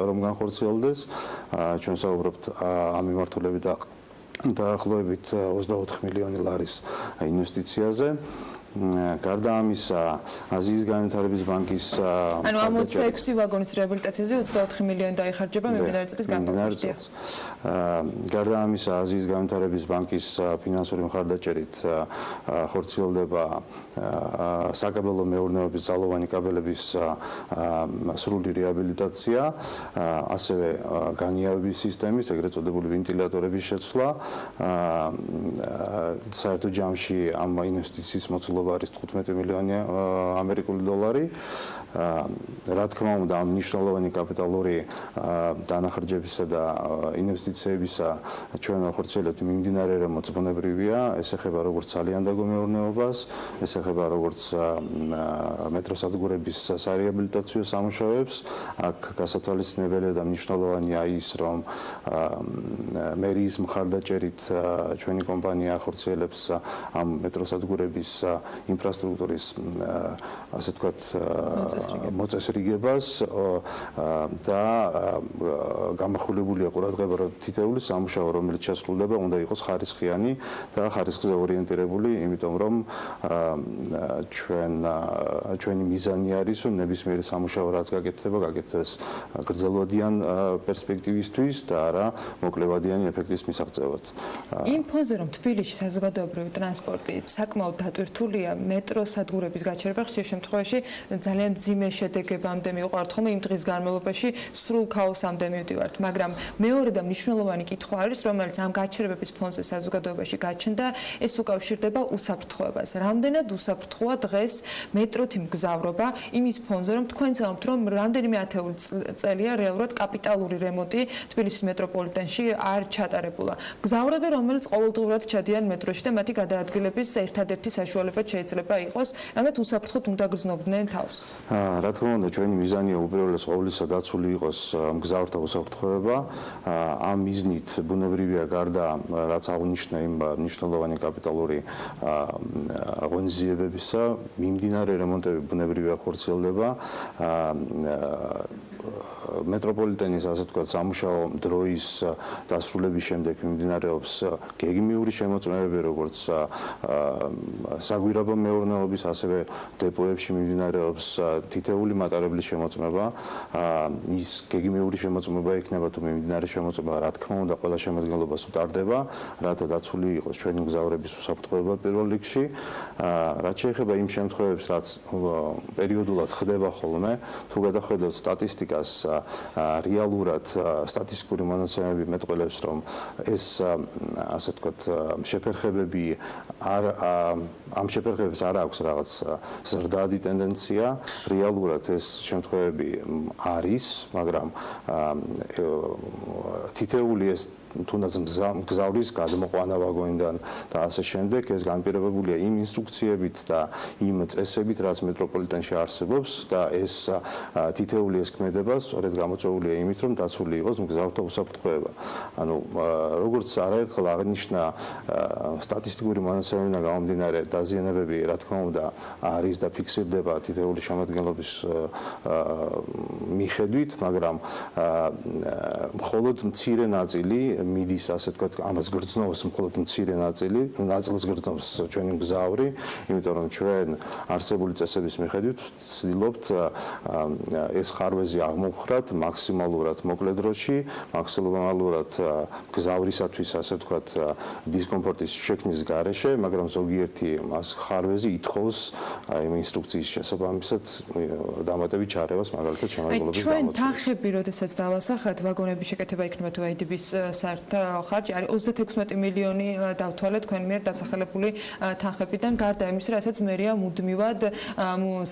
რომ განხორციელდეს. ჩვენ საუბრობთ ამ მიმართულებით დაახლოებით 24 მილიონი ლარის ინვესტიციაზე. გარდა ამისა, აზიის განათლების ბანკის ანუ ამ 26 ვაგონის რეაბილიტაციაზე 24 მილიონი დაიხარჯება მიმდინარე წლის განმავლობაში. გარდა ამისა, აზიის განათლების ბანკის ფინანსური მხარდაჭერით ხორციელდება საკაბელო მეურნეობის ძალოვანი კაბელების სრული რეაბილიტაცია, ასევე განიავების სისტემის, ეგრეთ წოდებული ვენტილატორების შეცვლა. საერთო ჯამში ამ ინვესტიციის მოცულობა არის 15 მილიონი ამერიკული დოლარი. რა თქმა უნდა, ამ მნიშვნელოვანი კაპიტალური დანახარჯებისა და ინვესტიციებისა ჩვენ ხორციელებთ მიმდინარე რემონტს ბუნებრივია, ეს ეხება როგორც სალიანდაგო მეურნეობას, ეს ეხება როგორც მეტროსადგურების სარეაბილიტაციო სამუშაოებს. აქ გასათვალისწინებელია და მნიშვნელოვანია ის, რომ მერიის მხარდაჭერით ჩვენი კომპანია ხორციელებს ამ მეტროსადგურების ინფრასტრუქტურის ასე ვთქვათ მოწესრიგებას და გამახვილებულია ყურადღება, რომ თითეული სამუშაო, რომელიც შესრულდება, უნდა იყოს ხარისხიანი და ხარისხზე ორიენტირებული, იმიტომ რომ ჩვენი მიზანი არის, რომ ნებისმიერი სამუშაო, რაც გაკეთდება, გაკეთდეს გრძელვადიან პერსპექტივისთვის და არა მოკლევადიანი ეფექტის მისაღწევად. იმ ფონზე, რომ თბილისში საზოგადოებრივი ტრანსპორტი საკმაოდ დატვირთულია, მეტროსადგურების გაჩერება ხშირ შემთხვევაში ძალიან მძიმე შედეგებამდე მივყავართ ხოლმე იმ დღის განმავლობაში სრულ ქაოსამდე მივდივართ, მაგრამ მეორე და მნიშვნელოვანი კითხვა არის, რომელიც ამ გაჩერებების ფონზე საზოგადოებაში გაჩნდა, ეს უკავშირდება უსაფრთხოებას. რამდენად უსაფრთხოა დღეს მეტროთი მგზავრობა იმის ფონზე, რომ თქვენ წამთ, რომ რამდენიმე ათეული წელია რეალურად კაპიტალური რემონტი თბილისის მეტროპოლიტენში არ ჩატარებულა. მგზავრები, რომელიც ყოველდღურად ჩადიან მეტროში და მათი გადაადგილების ერთადერთი საშუალება შეიძლება იყოს, რადგან უსაფრთხოდ უნდა გრძნობდნენ თავს. რა თქმა უნდა, ჩვენი მიზანია უპირველეს ყოვლისა დაცული იყოს მგზავრთა უსაფრთხოება. ამ მიზნით ბუნებრივია გარდა რაც აღნიშნა იმ მნიშვნელოვანი კაპიტალური ღონისძიებებისა, მიმდინარე რემონტები ბუნებრივია ხორციელდება. მეტროპოლიტენის ასე ვთქვათ სამუშაო დროის დასრულების შემდეგ მიმდინარეობს გეგმიური შემოწმებები, როგორც საგვირაბო მეურნეობის, ასევე დეპოებში მიმდინარეობს თითეული მატარებლის შემოწმება. ის გეგმიური შემოწმება იქნება თუ მიმდინარე შემოწმება, რა თქმა უნდა, ყველა შემადგენლობას უტარდება, რათა დაცული იყოს ჩვენი მგზავრების უსაფრთხოება პირველ რიგში. რაც შეეხება იმ შემთხვევებს, რაც პერიოდულად ხდება ხოლმე, თუ გადახედავთ სტატისტიკას, რეალურად სტატისტიკური მონაცემები მეტყველებს, რომ ეს ასე ვთქვათ შეფერხებები ამ შეფერხებებს არ აქვს რაღაც ზრდადი ტენდენცია. რეალურად ეს შემთხვევები არის, მაგრამ თითეული ეს თუნდაც მგზავრის გადმოყვანა ვაგონიდან და ასე შემდეგ, ეს განპირობებულია იმ ინსტრუქციებით და იმ წესებით, რაც მეტროპოლიტენში არსებობს და ეს თითეული ეს ქმედება სწორედ გამოწვეულია იმით, რომ დაცული იყოს მგზავრთა უსაფრთხოება. ანუ როგორც არაერთხელ აღნიშნა, სტატისტიკური მონაცემებიდან გამომდინარე დაზიანებები, რა თქმა უნდა, არის და ფიქსირდება თითეული შემადგენლობის მიხედვით, მაგრამ მხოლოდ მცირე ნაწილი მიდის, ასე ვთქვათ, ამას გრძნობს მხოლოდ მცირე ნაწილს გრძნობს ჩვენი მგზავრი, იმიტომ რომ ჩვენ არსებული წესების მიხედვით ვცდილობთ ეს ხარვეზი აღმოვხრათ მაქსიმალურად მოკლე დროში, მაქსიმალურად მგზავრისათვის, ასე ვთქვათ, დისკომფორტის შექმნის გარეშე, მაგრამ ზოგიერთი მას ხარვეზი ითხოვს იმ ინსტრუქციის შესაბამისად დამატებით ჩარევას, მაგალითად შემადგენლობის ჩვენ თანხები, როდესაც დავასახათ, ვაგონების შეკეთება იქნება თუ AIDB-ის ხარჯი არის 36 მილიონი დავთვალეთ თქვენ მიერ დასახელებული თანხებიდან, გარდა იმისა, რასაც მერია მუდმივად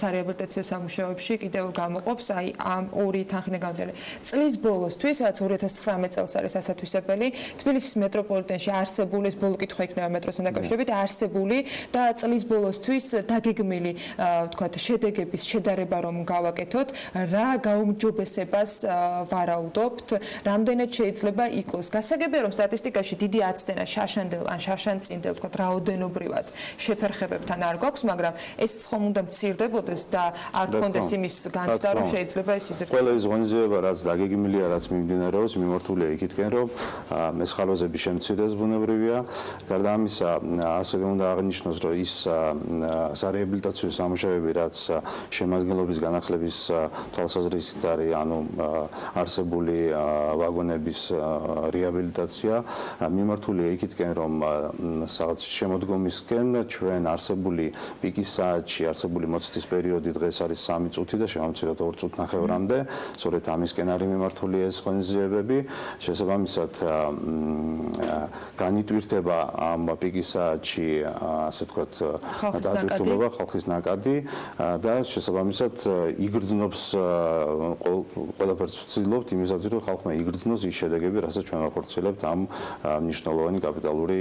სარეაბილიტაციო სამუშაოებში კიდევ გამოყოფს, აი ამ ორი თანხიდან გამომდინარე. წლის ბოლოსთვის, რაც 2019 წელს არის ასათვისებელი, თბილისის მეტროპოლიტენში არსებული, ეს ბოლო კითხვა იქნება მეტროსთან დაკავშირებით, არსებული და წლის ბოლოსთვის დაგეგმილი, ვთქვათ, შედეგების შედარება რომ გავაკეთოთ, რა გაუმჯობესებას ვარაუდობთ, რამდენად შეიძლება იკლოს გასაგებია რომ სტატისტიკაში დიდი აცდენა შარშანდელ ან შარშანწინდელ თქვა რაოდენობრივად შეფერხებებთან არ გვაქვს, მაგრამ ეს ხომ უნდა მცირდებოდეს და არ გქონდეს იმის განცდა რომ შეიძლება ეს იზრდება. ყველა ის ღონისძიება რაც დაგეგმილია, რაც მიმდინარეობს, მიმართულია იქითკენ რომ ეს ხალვაზები შემცირდეს ბუნებრივია. გარდა ამისა, ასევე უნდა აღნიშნოს, რომ ის სარეაბილიტაციო სამუშაოები, რაც შემადგენლობის განათლების თვალსაზრისით არის, ანუ არსებული ვაგონების რეაბილიტაცია, მიმართულია იქითკენ, რომ რაღაც შემოდგომისკენ ჩვენ არსებული პიკის საათში, არსებული მოცდის პერიოდი დღეს არის 3 წუთი და შევამციროთ 2 წუთნახევრამდე. სწორედ ამისკენ არის მიმართული ეს ღონისძიებები. შესაბამისად, განიტვირთება ამ პიკის საათში, ასე ვთქვათ, დატვირთულობა ხალხის ნაკადი და შესაბამისად იგრძნობს ყველაფერს ვცდილობთ იმისათვის, რომ ხალხმა იგრძნოს ის შედეგები, რასაც ჩვენ ვახორციელებთ ამ მნიშვნელოვანი კაპიტალური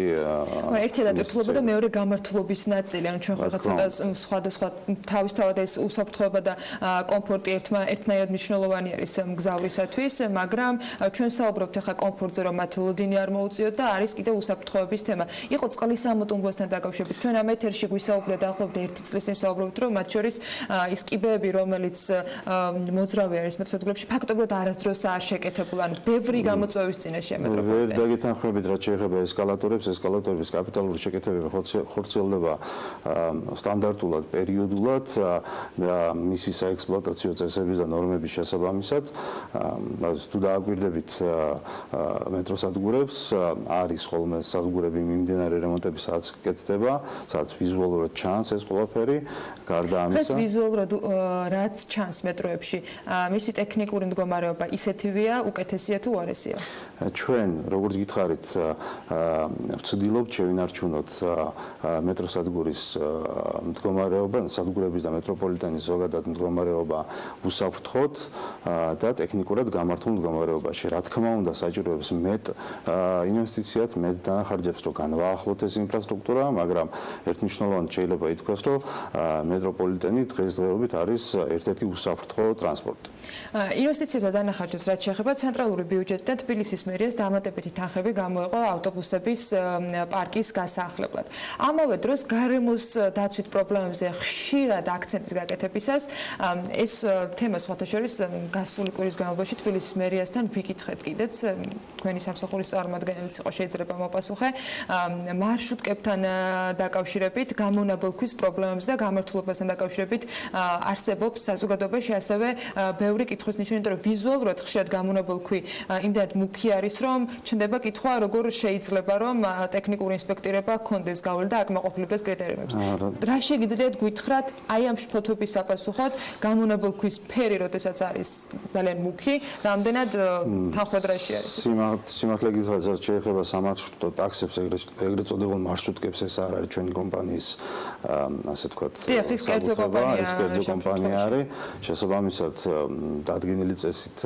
ერთი დატვირთულობა და მეორე გამართულობის ნაწილი, ანუ ჩვენ ხალხად ცოტა სხვადასხვა თავისთავად ეს უსაფრთხოება და კომფორტი ერთნაირად მნიშვნელოვანი არის მგზავრისათვის, მაგრამ ჩვენ საუბრობთ ახლა კომფორტზე, რომ მათ ლოდინი არ მოუწიოთ და არის კიდევ უსაფრთხოების თემა. იყო წყლის ამოტუმბოსთან დაკავშირებით. ჩვენ ამ ეთერში გვისაუბრეთ დაახლოებით 1 წლის წინ საუბრობთ, რომ მათ შორის ის კიბეები, რომელიც მოძრავი არის მეტროსადგურებში, ფაქტობრივად არასდროს არ შეკეთებულა, ანუ ბევრი გამოწვევის წინაშე მეტროპოლიტენი. ვერ დაგეთანხმებით, რაც შეეხება ესკალატორების კაპიტალური შეკეთებები ხორციელდება სტანდარტულად, პერიოდულად, მისი საექსპლუატაციო წესების და ნორმების შესაბამისად. თუ დააკვირდებით მეტროსადგურებს, არის ხოლმე სადგურები მიმდინარე რემონტების სადაც კეთდება, სადაც ვიზუალურად ჩანს ეს ყველაფერი. გარდა ამისა, დღეს ვიზუალურად რაც ჩანს მეტროებში, მისი ტექნიკური მდგომარეობა ისეთივეა, უკეთესია თუ უარესია? ჩვენ, როგორც გითხარით, ვცდილობთ შევინარჩუნოთ მეტროსადგურის მდგომარეობა, სადგურების და მეტროპოლიტენის ზოგადად მდგომარეობა უსაფრთხოდ და ტექნიკურად გამართულ მდგომარეობაში. რა თქმა უნდა, საჭიროებს მეტ ინვესტიციად, მეტ დანახარჯებს, რომ განვაახლოთ ეს ინფრასტრუქტურა, მაგრამ ერთმნიშვნელოვნად შეიძლება ითქვას, რომ მეტროპოლიტენი დღესდღეობით არის ერთ-ერთი უსაფრთხო ტრანსპორტი. ინვესტიციებთან დანახარჯებს რაც შეეხება ცენტრალური ბიუჯეტიდან თბილისის მერიას დამატებითი თანხები გამოეყო ავტობუსების პარკის გასაახლებლად. ამავე დროს გარემოს დაცვით პრობლემებზე ხშირად აქცენტის გაკეთებისას ეს თემა სხვათა შორის გასული კვირის განმავლობაში თბილისის მერიასთან ვიკითხეთ კიდეც, თქვენი სამსახურის წარმომადგენელიც იყო შეიძლება მოპასუხე, მარშრუტკებთან დაკავშირებით, გამონაბოლქვის პრობლემებზე და გამართულობასთან დაკავშირებით არსებობს საზოგადოებაში ასევე ბევრი კითხვის ნიშანი, იმიტომ რომ ვიზუალურად ხშირად გამონაბოლქვი იმდენად მუქი არის, რომ ჩნდება კითხვა, როგორ შეიძლება რომ ტექნიკური ინსპექტირება ჰქონდეს გავლენა და აკმაყოფილებს კრიტერიუმებს. რა შეგიძლიათ გითხრათ აი ამ ფოტოების საპასუხოდ, გამონაბოლქვის ფერი, როდესაც არის ძალიან მუქი, რამდენად თანხმედრაში არის? სიმართლე გითხრათ, რაც შეეხება სამარშრუტო ტაქსებს, ეგრეთ წოდებულ მარშრუტკებს, ეს არ არის ჩვენი კომპანიის, ასე ვთქვათ, ეს კერძო კომპანია არის. შესაბამისად, დადგენილი წესით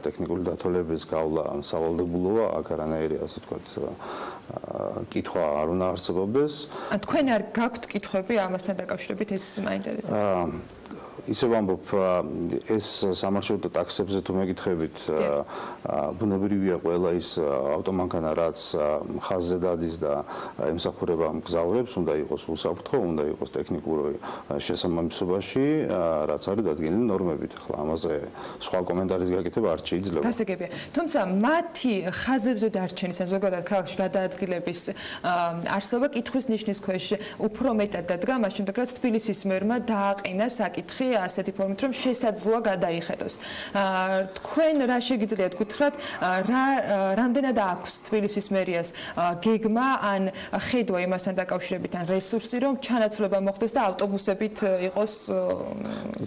ტექნიკური დათვალიერების გავლა სავალდებულოა, აქ არანაირი, ასე ვთქვათ, კითხვა არ უნდა არსებობდეს. თქვენ არ გაქვთ კითხვები ამასთან დაკავშირებით, ეს მაინტერესებს? ისე ვამბობ, ეს სამარშრუტო ტაქსებზე თუ მეკითხებით, ბუნებრივია ყველა ის ავტომანქანა, რაც ხაზზე დადის და ემსახურება მგზავრებს, უნდა იყოს უსაფრთხო, უნდა იყოს ტექნიკური შესაბამისობაში, რაც არის დადგენილი ნორმებით. ახლა ამაზე სხვა კომენტარის გაკეთება არ შეიძლება. გასაგებია. თუმცა მათი ხაზებზე დარჩენის ან ზოგადად ქალაქში გადაადგილების არსება კითხვის ნიშნის ქვეშ უფრო მეტად დადგა, მას შემდეგ რაც თბილისის მერმა დააყენა საკითხი ასეთი ფორმით, რომ შესაძლოა გადაიხედოს. თქვენ რა შეგიძლიათ გითხრათ, რამდენად აქვს თბილისის მერიას გეგმა ან ხედვა იმასთან დაკავშირებით ან რესურსი, რომ ჩანაცვლება მოხდეს და ავტობუსებით იყოს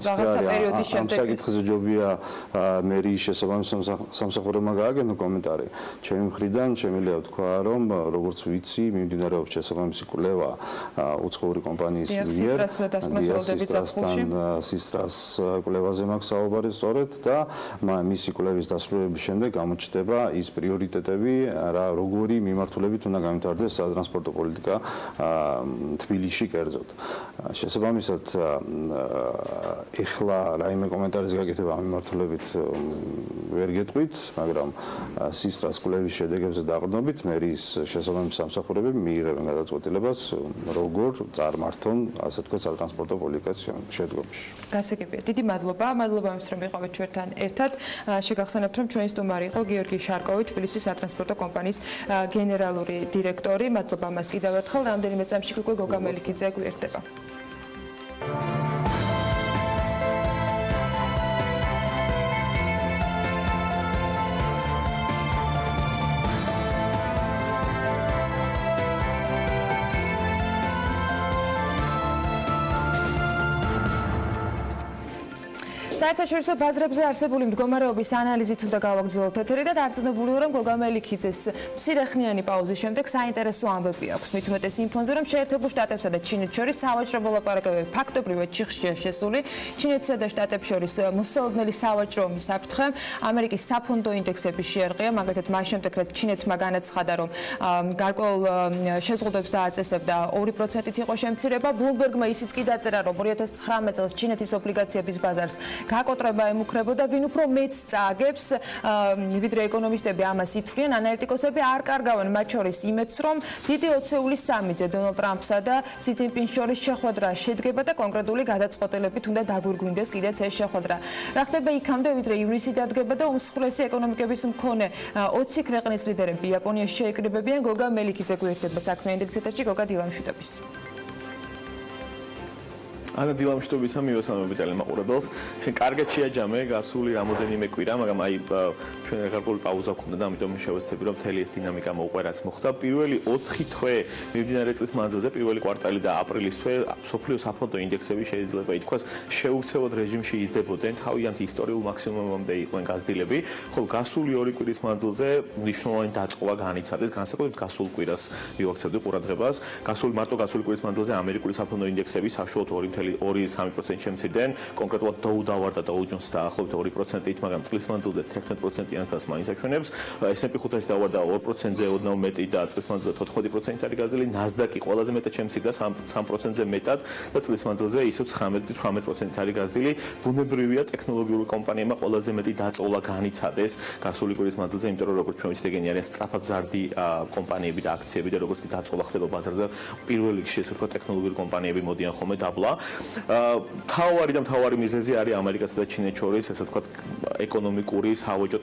რაღაცა პერიოდის შემდეგ? ამ საკითხზე ჯობია მერიის შესაბამის სამსახურებმა გააგენო კომენტარი. ჩემი მხრიდან შემიძლია ვთქვა, რომ როგორც ვიცი, მიმდინარეობს შესაბამისი კვლევა უცხოური კომპანიის მიერ სისტრას კვლევაზე მაქვს საუბარი სწორედ და მისი კვლევის დასრულების შემდეგ გამოჩნდება ის პრიორიტეტები, როგორი მიმართულებით უნდა გამართდეს სატრანსპორტო პოლიტიკა თბილისში კერძოდ. შესაბამისად, ეხლა რაიმე კომენტარის გაკეთება ამ მიმართულებით ვერ გეტყვით, მაგრამ სისტრას კვლევის შედეგებზე დაყრდნობით მერის შესაბამისი სამსახურები მიიღებენ გადაწყვეტილებას, როგორ წარმართონ, ასე ვთქვათ, სატრანსპორტო პოლიტიკის შედგომაში. გასაგებია. დიდი მადლობა. მადლობა იმისთვის, რომ იყავით ჩვენთან ერთად. შეგახსენებთ, რომ ჩვენი სტუმარი იყო გიორგი შარკოვი, თბილისის სატრანსპორტო კომპანიის გენერალური დირექტორი. მადლობა მას კიდევ ერთხელ. რამდენიმე წამში უკვე გოგა მელიქიძე გვერდება. საერთაშორისო ბაზრებზე არსებული მდგომარეობის ანალიზით უნდა გავაგრძელოთ ეთერი და დარწმუნებული რომ გოგა მელიქიძეს მცირეხნიანი პაუზის შემდეგ საინტერესო ამბები აქვს. მით უმეტეს იმ ფონზე, რომ შეერთებულ შტატებსა და ჩინეთს შორის სავაჭრო მოლაპარაკებები ფაქტობრივად ჩიხშია შესული. ჩინეთსა და შტატებს შორის მოსალოდნელი სავაჭრო ომის საფრთხე ამერიკის საფონდო ინდექსები შეერყია, მაგალითად მას შემდეგ, რაც ჩინეთმა განაცხადა, რომ გარკვეულ შეზღუდვებს დააწესებდა 2%-ით იყო შემცირება. ბლუმბერგმა ისიც კი დაწერა, რომ 2019 წელს ჩინეთის ობლიგაციების ბაზარს გაკოტრება ემუქრებოდა, ვინ უფრო მეც წააგებს, ვიდრე ეკონომისტები ამას ითვლიან, ანალიტიკოსები არ კარგავენ მათ შორის იმედს, რომ დიდი 23-ზე დონალდ ტრამპსა და სი ძინპინს შორის შეხვედრა შედგება და კონკრეტული გადაწყვეტილებით უნდა დაგვირგვინდეს კიდეც ეს შეხვედრა. რა ხდება იქამდე, ვიდრე ივნისი დადგება და უმსხვილესი ეკონომიკების მქონე 20 ქვეყნის ლიდერები იაპონიაში შეიკრიბებიან. გოგა მელიქიძე გვერდება საქმიანი ეთერში, გოგა დილა მშვიდობის. ანა დილა მშვიდობისა მივესალმებით ტელემაყურებელს. შენ კარგად შეაჯამე გასული რამოდენიმე კვირა, მაგრამ აი ჩვენ გარკვეული პაუზა გქონდა და ამიტომ შევეცდები რომ მთელი ეს დინამიკა მოუყვე რაც მოხდა. პირველი 4 თვე მიმდინარე წლის მანძილზე, პირველი კვარტალი და აპრილის თვე სოფლიო საფონდო ინდექსები შეიძლება ითქვას შეუცვლელ რეჟიმში იზრდებოდნენ, თავიანთი ისტორიულ მაქსიმუმამდე იყვნენ გაზრდილები, ხოლო გასული 2 კვირის მანძილზე მნიშვნელოვანი დაწყობა განიცადეს, განსაკუთრებით გასულ კვირას მივაქცევდი ყურადღებას. მარტო გასული კვირის მანძილზე ამერიკული საფონდო ინდექსები საშუალოდ 2.3% შემცირდნენ, კონკრეტულად Dow დავარდა და Dow Jones დაახლოებით 2%-ით, მაგრამ წლის მანძილზე 11%-იან თავს მაინც აჩვენებს. S&P 500 დავარდა 2%-ზე ოდნავ მეტი და წლის მანძილზე 14% არის გაზრდილი. Nasdaq-ი ყველაზე მეტად შემცირდა 3%-ზე მეტად და წლის მანძილზე ისევ 19-18% არის გაზრდილი. ბუნებრივია ტექნოლოგიური კომპანიებმა ყველაზე მეტი დაწოლა განიცადეს გასული კვირის მანძილზე, იმიტომ რომ როგორც ჩვენ ვიცით, ეგენი არის სწრაფად მზარდი კომპანიები და აქციები და როგორც კი დაწოლა ხდება ბაზარზე, პირველ რიგში ესე ვთქვათ ტექნოლოგიური კომპანიები მოდიან ხოლმე დაბლა. მთავარი მიზეზი არის ამერიკასა და ჩინეთს შორის, ასე ვთქვათ, ეკონომიკური სავაჭრო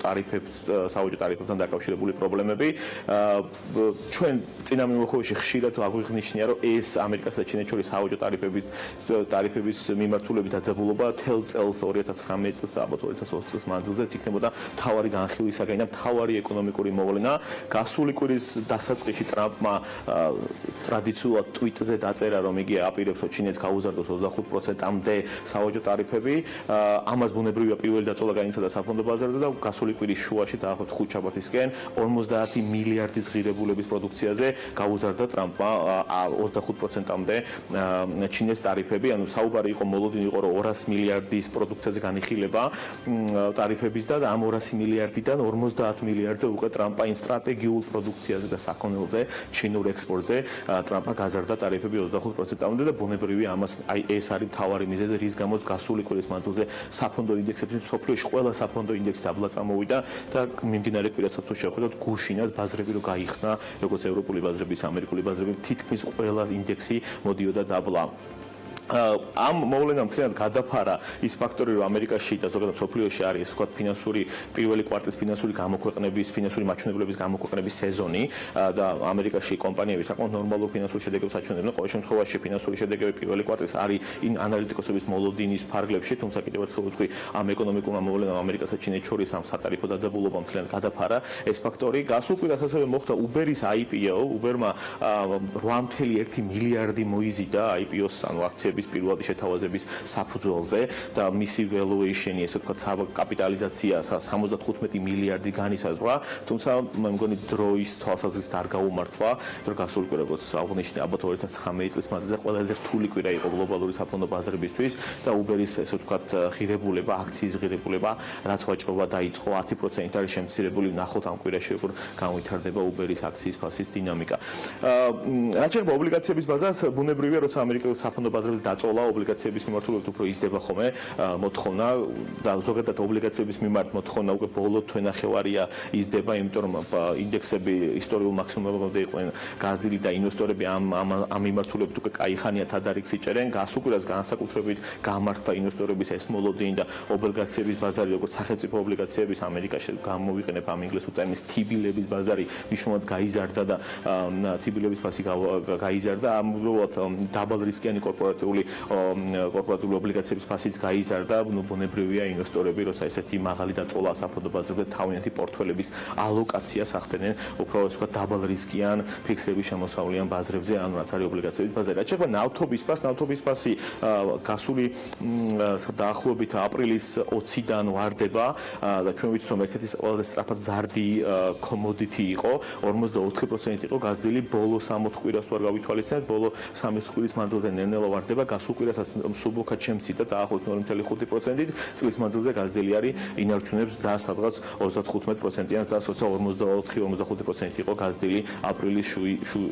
ტარიფებთან დაკავშირებული პრობლემები. ჩვენ წინა მიმოხილვაში ხშირად აღვიღვნიშნია, რომ ეს ამერიკასა და ჩინეთს შორის სავაჭრო ტარიფების მიმართულებით დაძაბულობა თელ წელს 2019 წელს და ალბათ 2020 წელს მანძილზეც იქნებოდა მთავარი განხილვისაგანი და მთავარი ეკონომიკური მოვლენა. გასული კვირის დასაწყისში ტრამპმა ტრადიციულად ტვიტზე დაწერა, რომ იგი აპირებს ჩინეთს გაუზარდოს 25%-მდე სავაჭრო ტარიფები. ამას ბუნებრივია პირველი დაწოლა განიცადა საფონდო ბაზარზე და გასული კვირის შუაში დაახლოებით 5 შაბათისკენ 50 მილიარდის ღირებულების პროდუქციაზე გაუზარდა ტრამპმა 25%-მდე ჩინეთის ტარიფები. ანუ საუბარი იყო მოლოდინი იყო, რომ 200 მილიარდის პროდუქციაზე განიხილება ტარიფების და ამ 200 მილიარდიდან 50 მილიარდზე უკვე ტრამპა იმ სტრატეგიულ პროდუქციაზე და საქონელზე, ჩინურ ექსპორტზე ტრამპა გაზარდა ტარიფები 25%-მდე და ბუნებრივია ამას აი ეს არის მთავარი მიზეზი, რის გამოც გასული კვირის მანძილზე საფონდო ინდექსებში მსოფლიოში ყველა საფონდო ინდექსი დაბლა წამოვიდა და მიმდინარე კვირასაც თუ შევხედოთ გუშინაც ბაზრები რო გაიხსნა, როგორც ევროპული ბაზრები, ამერიკული ბაზრები, თითქმის ყველა ინდექსი მოდიოდა დაბლა. ამ მოვლენამ მთლიანად გადაფარა ის ფაქტორი, რომ ამერიკაში და ზოგადად მსოფლიოში არის ასე ვთქვათ ფინანსური პირველი კვარტლის ფინანსური მაჩვენებლების გამოქვეყნების სეზონი და ამერიკაში კომპანიები საკმაოდ ნორმალურ ფინანსურ შედეგებს აჩვენებენ. ყოველ შემთხვევაში ფინანსური შედეგები პირველი კვარტლის არის ანალიტიკოსების მოლოდინის ფარგლებში, თუმცა კიდევ ერთხელ ვთქვი, ამ ეკონომიკურმა მოვლენამ ამერიკასა და ჩინეთს შორის ამ სატარიფო დაძაბულობამ მთლიანად გადაფარა ეს ფაქტორი. გასულ კვირას ასევე მოხდა Uber-ის IPO. Uber-მა 8.1 მილიარდი მოიზიდა IPO-ს, ანუ აქციების პირველადი შეთავაზების საფუძველზე და მისი valuation-ი, ესე ვთქვათ, კაპიტალიზაცია 75 მილიარდი განისაზღვრა, თუმცა მე მგონი დროის თვალსაზრისით არ გაუმართლა, რომ გასული კვირა როგორც აღნიშნე, ალბათ 2019 წლის მანძილზე ყველაზე რთული კვირა იყო გლობალური საფონდო ბაზრებისთვის და Uber-ის, ესე ვთქვათ, ღირებულება, აქციის ღირებულება, რაც ვაჭრობა დაიწყო 10%-ით არის შემცირებული, ნახოთ ამ კვირაში როგორ განვითარდება Uber-ის აქციის ფასის დინამიკა. რაც შეეხება ობლიგაციების ბაზარს, ბუნებრივია, როცა ამერიკული საფონდო ბაზრების დაწოლა ობლიგაციების მიმართულებით უფრო იზრდება ხოლმე მოთხოვნა და ზოგადად ობლიგაციების მიმართ მოთხოვნა უკვე ბოლო თვენახევარია იზრდება, იმიტომ რომ ინდექსები ისტორიულ მაქსიმუმებამდე იყვნენ გაზრდილი და ინვესტორები ამ მიმართულებით უკვე კაი ხანია თადარიგს იჭერენ. გასულ კვირას განსაკუთრებით გამართლა ინვესტორების ეს მოლოდინი და ობლიგაციების ბაზარი, როგორც სახელმწიფო ობლიგაციების ამერიკაში გამოვიყენებ ამ ინგლისურ ტერმინს T-ბილების ბაზარი მნიშვნელოვნად გაიზარდა და T-ბილების ფასი გაიზარდა. ამგვარად დაბალ რისკიანი კორპორატიული ობლიგაციების ფასიც გაიზარდა. ბუნებრივია ინვესტორები, როცა ესეთი მაღალი დაწოლა საფონდო ბაზრებზე თავიანთი პორტფელების ალოკაციას ახდენენ უფრო ასე ვთქვათ დაბალ რისკიან ფიქსების შემოსავლიან ბაზრებზე, ანუ რაც არის ობლიგაციების ბაზარი. რაც შეეხება ნავთობის ფასი გასული დაახლოებით აპრილის 20-დან ვარდება და ჩვენ ვიცით რომ ერთ-ერთი ყველაზე სწრაფად მზარდი commodity იყო, 44% იყო გაზრდილი ბოლო 60 კვირას თუ არ გავითვალისწინებთ, ბოლო 3 კვირის მანძილზე ნელ-ნელა ვარდება, გასულ კვირასაც მსუბუქად შემცირდა დაახლოებით 2.5%-ით, წლის მანძილზე გაზრდილი არის ინარჩუნებს და სადღაც 35%-იან და 24-25% იყო გაზრდილი აპრილის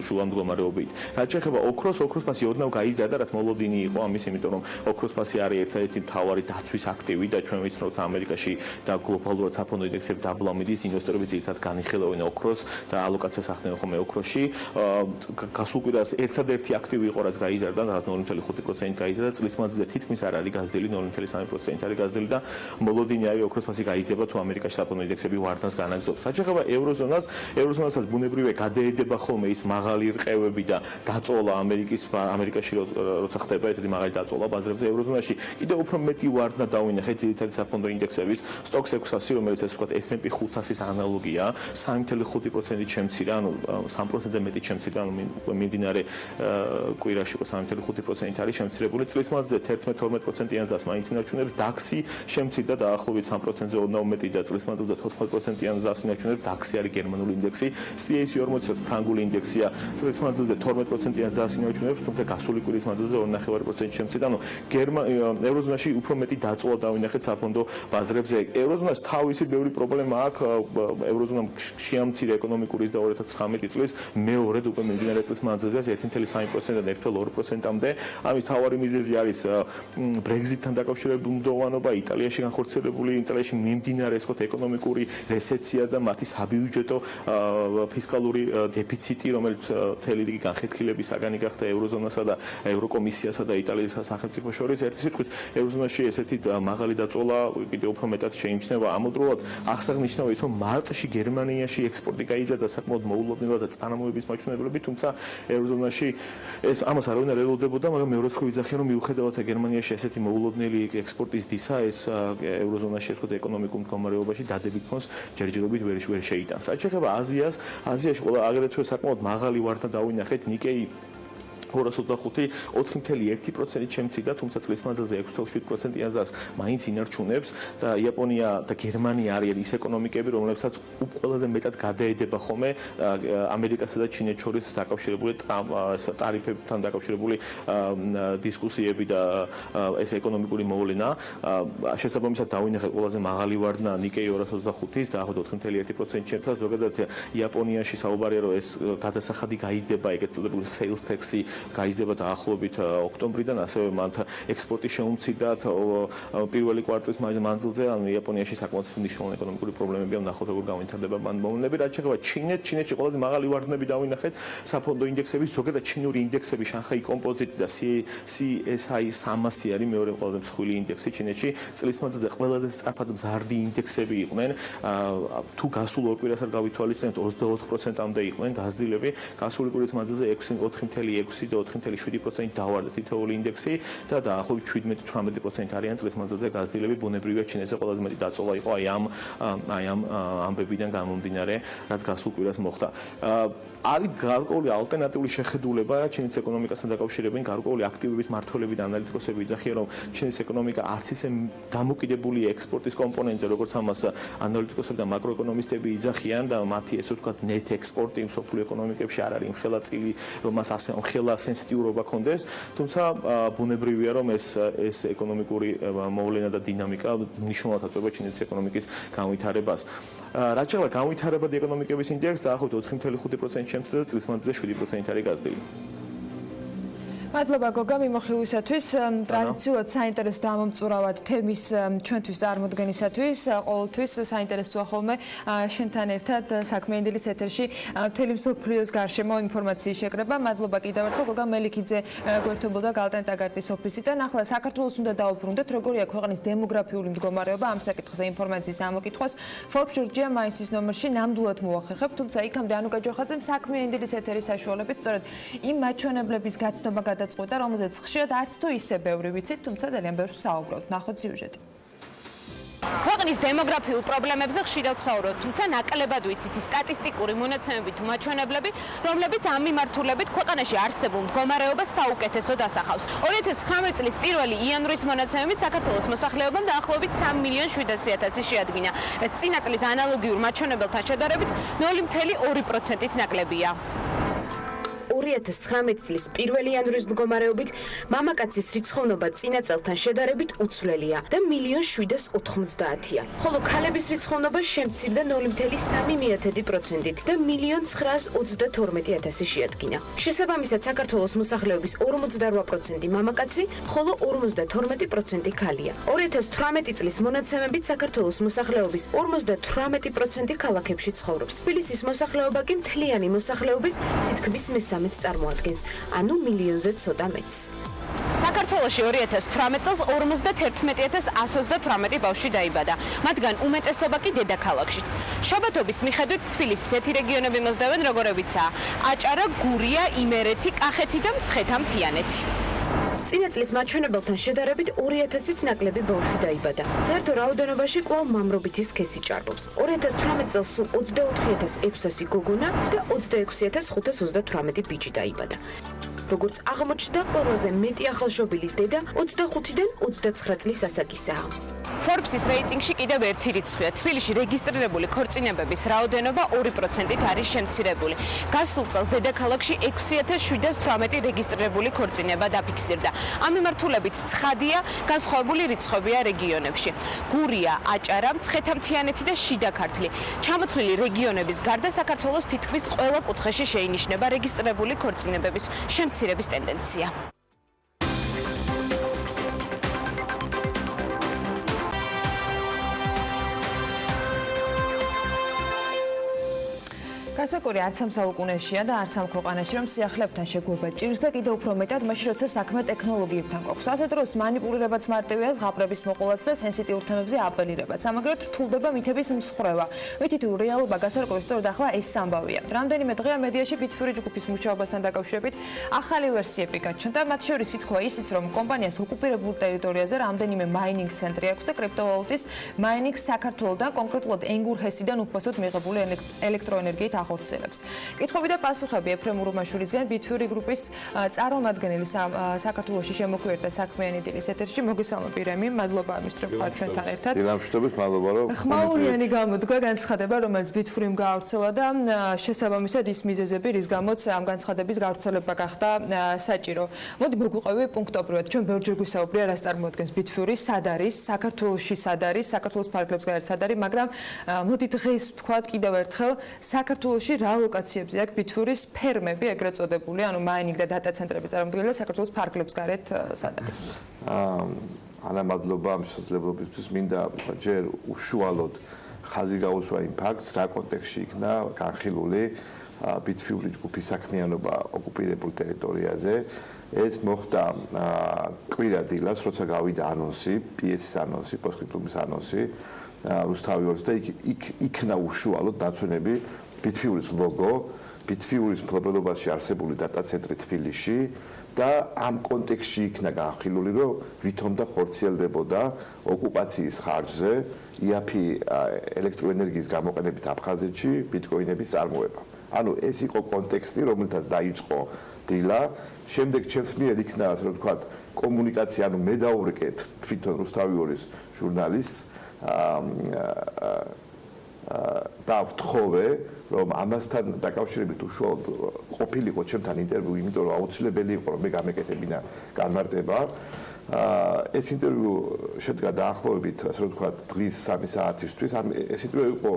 შუა მდგომარეობით. რაც შეეხება ოქროს ფასი ოდნავ გაიზარდა, რაც მოლოდინი იყო ამის, იმიტომ რომ ოქროს ფასი არის ერთ-ერთი მთავარი დაცვის აქტივი და ჩვენ ვიცით რომ ამერიკაში და გლობალურად საფონდო ინდექსები დაბლა მიდის, ინვესტორები ძირითადად განიხილავენ ოქროს და ალოკაციას ახდენენ ხოლმე ოქროში. გასულ კვირას ერთადერთი აქტივი იყო, რაც გაიზარდა, 0.5% გაიზარდა, წლის მანძილზე თითქმის არ არის გაზრდილი, 0.3% არის გაზრდილი და მოლოდინი არის ოქროს ფასი გაიზრდება თუ ამერიკაში საფონდო ინდექსები ვარდნას განაგზობს. რაც შეეხება ევროზონასაც ბუნებრივია გადაედება ხოლმე ის მაღალი რყევები და დაწოლა ამერიკაში როცა ხდება ესეთი მაღალი დაწოლა ბაზრებზე ევროზონაში კიდევ უფრო მეტი ვარდნა დავინახეთ ძირითადი საფონდო ინდექსების STOXX 600, რომელიც ასე ვთქვათ S&P 500-ის ანალოგია, 3.5%-ით შემცირდა, ანუ 3%-ზე მეტი შემცირდა, ანუ მიმდინარე კვირაში 3.5%-ით არის შემცირებული. წლის მანძილზე 11-12%-იან ზრდას მაინც ინარჩუნებს, DAX-ი შემცირდა დაახლოებით 3%-ზე ოდნავ მეტი და წლის მანძილზე 14%-იან ზრდას ინარჩუნებს, DAX-ი არის გერმანული ინდექსი, CAC 40-ს ფრანგული ინდექსია, წლის მანძილზე 12%-იან ზრდას ინარჩუნებს, თუმცა გასული კვირის მანძილზე 2.5%-ით შემცირდა, ანუ ევროზონაში უფრო მეტი დაწოლა დავინახეთ საფონდო ბაზრებზე. ევროზონაში თავისი ბევრი პრობლემა აქვს, ევროზონამ შეამცირა ეკონომიკური და 2019 წლის მეორედ უკვე მიმდინარე წლის მანძილზე 1.3%-დან 1.2%-მდე. ამის მთავარი მიზეზი არის Brexit-თან დაკავშირებული მდოვანობა, იტალიაში იტალიაში მიმდინარე ეკონომიკური რესეცია და მათი საბიუჯეტო ფისკალური დეფიციტი, რომელიც მთელი რიგი განხეთქილების საგანი გახდა ევროზონასა და ევროკომისიასა და იტალიის სახელმწიფო შორის. ერთი სიტყვით, ევროზონაში ესეთი მაღალი დაწოლა კიდევ უფრო მეტად შეიმჩნევა. ამავდროულად აღსანიშნავია ის, რომ მარტში გერმანიაში ექსპორტი გაიზარდა საკმაოდ მოულოდნელად და წარმოების მაჩვენებლებით, თუმცა ევროზონაში ეს ამას არავინ არ ელოდებოდა, მაგრამ მეორეც ხო ვიძახიან, რომ მიუხედავად გერმანიაში ესეთი მოულოდნელი ექსპორტის დისა, ეს ევროზონაში ეს ხო ეკონომიკურ მდგომარეობაში დადებით ფონს ჯერჯერობით ვერ შეიტანს. რაც შეეხება აზიაში ყველა აგრეთვე საკმაოდ მაღალი ვარდნა დავინახეთ, ნიკეი 225 4.1%-ით შემცირდა, თუმცა წლის მანძილზე 6.7%-იან ზრდას მაინც ინარჩუნებს და იაპონია და გერმანია არის ის ეკონომიკები, რომლებსაც ყველაზე მეტად გადაედება ხოლმე ამერიკასა და ჩინეთს შორის დაკავშირებული ტარიფებთან დაკავშირებული დისკუსიები და ეს ეკონომიკური მოვლენა. შესაბამისად დავინახეთ ყველაზე მაღალი ვარდნა ნიკეი 225-ის და 4.1%-ით შემცირდა. ზოგადად იაპონიაში საუბარია, რომ ეს გადასახადი გაიზრდება, ეგეთ წოდებული sales tax-ი გაიზრდება დაახლოებით ოქტომბრიდან, ასევე მათ ექსპორტი შეუმცირდა პირველი კვარტალის მანძილზე, ანუ იაპონიაში საკმაოდ მნიშვნელოვანი ეკონომიკური პრობლემებია, ნახოთ როგორ გავითარდება მოვლენები. რაც შეეხება ჩინეთში ყველაზე მაღალი ვარდნები დავინახეთ საფონდო ინდექსების, ზოგადად ჩინური ინდექსები, შანხაი კომპოზიტი და CSI 300 არის მეორე ყველაზე მსხვილი ინდექსი ჩინეთში. წლის მანძილზე ყველაზე სწრაფად მზარდი ინდექსები იყვნენ. თუ გასულ ორ კვირას არ გავითვალისწინებთ, 24%-მდე იყვნენ გაზრდილები, გასული კვირის მანძილზე 4.6 და 4.7% დავარდა თითოეული ინდექსი და დაახლოებით 17-18% არიან წლის მანძილზე გაზრდილები. ბუნებრივია ჩინეთზე ყველაზე მეტი დაწოლა იყო აი ამ ამბებიდან გამომდინარე, რაც გასულ კვირას მოხდა. არის გარკვეული ალტერნატიული შეხედულება ჩინის ეკონომიკასთან დაკავშირებით, გარკვეული აქტივების მმართველები და ანალიტიკოსები იძახიან, რომ ჩინის ეკონომიკა არც ისე დამოკიდებულია ექსპორტის კომპონენტზე, როგორც ამას ანალიტიკოსები და მაკროეკონომისტები იძახიან და მათი ესე ვთქვათ ნეტ ექსპორტი მსოფლიო ეკონომიკებში არ არის მხელა წილი, რომ მას ასე მხელა სენსიტიურობა ქონდეს, თუმცა ბუნებრივია, რომ ეს ეკონომიკური მოვლენა და დინამიკა მნიშვნელოვნად აწვევა ჩინის ეკონომიკის განვითარებას. რაც შეეხება განვითარებადი ეკონომიკების ინდექსს, დაახლოებით 4.5% შემცირდა, წლის მანძილზე 7% არის გაზრდილი. მადლობა გოგა მიმოხილვისათვის. ტრადიციულად საინტერესო დამამწურავად თემის ჩვენთვის წარმოდგენისათვის ყოველთვის საინტერესოა ხოლმე შენთან ერთად საქმიანი დილის ეთერში მთელი მსოფლიოს გარშემო ინფორმაციის შეკრება. მადლობა კიდევ ერთხელ გოგა მელიქიძე გვერდებოდა გალტენ ტაგარტის ოფისიდან. ახლა საქართველოს უნდა დაუბრუნდეთ, როგორია ქვეყნის დემოგრაფიული მდგომარეობა ამ საკითხზე ინფორმაციის ამოკითხვას. Forbes Georgia მაისის ნომერში ნამდვილად მოახერხებთ, თუმცა იქამდე ანუკა ჯოხაძემ საქმიანი დილის ეთერის საშუალებით სწორედ იმ მაჩვენებლების გაცნობა გადაწყვეტა, რომელზეც ხშირად არც თუ ისე ბევრი ვიცით, თუმცა ძალიან ბევრს საუბრობთ. ნახოთ სიუჟეტი. ქვეყნის დემოგრაფიულ პრობლემებზე ხშირად საუბრობთ, თუმცა ნაკლებად ვიცით სტატისტიკური მონაცემები თუ მაჩვენებლები, რომლებიც ამ მიმართულებით ქვეყანაში არსებულ მდგომარეობას საუკეთესოდ ასახავს. 2019 წლის 1 იანვრის მონაცემებით საქართველოს მოსახლეობამ დაახლოებით 3.700.000 შეადგინა, რაც წინა წლის ანალოგიურ მაჩვენებელთან შედარებით 0.2%-ით ნაკლებია. 2019 წლის 1 იანვრის მდგომარეობით მამაკაცის რიცხოვნობა წინა წელთან შედარებით უცვლელია და 1.790.000-ია, ხოლო ქალების რიცხოვნობა შემცირდა 0.3%-ით და 1.922.000 შეადგინა. შესაბამისად, საქართველოს მოსახლეობის 48% მამაკაცი, ხოლო 52% ქალია. 2018 წლის მონაცემებით საქართველოს მოსახლეობის 58% ქალაქებში ცხოვრობს. თბილისის მოსახლეობა კი მთლიანი მოსახლეობის თითქმის მესამედს წარმოადგენს, ანუ მილიონზე ცოტა მეტს. საქართველოში 2018 წელს 51.128 ბავშვი დაიბადა, მათგან უმეტესობა კი დედაქალაქში. შაბათობის მიხედვით თბილისის ეთი რეგიონები მოსდევენ, როგორებიცაა აჭარა, გურია, იმერეთი, კახეთი და მცხეთა-მთიანეთი. წინა წლის მაჩვენებელთან შედარებით 2000-ით ნაკლები ბავშვი დაიბადა. საერთო რაოდენობაში კვლავ მამრობითი სქესი ჭარბობს. 2018 წელს სულ 24.600 გოგონა და 26.538 ბიჭი დაიბადა. როგორც აღმოჩნდა, ყველაზე მეტი ახალშობილის დედა 25-დან 29 წლის ასაკისაა. Forbes-ის რეიტინგში კიდევ ერთი რიცხვია. თბილისში რეგისტრირებული ქორწინებების რაოდენობა 2%-ით არის შემცირებული. გასულ წელს დედაქალაქში 6718 რეგისტრირებული ქორწინება დაფიქსირდა. ამ მიმართულებით ცხადია, განსხვავებული რიცხვებია რეგიონებში. გურია, აჭარა, მცხეთა-მთიანეთი და შიდა ქართლი. ჩამოთვლილი რეგიონების გარდა საქართველოს თითქმის ყველა კუთხეში შეინიშნება რეგისტრირებული ქორწინებების შემცირების ტენდენცია. გასაკური არც ამ საუკუნეშია და არც ამ ქვეყანაში, რომ სიახლეებთან შეგვება ჭირს და კიდევ უფრო მეტად მაშინ, როცა საქმე ტექნოლოგიებთან გვაქვს. ასე დროს манипулირებაც მარტივია, ზღაპრების მოყოლაც და სენსიტიურ თემებზე აპელირებაც. ამაგრად რთულდება მითების მსხრევა. ვიცი თუ რეალობა გასარკვევი სწორედ ახლა ეს ამბავია. რამდენიმე დღეა მედიაში BITFURY ჯგუფის მუშაობასთან დაკავშირებით ახალი ვერსიები გაჩნდა. მათ შორის ითქვა ისიც, რომ კომპანიას ოკუპირებულ ტერიტორიაზე რამდენიმე მაინინგ ცენტრი აქვს და კრიპტოვალუტის მაინინგს საქართველოსთან, კონკრეტულად ენგურჰესიდან უფასოდ მიღებული ელექტროენერგიით ახორციელებს. კითხვები და პასუხები ეფრემ ურმაშვილისგან BITFURY გრუპის წარმომადგენელი საქართველოში შემოგვიერთდა საქმიანი დილის ეთერში. მოგესალმები რემი, მადლობა იმისთვის, რომ ხართ ჩვენთან ერთად. დილამშვიდობით, მადლობა რომ ხმაურიანი გამოდგა განცხადება, რომელიც BITFURY-მ გაავრცელა და შესაბამისად ის მიზეზები, რის გამოც ამ განცხადების გავრცელება გახდა საჭირო. მოდი მოგვიყევი პუნქტობრივად. ჩვენ ბევრჯერ გვისაუბრია, რას წარმოადგენს BITFURY, სად არის, საქართველოში სად არის, საქართველოს ფარგლებს გარეთ სად არის, მაგრამ მოდი დღეს ვთქვათ კიდევ ერთხელ, საქართველოში რა ლოკაციებზე აქვს BITFURY-ის ფერმები, ეგრეთ წოდებული, ანუ მაინინგ და დატა ცენტრების წარმოდგენილი საქართველოს ფარგლებს გარეთ სად არის? ანა მადლობა ამ შესაძლებლობისთვის. მინდა ჯერ უშუალოდ ხაზი გაუსვა იმ ფაქტს, რა კონტექსტში იქნა განხილული BITFURY ჯგუფის საქმიანობა ოკუპირებულ ტერიტორიაზე. ეს მოხდა კვირა დილას, როცა გავიდა ანონსი, პიესის ანონსი, პოსტსკრიპტუმის ანონსი რუსთავის და იქნა უშუალოდ დაცვენები BITFURY-ის ლოგო, BITFURY-ის მფლობელობაში არსებული დატა ცენტრი თბილისში და ამ კონტექსტში იქნა განხილული, რომ ვითომ და ხორციელდებოდა ოკუპაციის ხარჯზე IAP ელექტროენერგიის გამოყენებით აფხაზეთში ბიტკოინების წარმოება. ანუ ეს იყო კონტექსტი, რომელთაც დაიწყო დილა. შემდეგ ჩემს მიერ იქნა, ასე რომ ვთქვათ, კომუნიკაცია, ანუ მე დავურეკეთ თვითონ რუსთავის ჟურნალისტს და ვთხოვე, რომ ამასთან დაკავშირებით უშუალოდ ყოფილიყო ჩემთან ინტერვიუ, იმიტომ რომ აუცილებელი იყო, რომ მე გამეკეთებინა განმარტება. ეს ინტერვიუ შედგა დაახლოებით, ასე რომ ვთქვათ, დღის 3 საათისთვის. ეს ინტერვიუ იყო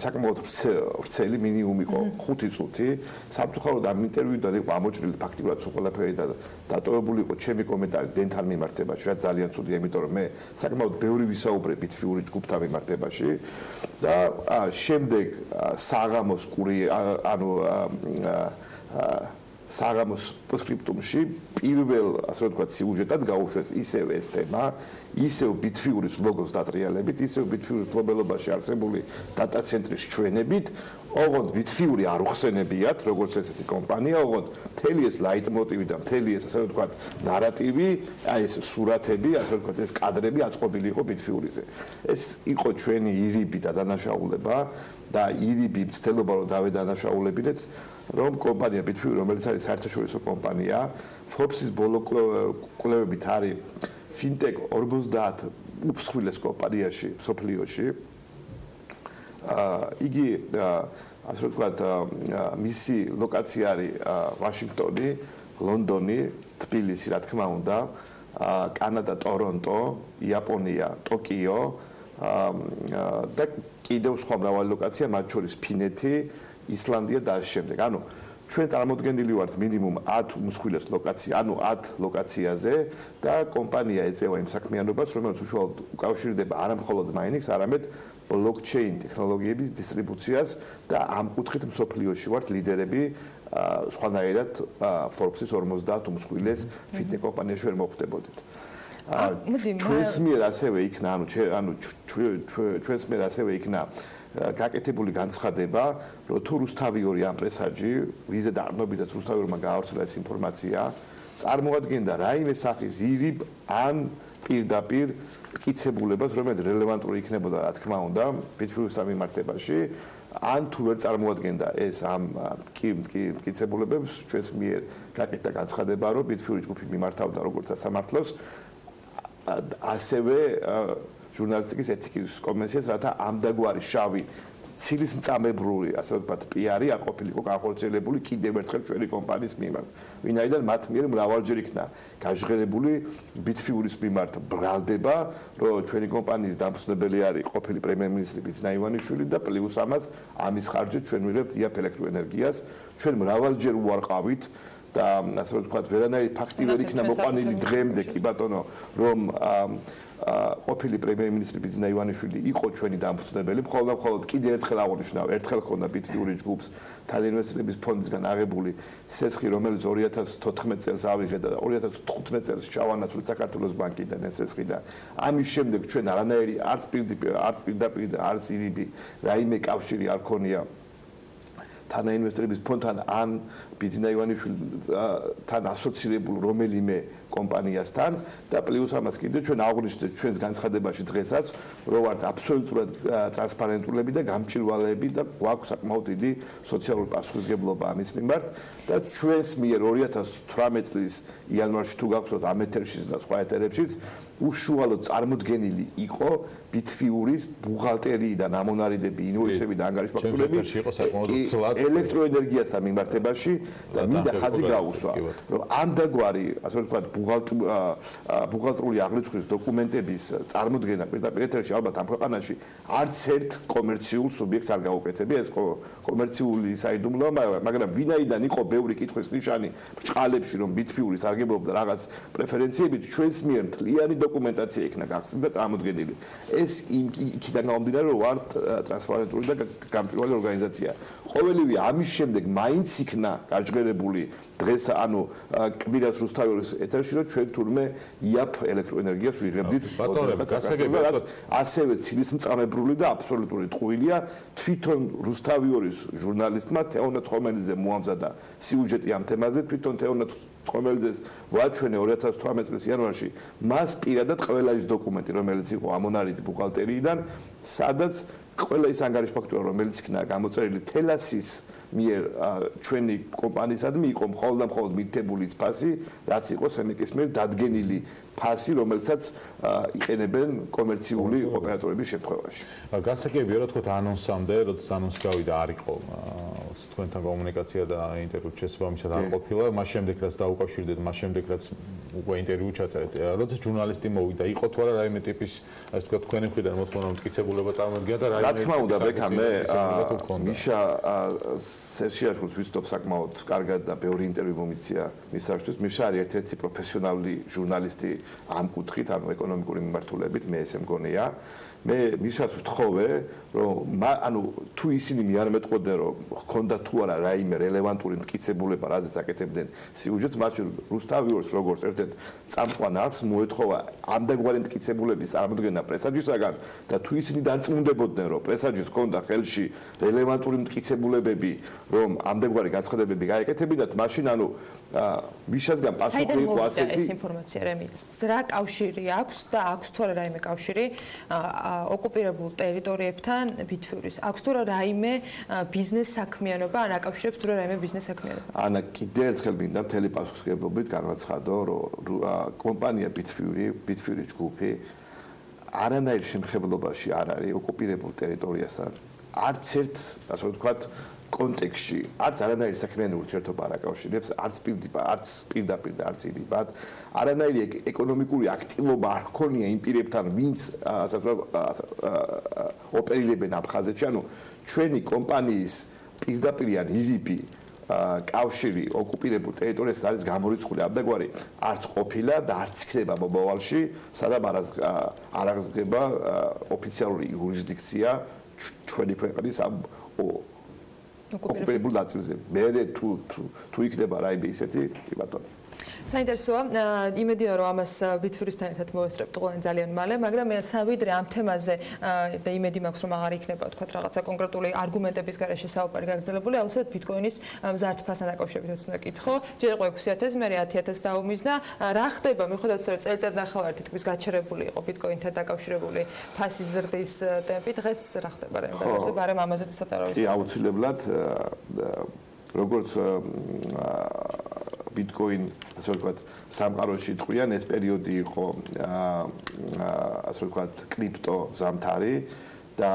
საკმაოდ ვრცელი მინიმუმ იყო 5 წუთი. სამწუხაროდ ამ ინტერვიუდან იყო ამოჭრილი ფაქტიურად ყველაფერი და დატოვებული იყო ჩემი კომენტარი დენთან მიმართებაში, რაც ძალიან ცუდია, იმიტომ რომ მე საკმაოდ ბევრი ვისაუბრე BITFURY ჯგუფთან მიმართებაში და შემდეგ საღამოს საღამოს პოსკრიპტუმში პირველ, ასე ვთქვათ, სიუჟეტად გაუშვეს ისევ ეს თემა, ისევ BITFURY-ის ლოგოს დატრიალებით, ისევ BITFURY-ის მფლობელობაში არსებული დატა ცენტრის ჩვენებით, ოღონდ BITFURY არ უხსენებიათ, როგორც ესეთი კომპანია, ოღონდ მთელი ეს ლაიტმოტივი და მთელი ეს, ასე ვთქვათ, ნარატივი, აი ეს სურათები, ასე ვთქვათ, ეს კადრები აწყობილი იყო BITFURY-ზე. ეს იყო ჩვენი ირიბი და დანაშაულება და ირიბი მცდელობა რომ დავედანაშაულებინეთ, რომ კომპანია BITFURY, რომელიც არის საერთაშორისო კომპანია, Forbes-ის ბოლო კვლევებით არის FinTech 50 უფსხვილეს კომპანიაში მსოფლიოში. იგი ასე ვთქვათ, მისი ლოკაცია არის ვაშინგტონი, ლონდონი, თბილისი, რა თქმა უნდა, კანადა, ტორონტო, იაპონია, ტოკიო და კიდევ სხვა მრავალი ლოკაცია, მათ შორის ფინეთი, ისლანდია და ამ შემდეგ. ანუ ჩვენ წარმოდგენილი ვართ მინიმუმ 10 უმსხვილეს ლოკაცია, ანუ 10 ლოკაციაზე და კომპანია ეწევა იმ საქმიანობას, რომელიც უშუალოდ უკავშირდება არა მხოლოდ მაინინგს, არამედ blockchain ტექნოლოგიების დისტრიბუციას და ამ კუთხით მსოფლიოში ვართ ლიდერები, სხვანაირად Forbes-ის 50 უმსხვილეს ფინტექ კომპანიაში ვერ მოხვდებოდით. ჩვენს მიერ ასევე იქნა, ანუ ჩვენს მიერ ასევე იქნა გაკეთებული განცხადება, რომ თუ რუსთავიორი ამ პრესაჯი, ვიზე დარნობითაც რუსთავიორმა გაავრცელა ეს ინფორმაცია, წარმოადგენდა რაიმე სახის ირიბ ან პირდაპირ მტკიცებულებას, რომელიც რელევანტური იქნებოდა, რა თქმა უნდა, BITFURY-სთან მიმართებაში, ან თუ ვერ წარმოადგენდა ეს ამ მტკიცებულებებს, ჩვენს მიერ გაკეთდა განცხადება, რომ BITFURY ჯგუფი მიმართავდა როგორც სასამართლოს, ასევე ჟურნალისტიკის ეთიკის კომისიას, რათა ამდაგვარი შავი ცილისმწამებლური, ასე ვთქვათ, PR-ი არ ყოფილიყო განხორციელებული კიდევ ერთხელ ჩვენი კომპანიის მიმართ. ვინაიდან მათ მიერ მრავალჯერ იქნა გაჟღერებული BITFURY-ის მიმართ ბრალდება, რომ ჩვენი კომპანიის დამფუძნებელი არის ყოფილი პრემიერ-მინისტრი ბიძინა ივანიშვილი და პლუს ამას ამის ხარჯით ჩვენ ვიღებთ იაფ ელექტროენერგიას. ჩვენ მრავალჯერ უარყავით და ასე ვთქვათ, ვერანაირი ფაქტი ვერ იქნა მოყვანილი დღემდე, კი ბატონო, რომ ყოფილი პრემიერ-მინისტრი ბიძინა ივანიშვილი იყო ჩვენი დამფუძნებელი, მხოლოდ კიდევ ერთხელ აღნიშნავ, ერთხელ ხონდა BITFURY ჯგუფს თანაინვესტირების ფონდისგან აღებული სესხი, რომელიც 2014 წელს ავიღე და 2015 წელს ჩავანაცვლეთ საქართველოს ბანკიდან ეს სესხი და ამის შემდეგ ჩვენ არანაირი არც პირდაპირ და არც ირიბი რაიმე კავშირი არ ქონია თანაინვესტირების ფონდთან ან ბიძინა ივანიშვილთან ასოცირებულ რომელიმე კომპანიასთან და პლუს ამას კიდევ ჩვენ აღვნიშნეთ ჩვენს განცხადებაში დღესაც, რომ ვართ აბსოლუტურად ტრანსპარენტულები და გამჭირვალეები და გვაქვს საკმაოდ დიდი სოციალური პასუხისმგებლობა ამის მიმართ და ჩვენს მიერ 2018 წლის იანვარში თუ გახსოვთ ამ ეთერშიც და სხვა ეთერებშიც უშუალოდ წარმოდგენილი იყო BITFURY-ის ბუღალტერიიდან ამონარიდები, ინვოისები და ანგარიშფაქტურები ელექტროენერგიასთან მიმართებაში და მინდა ხაზი გაუსვა, რომ ამდაგვარი, ასე ვთქვათ, ბუღალტრული აღრიცხვის დოკუმენტების წარმოდგენა პირდაპირ ეთერში ალბათ ამ ქვეყანაში არც ერთ კომერციულ სუბიექტს არ გაუკეთებია, ეს კომერციული საიდუმლოა, მაგრამ ვინაიდან იყო ბევრი კითხვის ნიშანი ბრჭყალებში, რომ BITFURY სარგებლობდა რაღაც პრეფერენციებით, ჩვენს მიერ მთლიანი დოკუმენტაცია იქნა გახსნილი და წარმოდგენილი. ეს იქიდან გამომდინარე, რომ ვართ ტრანსპარენტული და გამჭვირვალე ორგანიზაცია. ყოველივე ამის შემდეგ მაინც იქნა გაჟღერებული დღეს, ანუ კვირას რუსთავიორის ეთერში, რომ ჩვენ თურმე იაფ ელექტროენერგიას ვიღებდით. რაც ასევე ცილისმწამებლური და აბსოლუტური ტყუილია. თვითონ რუსთავიორის ჟურნალისტმა თეონად ხომელიძე მოამზადა სიუჟეტი ამ თემაზე, თვითონ თეონად ხომელიძეს ვაჩვენე 2018 წლის იანვარში, მას პირადად ყველა ის დოკუმენტი, რომელიც იყო ამონარიდი ბუღალტერიიდან, სადაც ყველა ის ანგარიშფაქტურა, რომელიც იქნა გამოწერილი თელასის მიერ ჩვენი კომპანიისადმი იყო მხოლოდ მითებული ფასი, რაც იყო სენეკის მიერ დადგენილი ფასი, რომელსაც იყენებენ კომერციული ოპერატორების შემთხვევაში. გასაგებია, რა თქვა ანონსამდე, როდესაც ანონსი გავიდა, არ იყო თქვენთან კომუნიკაცია და ინტერვიუ შესაბამისად არ ყოფილა. მას შემდეგ რაც დაუკავშირდეთ, მას შემდეგ რაც უკვე ინტერვიუ ჩაწერეთ, როდესაც ჟურნალისტი მოვიდა, იყო თუ არა რაიმე ტიპის, ასე ვთქვათ, თქვენი მხრიდან მოთხოვნა მტკიცებულება წარმოდგა და რაიმე რა თქმა უნდა, ბექამე, მიშა სერშიაშვილს ვიცნობ საკმაოდ კარგად და ბევრი ინტერვიუ მომიცია მისაშვილს. მიშა არის ერთ-ერთი პროფესიონალი ჟურნალისტი ამ კუთხით, ანუ ეკონომიკური მიმართულებით, მე ესე მგონია. მე მისას ვთხოვე, რომ ანუ თუ ისინი მე არ მეტყოდნენ, რომ ჰქონდა თუ არა რაიმე რელევანტური მტკიცებულება, რაზეც აკეთებდნენ სიუჟეტს, მაშინ რუსთავიორს როგორც ერთ-ერთ წამყვან არხს მოეთხოვა ამდენგვარი მტკიცებულების წარმოდგენა პრესაჯისაგან და თუ ისინი დარწმუნდებოდნენ, რომ პრესაჯის ჰქონდა ხელში რელევანტური მტკიცებულებები, რომ ამდენგვარი განცხადებები გაეკეთებინათ, მაშინ ანუ მიშასგან პასუხი იყო ასეთი ეს ინფორმაცია რემის რა კავშირი აქვს და აქვს თუ არა რაიმე კავშირი ოკუპირებულ ტერიტორიებთან BITFURY-ის აქვს თუ არა რაიმე ბიზნეს საქმიანობა ან აკავშირებს თუ არა რაიმე ბიზნეს საქმიანობა ანა კიდევ ერთხელ მინდა მთელი პასუხისმგებლობით განაცხადო რომ კომპანია BITFURY ჯგუფი არანაირ შემხებლობაში არ არის ოკუპირებულ ტერიტორიასთან არც ერთ ასე ვთქვათ კონტექსტში არც არანაირი საქმიანი ურთიერთობა არ აკავშირებს, არც პირდაპირ და არც ირიბად, არანაირი ეკონომიკური აქტივობა არ ჰქონია იმ პირებთან, ვინც ასე ვთქვათ ოპერირებენ აფხაზეთში, ანუ ჩვენი კომპანიის პირდაპირი ან ირიბი კავშირი ოკუპირებულ ტერიტორიაზე არის გამორიცხული ამდენგვარი არც ყოფილა და არც იქნება მომავალში, სადაც არ აღზრდება ოფიციალური იურისდიქცია ჩვენი ქვეყნის ამ ოკუპირებულ ნაწილზე. მე თუ იქნება რაიმე ისეთი, კი ბატონო. საინტერესოა, იმედია რომ ამას BITFURY-სთან ერთად მოვესწრებთ ყველანი ძალიან მალე, მაგრამ სავიდრე ამ თემაზე და იმედი მაქვს რომ აღარ იქნება თქვა რაღაცა კონკრეტული არგუმენტების გარეშე საუბარი გაგრძელებული, აუცილებლად ბიტკოინის მზარდ-ფასთან დაკავშირებით უნდა ვკითხო. ჯერ იყო 6,000, მე 10,000 დაუმიზნა. რა ხდება, მიუხედავად რომ წელიწად ნახევარი თითქმის გაჩერებული იყო ბიტკოინთან დაკავშირებული ფასის ზრდის ტემპი, დღეს რა ხდება რემბერზე, ბარემ ამაზე ცოტა რა ვიცი. კი, აუცილებლად როგორც ბიტკოინ ასე ვთქვათ სამყაროში ტყვიან ეს პერიოდი იყო ასე ვთქვათ კრიპტო ზამთარი და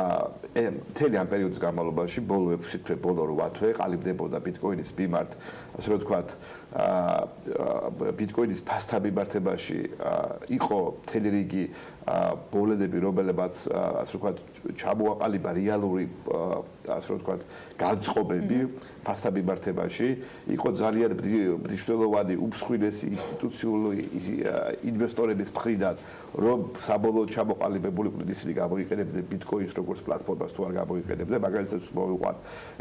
მთელი ამ პერიოდის განმავლობაში ბოლო 6 თვე, ბოლო 8 თვე ყალიბდებოდა ბიტკოინის მიმართ ასე ვთქვათ ბიტკოინის ფასთან მიმართებაში იყო მთელი რიგი ბოლედები, რომლებაც ასე ვთქვათ ჩამოაყალიბა რეალური ასე ვთქვათ განწყობები ფასთან მიმართებაში, იყო ძალიან მნიშვნელოვანი უმსხვილესი ინსტიტუციური ინვესტორების მხრიდან, რომ საბოლოოდ ჩამოყალიბებული იყვნენ ისინი გამოიყენებდნენ ბიტკოინს როგორც პლატფორმას თუ არ გამოიყენებდნენ, მაგალითად მოვიყვან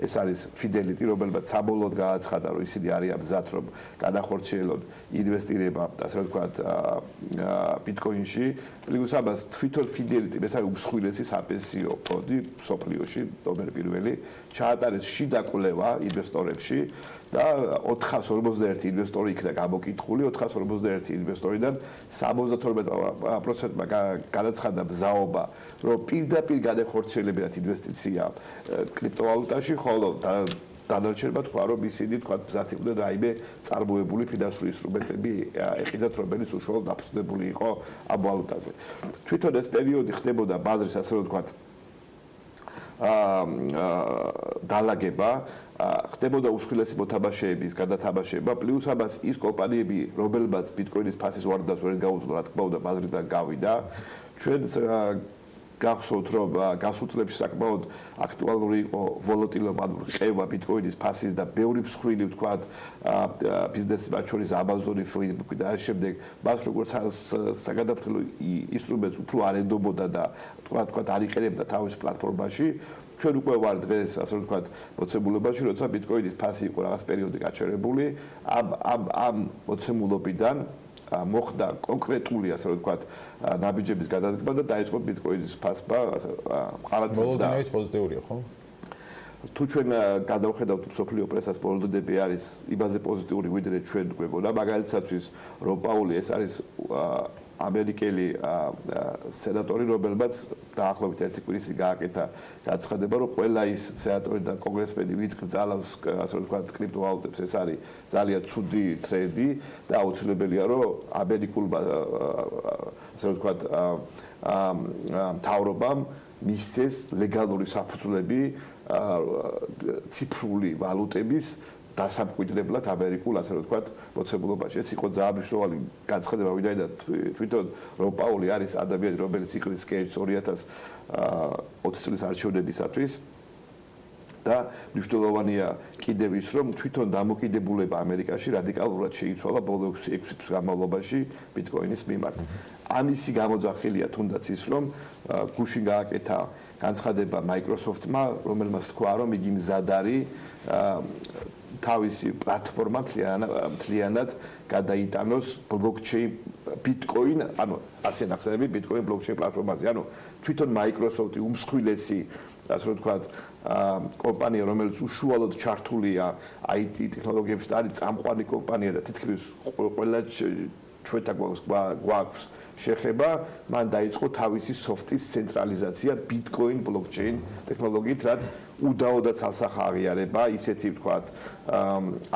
ეს არის Pirveli, რომელმაც საბოლოოდ გააცხადა, რომ ისინი არიან მზად, რომ განახორციელონ ინვესტირება, ასე ვთქვათ, ბიტკოინში, პლუს ამას თვითონ Pirveli, ეს არის უმსხვილესი საპენსიო ფონდი სოფლიოში, ნომერ პირველი, ჩაატარეს შიდა კვლევა ინვესტორებში და 451 ინვესტორი იქნა გამოკითხული, 451 ინვესტორიდან 72%-მა განაცხადა მზაობა, რომ პირდაპირ განეხორციელებინათ ინვესტიცია კრიპტოვალუტაში, ხოლო დანარჩენმა თქვა, რომ ისინი თქვა მზად იყვნენ რაიმე წარმოებული ფინანსური ინსტრუმენტები ეყიდათ, რომელიც უშუალოდ დაფუძნებული იყო ამ ვალუტაზე. თვითონ ეს პერიოდი ხდებოდა ბაზრის ასე რომ თქვა დალაგება, ხდებოდა უსხვილესი მოთამაშეების გადათამაშება, პლუს ამას ის კომპანიები, რომელმაც ბიტკოინის ფასის ვარდას ვერ გაუძლო, რა თქმა უნდა, ბაზრიდან გავიდა. ჩვენ გახსოვთ, რომ გასულწლებში საკმაოდ აქტუალური იყო ვოლოტილობა, ყევა ბიტკოინის ფასის და ბევრი მსხვილი ვთქვათ ბიზნესი, მათ შორის Amazon, Facebook და ამ შემდეგ მას როგორც საგადაფრთხილო ინსტრუმენტს უფრო არ ენდობოდა და ვთქვათ არ იყენებდა თავის პლატფორმაში. ჩვენ უკვე ვარ დღეს ასე ვთქვათ მოცემულობაში, როცა ბიტკოინის ფასი იყო რაღაც პერიოდი გაჩერებული, ამ მოცემულობიდან მოხდა კონკრეტული ასე ვთქვათ ნაბიჯების გადადგმა და დაიწყო ბიტკოინის ფასმა ყარაძის და ბოლოდნაირად პოზიტიურია, ხო? თუ ჩვენ გადავხედავთ მსოფლიო პრესას ბოლოდნები არის იმაზე პოზიტიური ვიდრე ჩვენ გვეგონა, მაგალითად რომ პაული ეს არის ამერიკელი სენატორი, რომელმაც დაახლოებით 1 კვირის გააკეთა გაცხადება, რომ ყველა ის სენატორი და კონგრესმენი, ვინც კრძალავს, ასე ვთქვათ, კრიპტოვალუტებს, ეს არის ძალიან ცუდი ტრენდი და აუცილებელია, რომ ამერიკულმა, ასე ვთქვათ, მთავრობამ მისცეს ლეგალური საფუძვლები ციფრული ვალუტების დასამკვიდრებლად ამერიკულ, ასე ვთქვათ, მოცემულობაში. ეს იყო ძალიან მნიშვნელოვანი განცხადება, ვინაიდან თვითონ რომ პაული არის ადამიანი, რომელიც იყრის კეჭს 2020 წლის არჩევნებისათვის და მნიშვნელოვანია კიდევ ის, რომ თვითონ დამოკიდებულება ამერიკაში რადიკალურად შეიცვალა ბოლო 6 თვის განმავლობაში ბიტკოინის მიმართ. ამისი გამოძახილია თუნდაც ის, რომ გუშინ გააკეთა განცხადება Microsoft-მა, რომელმაც თქვა, რომ იგი მზად არის თავისი პლატფორმა მთლიანად გადაიტანოს blockchain Bitcoin, ანუ ასე ნახსენები Bitcoin blockchain პლატფორმაზე. ანუ თვითონ Microsoft-ი უმსხვილესი, ასე ვთქვათ, კომპანია, რომელიც უშუალოდ ჩართულია IT ტექნოლოგიებში და არის წამყვანი კომპანია და თითქმის ყველა ჩვენთან გვაქვს შეხება, მან დაიწყო თავისი სოფტის ცენტრალიზაცია Bitcoin blockchain ტექნოლოგიით, რაც უდაოდაც ალსახა აღიარება ისეთი, ვთქვათ,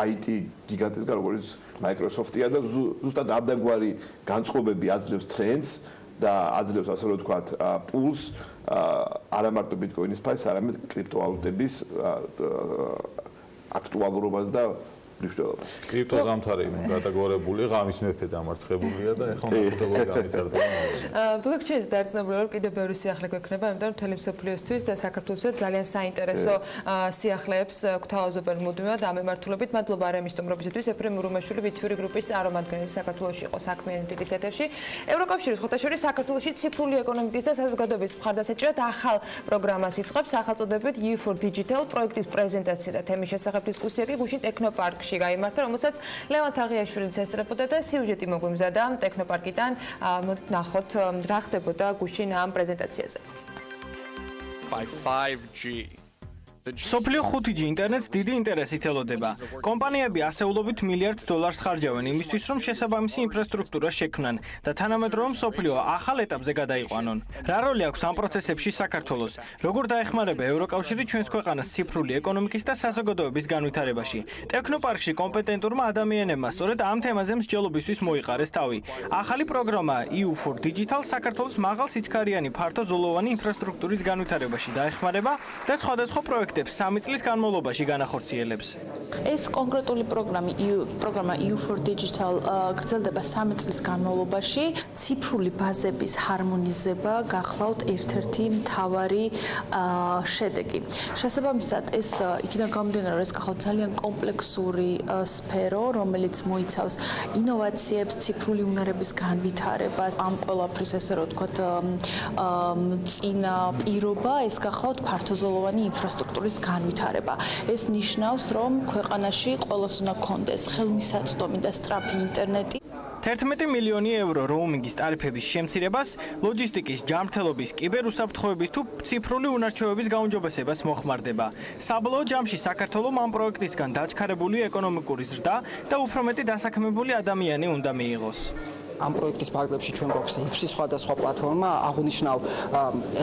IT გიგანტისგან, როგორც Microsoft-ია და ზუსტად ამდენგვარი განწყობები აძლევს ტრენდს და აძლევს, ასე ვთქვათ, პულს არა მარტო Bitcoin-ის ფაის, არამედ კრიპტოვალუტების აქტუალურობას და მნიშვნელობას. კრიპტოზამთარი გადაგორებული, ღამის მეფე დამარცხებულია და ეხლა მოხდებოდა განვითარება. ბლოკჩეინს დარწმუნებული ვარ, კიდევ ბევრი სიახლე გვექნება, იმიტომ რომ მთელი მსოფლიოსთვის და საქართველოსაც ძალიან საინტერესო სიახლეებს გვთავაზობენ მუდმივად ამ მიმართულებით. მადლობა არემის სტუმრობისათვის. ეფრემ ურუმაშვილი BITFURY GROUP-ის წარმომადგენელი საქართველოში იყო საქმიანი დილის ეთერში. ევროკავშირის ხუთაშორის საქართველოში ციფრული ეკონომიკის და საზოგადოების მხარდასაჭერად ახალ პროგრამას იწყებს. სახელწოდებით EU4 Digital პროექტის პრეზენტაცია და თემის შესახებ დისკუსია კი გუშინ ტექნოპარკში გაიმართა, რომელსაც ლევან თაღიაშვილიც ესწრებოდა და სიუჟეტი მოგვიმზადა ტექნოპარკიდან. მოდით ნახოთ რა ხდებოდა გუშინ ამ პრეზენტაციაზე. By 5G. სოფლიო 5G ინტერნეტს დიდი ინტერესით ელოდება. კომპანიები ასეულობით $1 მილიარდ ხარჯავენ იმისთვის, რომ შესაბამისი ინფრასტრუქტურა შექმნან და თანამედროვე სოფლიო ახალ ეტაპზე გადაიყვანონ. რა როლი აქვს ამ პროცესებში საქართველოს? როგორ დაეხმარება ევროკავშირი ჩვენს ქვეყანას ციფრული ეკონომიკის და საზოგადოების განვითარებაში? ტექნოპარკში კომპეტენტურმა ადამიანებმა სწორედ ამ თემაზე მსჯელობისთვის მოიყარეს თავი. ახალი პროგრამა EU4 Digital საქართველოს მაღალ სიჩქარიანი ფართო-ზოლოვანი ინფრასტრუქტურის განვითარებაში დაეხმარება და სხვადასხვა პროექტებს 3 წლის განმავლობაში განახორციელებს. ეს კონკრეტული პროგრამა EU4 Digital გრძელდება 3 წლის განმავლობაში. ციფრული ბაზების ჰარმონიზება გახლავთ ერთ-ერთი მთავარი შედეგი. შესაბამისად, ეს იქიდან გამომდინარე, რომ ეს გახლავთ ძალიან კომპლექსური სფერო, რომელიც მოიცავს ინოვაციებს, ციფრული უნარების განვითარებას, ამ ყველაფრის, ესე რომ ვთქვათ, წინა პირობა, ეს გახლავთ ფართოზოლოვანი ინფრასტრუქტურის განვითარება. ეს ნიშნავს, რომ ქვეყანაში ყველას უნდა გქონდეს ხელმისაწვდომი და სწრაფი ინტერნეტი. 11 მილიონი евро როუმინგის ტარიფების შემცირებას, ლოჯისტიკის, ჯანმრთელობის, კიბერუსაფრთხოების თუ ციფრული უნარჩვევების გაუმჯობესებას მოხმარდება. საბოლოო ჯამში საქართველოს ამ პროექტისგან დაჩქარებული ეკონომიკური ზრდა და უფრო მეტი დასაქმებული ადამიანი უნდა მიიღოს. ამ პროექტის ფარგლებში ჩვენ გვაქვს 6 სხვადასხვა პლატფორმა, აღნიშნავ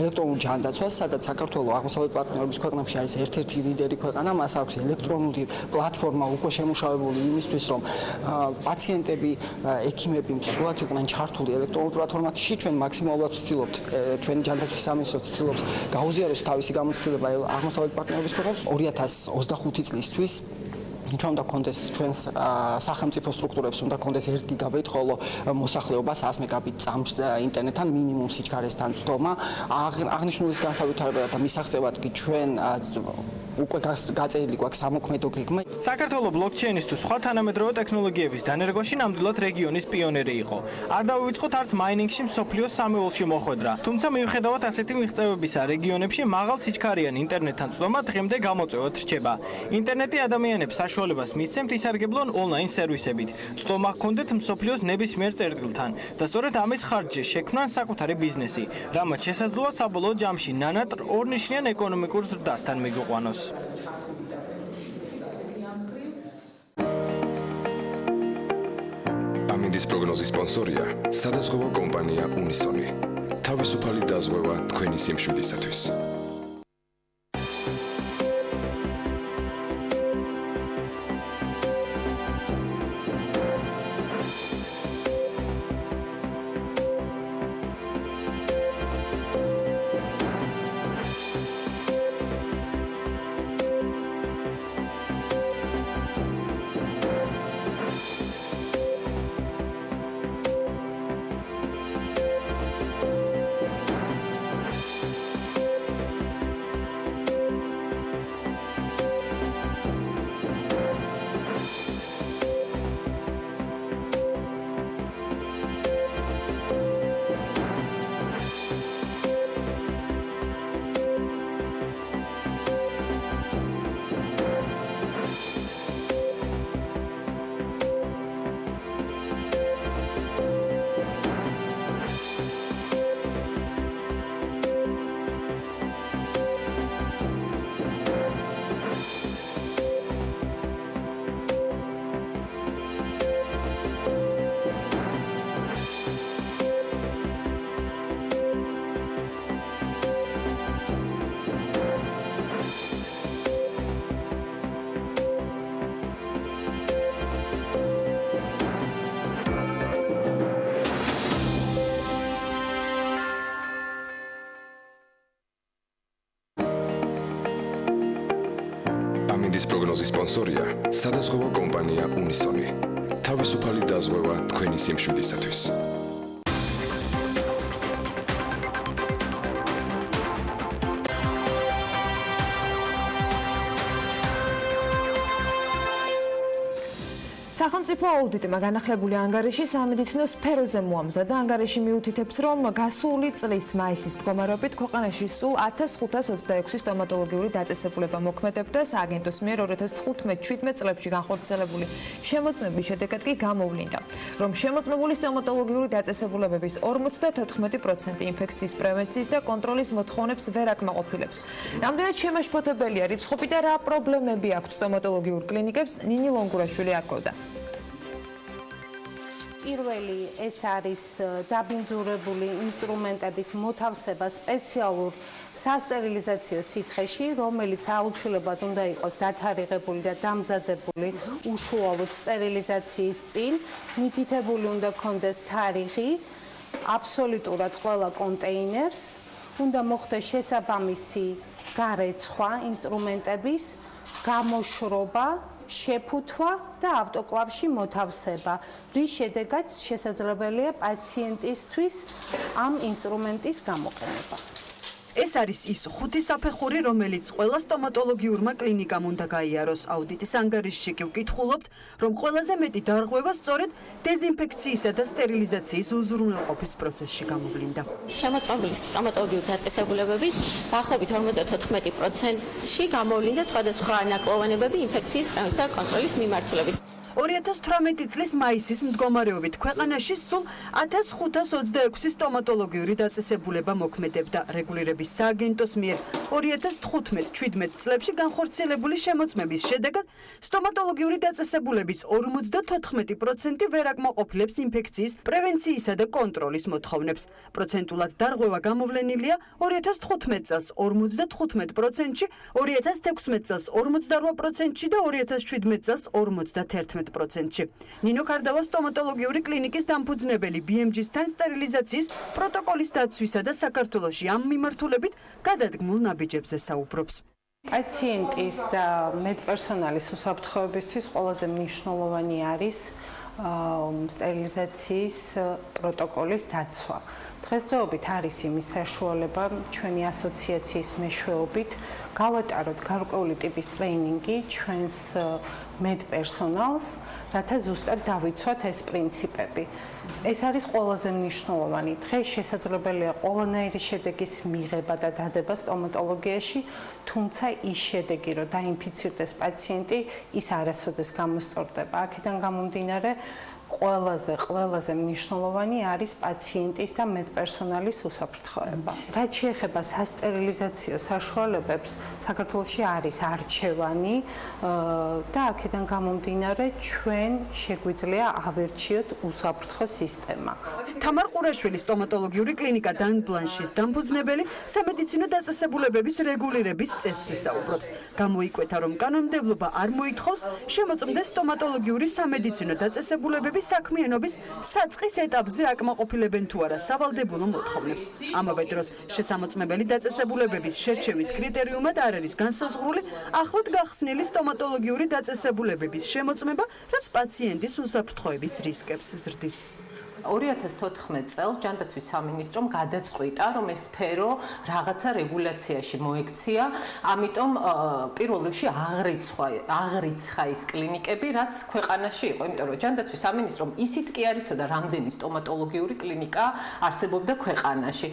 ელექტრონულ ჯანდაცვას, სადაც საქართველოს აღმოსავლეთ პარტნიორობის ქვეყნებში არის ერთ-ერთი ლიდერი ქვეყანა, მას აქვს ელექტრონული პლატფორმა უკვე შემუშავებული იმისთვის, რომ პაციენტები, ექიმები მსვლად იყვნენ ჩართული ელექტრონულ პლატფორმაში. ჩვენ მაქსიმალურად ვცდილობთ, ჩვენი ჯანდაცვის სამინისტრო ცდილობს გაუზიაროს თავისი გამოცდილება აღმოსავლეთ პარტნიორობის ქვეყნებს 2025 წლისთვის. ჩვენ უნდა გქონდეს ჩვენს სახელმწიფო სტრუქტურებს უნდა გქონდეს 1 გიგაბიტ, ხოლო მოსახლეობას 100 მეგაბიტ წამს ინტერნეტთან მინიმუმ სიჩქარესთან წვდომა. აღნიშნულის განსავითარებლად და მისაღწევად კი ჩვენ უკვე გაწერილი გვაქვს სამოქმედო გეგმა. საქართველოს ბლოკჩეინის თუ სხვა თანამედროვე ტექნოლოგიების დანერგვაში ნამდვილად რეგიონის პიონერი იყო. არ დავივიწყოთ არც მაინინგში მსოფლიოს სამეულში მოხვედრა. თუმცა მიუხედავად ასეთი მიღწევებისა, რეგიონებში მაღალ სიჩქარიან ინტერნეტთან წვდომა დღემდე გამოწვევად რჩება. ინტერნეტი ადამიანებს საშუალებას მისცემთ ისარგებლონ ონლაინ სერვისებით. წვდომა ჰქონდეთ მსოფლიოს ნებისმიერ წერტილთან და სწორედ ამის ხარჯზე შექმნან საკუთარი ბიზნესი, რამაც შესაძლოა საბოლოო ჯამში ნანატ ორნიშნიან ეკონომიკურ ზრდასთან მიგვიყვანოს. ამინდის პროგნოზის სპონსორია სადაზღვევო კომპანია უნისონი. თავისუფალი დაზღვევა თქვენი სიმშვიდისათვის. ამინდის პროგნოზის სპონსორია სადაზღვევო კომპანია უნისონი. თავისუფალი დაზღვევა თქვენი სიმშვიდისათვის. სახელმწიფო აუდიტმა განახლებული ანგარიში სამედიცინო სფეროზე მოამზადა. ანგარიში მიუთითებს, რომ გასული წლის მაისის მდგომარეობით ქვეყანაში სულ 1526 სტომატოლოგიური დაწესებულება მოქმედებდა. სააგენტოს მიერ 2015-17 წლებში განხორციელებული შემოწმების შედეგად კი გამოვლინდა, რომ შემოწმებული სტომატოლოგიური დაწესებულებების 54% ინფექციის პრევენციის და კონტროლის მოთხოვნებს ვერ აკმაყოფილებს. რამდენად შემაშფოთებელია რიცხვები და რა პრობლემები აქვს სტომატოლოგიურ კლინიკებს, ნინი ლონგურაშვილი არკვევდა. პირველი ეს არის დაბინძურებული ინსტრუმენტების მოთავსება სპეციალურ სასტერილიზაციო სითხეში, რომელიც აუცილებლად უნდა იყოს დათარიღებული და დამზადებული უშუალოდ სტერილიზაციის წინ. მითითებული უნდა კონდეს თარიღი აბსოლუტურად ყველა კონტეინერს, უნდა მოხდეს შესაბამისი გარეცხვა ინსტრუმენტების, გამოშრობა, შეფუთვა და ავტოკლავში მოთავსება, რის შედეგად შესაძლებელია პაციენტისთვის ამ ინსტრუმენტის გამოყენება. ეს არის ის ხუთი საფეხური, რომელიც ყველა სტომატოლოგიურმა კლინიკამ უნდა გაიაროს. აუდიტის ანგარიშში კი ვკითხულობთ, რომ ყველაზე მეტი დარღვევა სწორედ დეზინფექციისა და სტერილიზაციის უზრუნველყოფის პროცესში გამოვლინდა. შემოწმებული სტომატოლოგიური დაწესებულებების დაახლოებით 54%-ში გამოვლინდა სხვადასხვა ნაკლოვანებები ინფექციის პრევენცია და კონტროლის მიმართულებით. 2018 წლის მაისის მდგომარეობით ქვეყანაში სულ 1526 სტომატოლოგიური დაწესებულება მოქმედებდა. რეგულირების სააგენტოს მიერ 2015-17 წლებში განხორციელებული შემოწმების შედეგად სტომატოლოგიური დაწესებულების 54% ვერ აკმაყოფილებს ინფექციის პრევენციისა და კონტროლის მოთხოვნებს. პროცენტულად დარღვევა გამოვლენილია 2015 წელს 55%-ში, 2016 წელს 48%-ში და 2017 წელს 51%-ში. ნინო კარდავა სტომატოლოგიური კლინიკის დამფუძნებელი BMG-სთან სტერილიზაციის პროტოკოლის დაცვისა და საქართველოში ამ მიმართულებით გადადგმულ ნაბიჯებზე საუბრობს. პაციენტის და მედპერსონალის უსაფრთხოებისთვის ყველაზე მნიშვნელოვანი არის სტერილიზაციის პროტოკოლის დაცვა. დღესდღეობით არის იმის საშუალება ჩვენი ასოციაციის მეშვეობით გავატაროთ გარკვეული ტიპის ტრეინინგი ჩვენს მედპერსონალს, რათა ზუსტად დავიცვათ ეს პრინციპები. ეს არის ყველაზე მნიშვნელოვანი. დღეს შესაძლებელია ყველანაირი შედეგის მიღება და დადება სტომატოლოგიაში, თუმცა ის შედეგი, რომ დაინფიცირდეს პაციენტი, ის არასოდეს გამოსწორდება. აქედან გამომდინარე, ყველაზე მნიშვნელოვანი არის პაციენტის და მედპერსონალის უსაფრთხოება. რაც შეეხება სასტერილიზაციო საშუალებებს, საქართველოში არის არჩევანი და აქედან გამომდინარე ჩვენ შეგვიძლია ავერჩიოთ უსაფრთხო სისტემა. თამარ ყურაშვილის სტომატოლოგიური კლინიკა დან ბლანშის დამფუძნებელი სამედიცინო დაწესებულებების რეგულირების წესს ისაუბრებს. გამოიკვეთა, რომ კანონმდებლობა არ მოითხოვს შემოწმდეს სტომატოლოგიური სამედიცინო დაწესებულებების საქმიანობის საწყის ეტაპზე აკმაყოფილებენ თუ არა სავალდებულო მოთხოვნებს. ამავე დროს შესამოწმებელი დაწესებულებების შერჩევის კრიტერიუმად არ არის განსაზღვრული ახლად გახსნილი სტომატოლოგიური დაწესებულებების შემოწმება, რაც პაციენტის უსაფრთხოების რისკებს ზრდის. 2014 წელს ჯანდაცვის სამინისტრომ გადაწყვიტა, რომ ეს სფერო რაღაცა რეგულაციაში მოექცია, ამიტომ პირველ რიგში აღრიცხა ის კლინიკები, რაც ქვეყანაში იყო, იმიტომ რომ ჯანდაცვის სამინისტრომ ისიც კი არ იცოდა, რამდენი სტომატოლოგიური კლინიკა არსებობდა ქვეყანაში.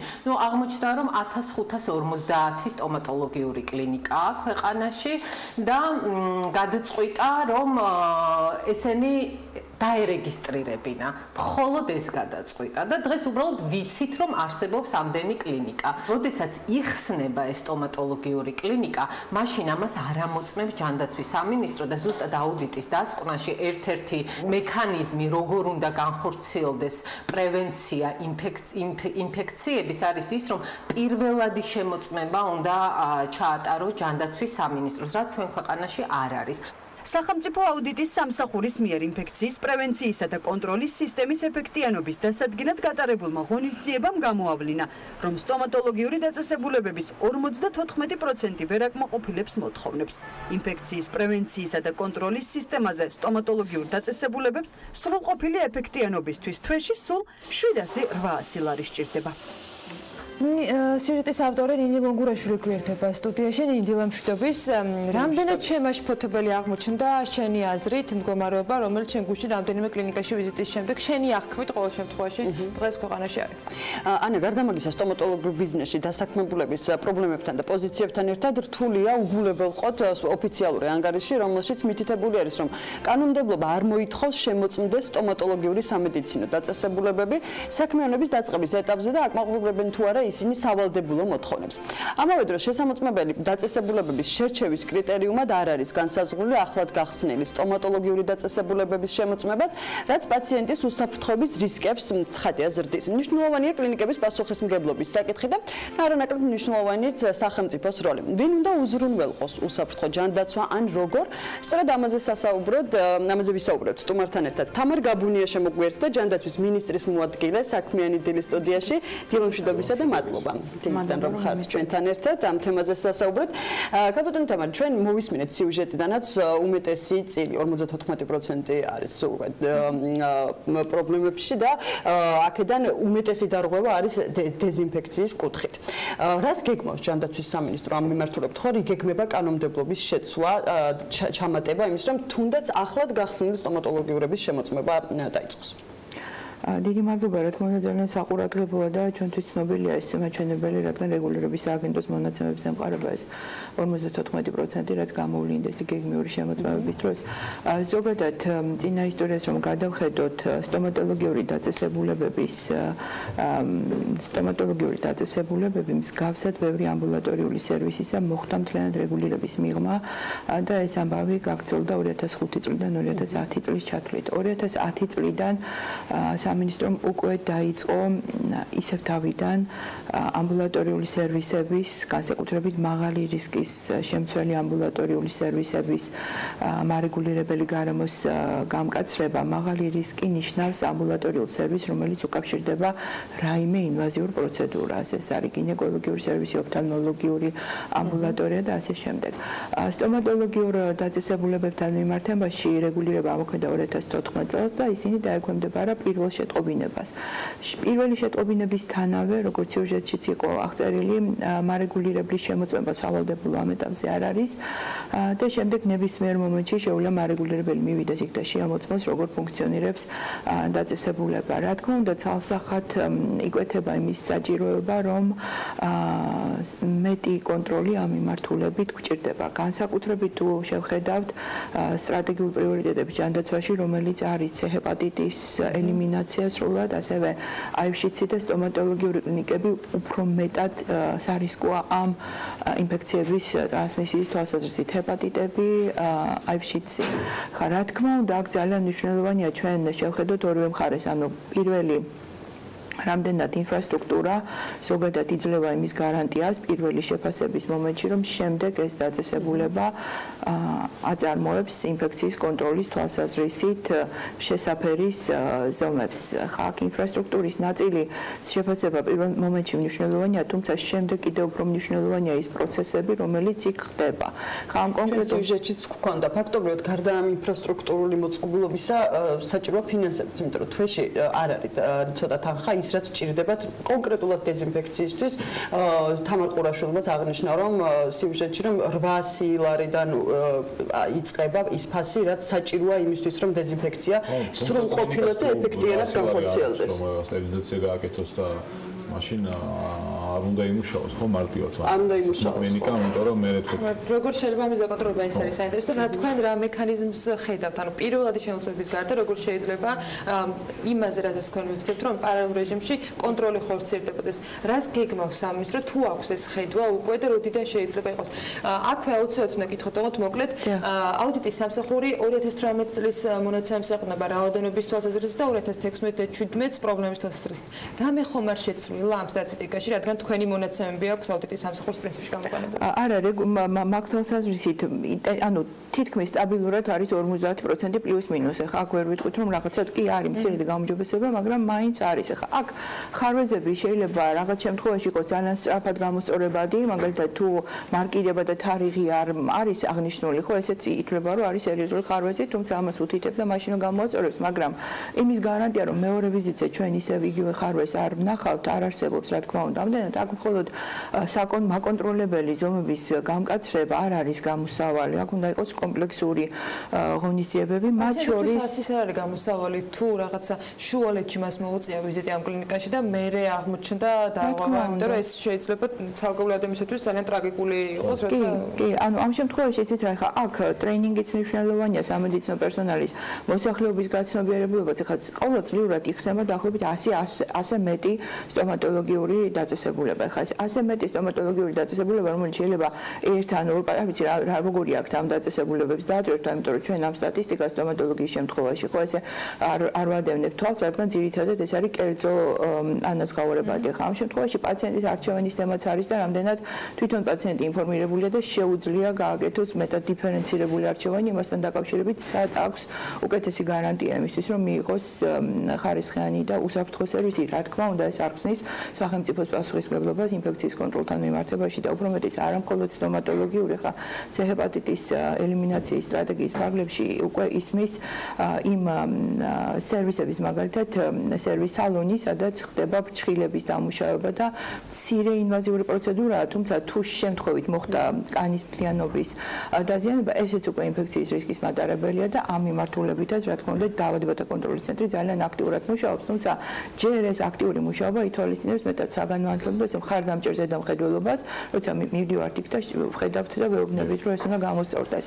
აღმოჩნდა, რომ 1550 სტომატოლოგიური კლინიკაა ქვეყანაში და გადაწყვიტა, რომ ესენი დაერეგისტრირებინა. მხოლოდ ეს გადაწყვიტა და დღეს უბრალოდ ვიცით, რომ არსებობს ამდენი კლინიკა. როდესაც იხსნება ეს სტომატოლოგიური კლინიკა, მაშინ ამას არ ამოწმებს ჯანდაცვის სამინისტრო და ზუსტად აუდიტის დასკვნაში ერთ-ერთი მექანიზმი, როგორ უნდა განხორციელდეს პრევენცია ინფექციების არის ის, რომ პირველადი შემოწმება უნდა ჩაატაროს ჯანდაცვის სამინისტროს, რაც ჩვენ ქვეყანაში არ არის. სახელმწიფო აუდიტის სამსახურის მიერ ინფექციის პრევენციისა და კონტროლის სისტემის ეფექტიანობის დასადგენად გატარებულმა ღონისძიებამ გამოავლინა, რომ სტომატოლოგიური დაწესებულებების 54% ვერ აკმაყოფილებს მოთხოვნებს. ინფექციის პრევენციისა და კონტროლის სისტემაზე სტომატოლოგიურ დაწესებულებებს სრულყოფილი ეფექტიანობისთვის თვეში სულ 708 ლარი სჭირდება. სიუჟეტის ავტორი ნინი ლონგურაშვილი გვერდება სტუდიაში. დილა მშვიდობის, რამდენად შემაშფოთებელი აღმოჩნდა შენი აზრით მდგომარეობა, რომელიც შენ გუშინ რამდენიმე კლინიკაში ვიზიტის შემდეგ შენი აღქმით ყოველ შემთხვევაში დღეს ქვეყანაში არის? ანა, გარდა მაგისა, სტომატოლოგიურ ბიზნესში დასაქმებულების პრობლემებთან და პოზიციებთან ერთად რთულია უგულებელყოთ ოფიციალური ანგარიში, რომელშიც მითითებული არის, რომ კანონმდებლობა არ მოითხოვს შემოწმდეს სტომატოლოგიური სამედიცინო დაწესებულებები საქმიანობის დაწყების ეტაპზე და აკმაყოფილებენ თუ არა ისინი სავალდებულო მოთხოვნებს. ამავე დროს შესამოწმებელი დაწესებულებების შერჩევის კრიტერიუმად არ არის განსაზღვრული ახლად გახსნილი სტომატოლოგიური დაწესებულებების შემოწმებად, რაც პაციენტის უსაფრთხოების რისკებს ცხადია ზრდის. მნიშვნელოვანია კლინიკების პასუხისმგებლობის საკითხი და არანაკლებ მნიშვნელოვანია სახელმწიფოს როლი. ვინ უნდა უზრუნველყოს უსაფრთხო ჯანდაცვა ან როგორ? სწორედ ამაზე ვისაუბრებთ სტუმართან ერთად. თამარ გაბუნია შემოგვიერთდა ჯანდაცვის მინისტრის მოადგილე საქმიანი დილის სტუდიაში. დილა მშვიდობისა და მადლობა. თემიდან რომ ხართ ჩვენთან ერთად ამ თემაზე სასაუბრეთ. კაპიტანი თამარ, ჩვენ მოვისმინეთ სიუჟეტიდანაც უმეტესი წილი 54% არის პრობლემებში და აქედან უმეტესი დარღვევა არის დეზინფექციის კუთხით. რას გეგმავს ჯანდაცვის სამინისტრო ამ მიმართულებით? ხო, იგეგმება კანონმდებლობის შეცვლა, ჩამატება იმის, რომ თუნდაც ახლად გახსნილი სტომატოლოგიურების შემოწმება დაიწყოს. დიდი მადლობა, რა თქმა უნდა, ძალიან საყურადღებოა და ჩვენთვის ცნობილია ეს მაჩვენებელი, რადგან რეგულირების სააგენტოს მონაცემების ემყარება ეს 54%, რაც გამოვლინდა ეს გეგმიური შემოწმებების დროს. ზოგადად წინა ისტორიას რომ გადავხედოთ, სტომატოლოგიური დაწესებულებები მსგავსად ბევრი ამბულატორიული სერვისისა მოხდა მთლიანად რეგულირების მიღმა და ეს ამბავი გაგრძელდა 2005 წლიდან 2010 წლის ჩათვლით. 2010 წლიდან სამინისტრომ უკვე დაიწყო ისევ თავიდან ამბულატორიული სერვისების, განსაკუთრებით მაღალი რისკის შემცველი ამბულატორიული სერვისების მარეგულირებელი გარემოს გამკაცრება. მაღალი რისკი ნიშნავს ამბულატორიულ სერვისს, რომელიც უკავშირდება რაიმე ინვაზიურ პროცედურას. ეს არის გინეკოლოგიური სერვისი, ოფთალმოლოგიური ამბულატორია და ასე შემდეგ. სტომატოლოგიურ დაწესებულებებთან მიმართებაში რეგულირება მოხდა 2014 წელს და ისინი დაექვემდებარა პირველ შეტყობინებას. პირველი შეტყობინებისთანავე, როგორც სიუჟეტშიც იყო აღწერილი, მარეგულირებლის შემოწმება სავალდებულო ამ ეტაპზე არ არის და შემდეგ ნებისმიერ მომენტში შეუძლია მარეგულირებელი მივიდეს იქ და შეამოწმოს, როგორ ფუნქციონირებს დაწესებულება. Რა თქმა უნდა, ცალსახად იკვეთება იმის საჭიროება, რომ მეტი კონტროლი ამ მიმართულებით გვჭირდება. განსაკუთრებით თუ შევხედავთ სტრატეგიულ პრიორიტეტებს ჯანდაცვაში, რომელიც არის ჰეპატიტის ელიმინაცია სრულად, ასევე აივშიცი და სტომატოლოგიური კლინიკები უფრო მეტად სარისკოა ამ ინფექციების ტრანსმისიის თვალსაზრისით. ჰეპატიტები, აივშიცი. ხა რა თქმა უნდა, აქ ძალიან მნიშვნელოვანია ჩვენ შევხედოთ ორივე მხარეს, ანუ პირველი რამდენად ინფრასტრუქტურა ზოგადად იძლევა იმის გარანტიას პირველი შეფასების მომენტში, რომ შემდეგ ეს დაწესებულება აწარმოებს ინფექციის კონტროლის თვალსაზრისით შესაფერის ზომებს. ხა აქ ინფრასტრუქტურის ნაწილი შეფასება პირველ მომენტში მნიშვნელოვანია, თუმცა შემდეგ კიდევ უფრო მნიშვნელოვანია ის პროცესები, რომელიც იქ ხდება. ხა ამ კონკრეტულ სიუჟეტშიც გვქონდა ფაქტობრივად გარდა ამ ინფრასტრუქტურული მოწყობილობისა საჭიროა ფინანსებიც, იმიტომ რომ თვეში არ არის ცოტა თანხა ის რაც ჭირდებათ კონკრეტულად დეზინფექციისთვის. თამარ ყურაშვილმაც აღნიშნა, რომ სიუჟეტში რომ 800 ლარიდან იწყება ის ფასი, რაც საჭიროა იმისთვის, რომ დეზინფექცია სრულყოფილად და ეფექტიანად განხორციელდეს. სტერილიზაცია გააკეთოს და მაშინ არ უნდა იმუშაოს, ხო მარტივად. არ უნდა იმუშაოს. კლინიკა, იმიტომ რომ მე თქვი. როგორ შეიძლება ამის დაკონტროლება ეს არის საინტერესო, რა თქვენ რა მექანიზმს ხედავთ, ანუ პირველადი შემოწმების გარდა როგორ შეიძლება იმაზე, რასაც თქვენ მივხვდეთ, რომ პარალელურ რეჟიმში კონტროლი ხორციელდებოდეს. რას გეგმავს ამის, რომ თუ აქვს ეს ხედვა უკვე და როდიდან შეიძლება იყოს. აქვე აუცილებლად უნდა გითხოთ, თუმცა მოკლედ აუდიტის სამსახური 2018 წლის მონაცემებს ეყრდნობა რაოდენობის თვალსაზრისით და 2016-17 პრობლემის თვალსაზრისით. რამე ხომ არ შეცვლილა ამ სტატისტიკაში, რადგან თქვენი მონაცემები აქვს აუდიტის სამსახურის პრინციპში გამოყენებული. არა, მაგ თვალსაზრისით, ანუ თითქმის სტაბილურად არის 50% პლუს მინუს. ახლა აქ ვერ ვიტყვით, რომ რაღაცად კი არის მცირედი გაუმჯობესება, მაგრამ მაინც არის. ახლა აქ ხარვეზები შეიძლება რაღაც შემთხვევაში იყოს ძალიან სწრაფად გამოსწორებადი, მაგალითად თუ მარკირება და თარიღი არ არის აღნიშნული, ხო, ესეც ითვლება, რომ არის სერიოზული ხარვეზი, თუმცა ამას უთითებს და მაშინ გამოაწორებს, მაგრამ იმის გარანტია, რომ მეორე ვიზიტზე ჩვენ ისევ იგივე ხარვეზს არ ვნახავთ, არ არსებობს, რა თქმა უნდა. ამდენად აქ მხოლოდ საკონტროლებელი ზომების გამკაცრება არ არის გამოსავალი. აქ უნდა იყოს კომპლექსური ღონისძიებები, მათ შორის ის არ არის გამოსავალი, თუ რაღაცა შუალედში მას მოუწია ვიზიტი ამ კლინიკაში და მერე აღმოჩნდა დაავადება, იმიტომ რომ ეს შეიძლება ცალკეული ადამიანისთვის ძალიან ტრაგიკული იყოს, როცა კი, ანუ ამ შემთხვევაში იცით რა, ხა აქ ტრეინინგიც მნიშვნელოვანია სამედიცინო პერსონალის მოსახლეობის გაცნობიერებულებაც, ხა ყოველწლიურად იხსნება დაახლოებით 100 მეტი სტომატოლოგიური დაწესებულება. ხა ეს 100 მეტი სტომატოლოგიური დაწესებულება, რომელიც შეიძლება ერთ ან ორ, არ ვიცი რა როგორი აქვს ამ დაწესებულებებს დაადრევთ, იმიტომ რომ ჩვენ ამ სტატისტიკას სტომატოლოგიის შემთხვევაში ხო ესე არ ვადევნებთ თვალს, რადგან ძირითადად ეს არის კერძო ანაზღაურებადი. ხა ამ შემთხვევაში პაციენტის არჩევანის თემაც არის და რამდენად თვითონ პაციენტი ინფორმირებულია და შეუძლია გააკეთოს მეტად დიფერენცირებული არჩევანი იმასთან დაკავშირებით, სად აქვს უკეთესი გარანტია იმისთვის, რომ მიიღოს ხარისხიანი და უსაფრთხო სერვისი. რა თქმა უნდა, ეს არხსნის სახელმწიფოს პასუხისმგებლობას ინფექციის კონტროლთან მიმართებაში და უფრო მეტიც არა მხოლოდ სტომატოლოგიური, ხა ჰეპატიტის ელიმინაციის სტრატეგიის ფარგლებში უკვე ისმის იმ სერვისების, მაგალითად სერვის სალონი, სადაც ხდება ფრჩხილების დამუშავება და მცირე ინვაზიური პროცედურაა, თუმცა თუ შემთხვევით მოხდა კანის მთლიანობის დაზიანება, ესეც უკვე ინფექციის რისკის მატარებელია და ამ მიმართულებითაც, რა თქმა უნდა, დაავადებათა კონტროლის ცენტრი ძალიან აქტიურად მუშაობს, თუმცა ჯერ ეს აქტიური მუშაობა ითვალისწინებს მეტად საგანმანათლებლო ეს მხარდამჭერ ზედამხედველობას, როცა მივდივართ იქ და ვხედავთ და ვეუბნებით, რომ ეს უნდა გამოსწორდეს.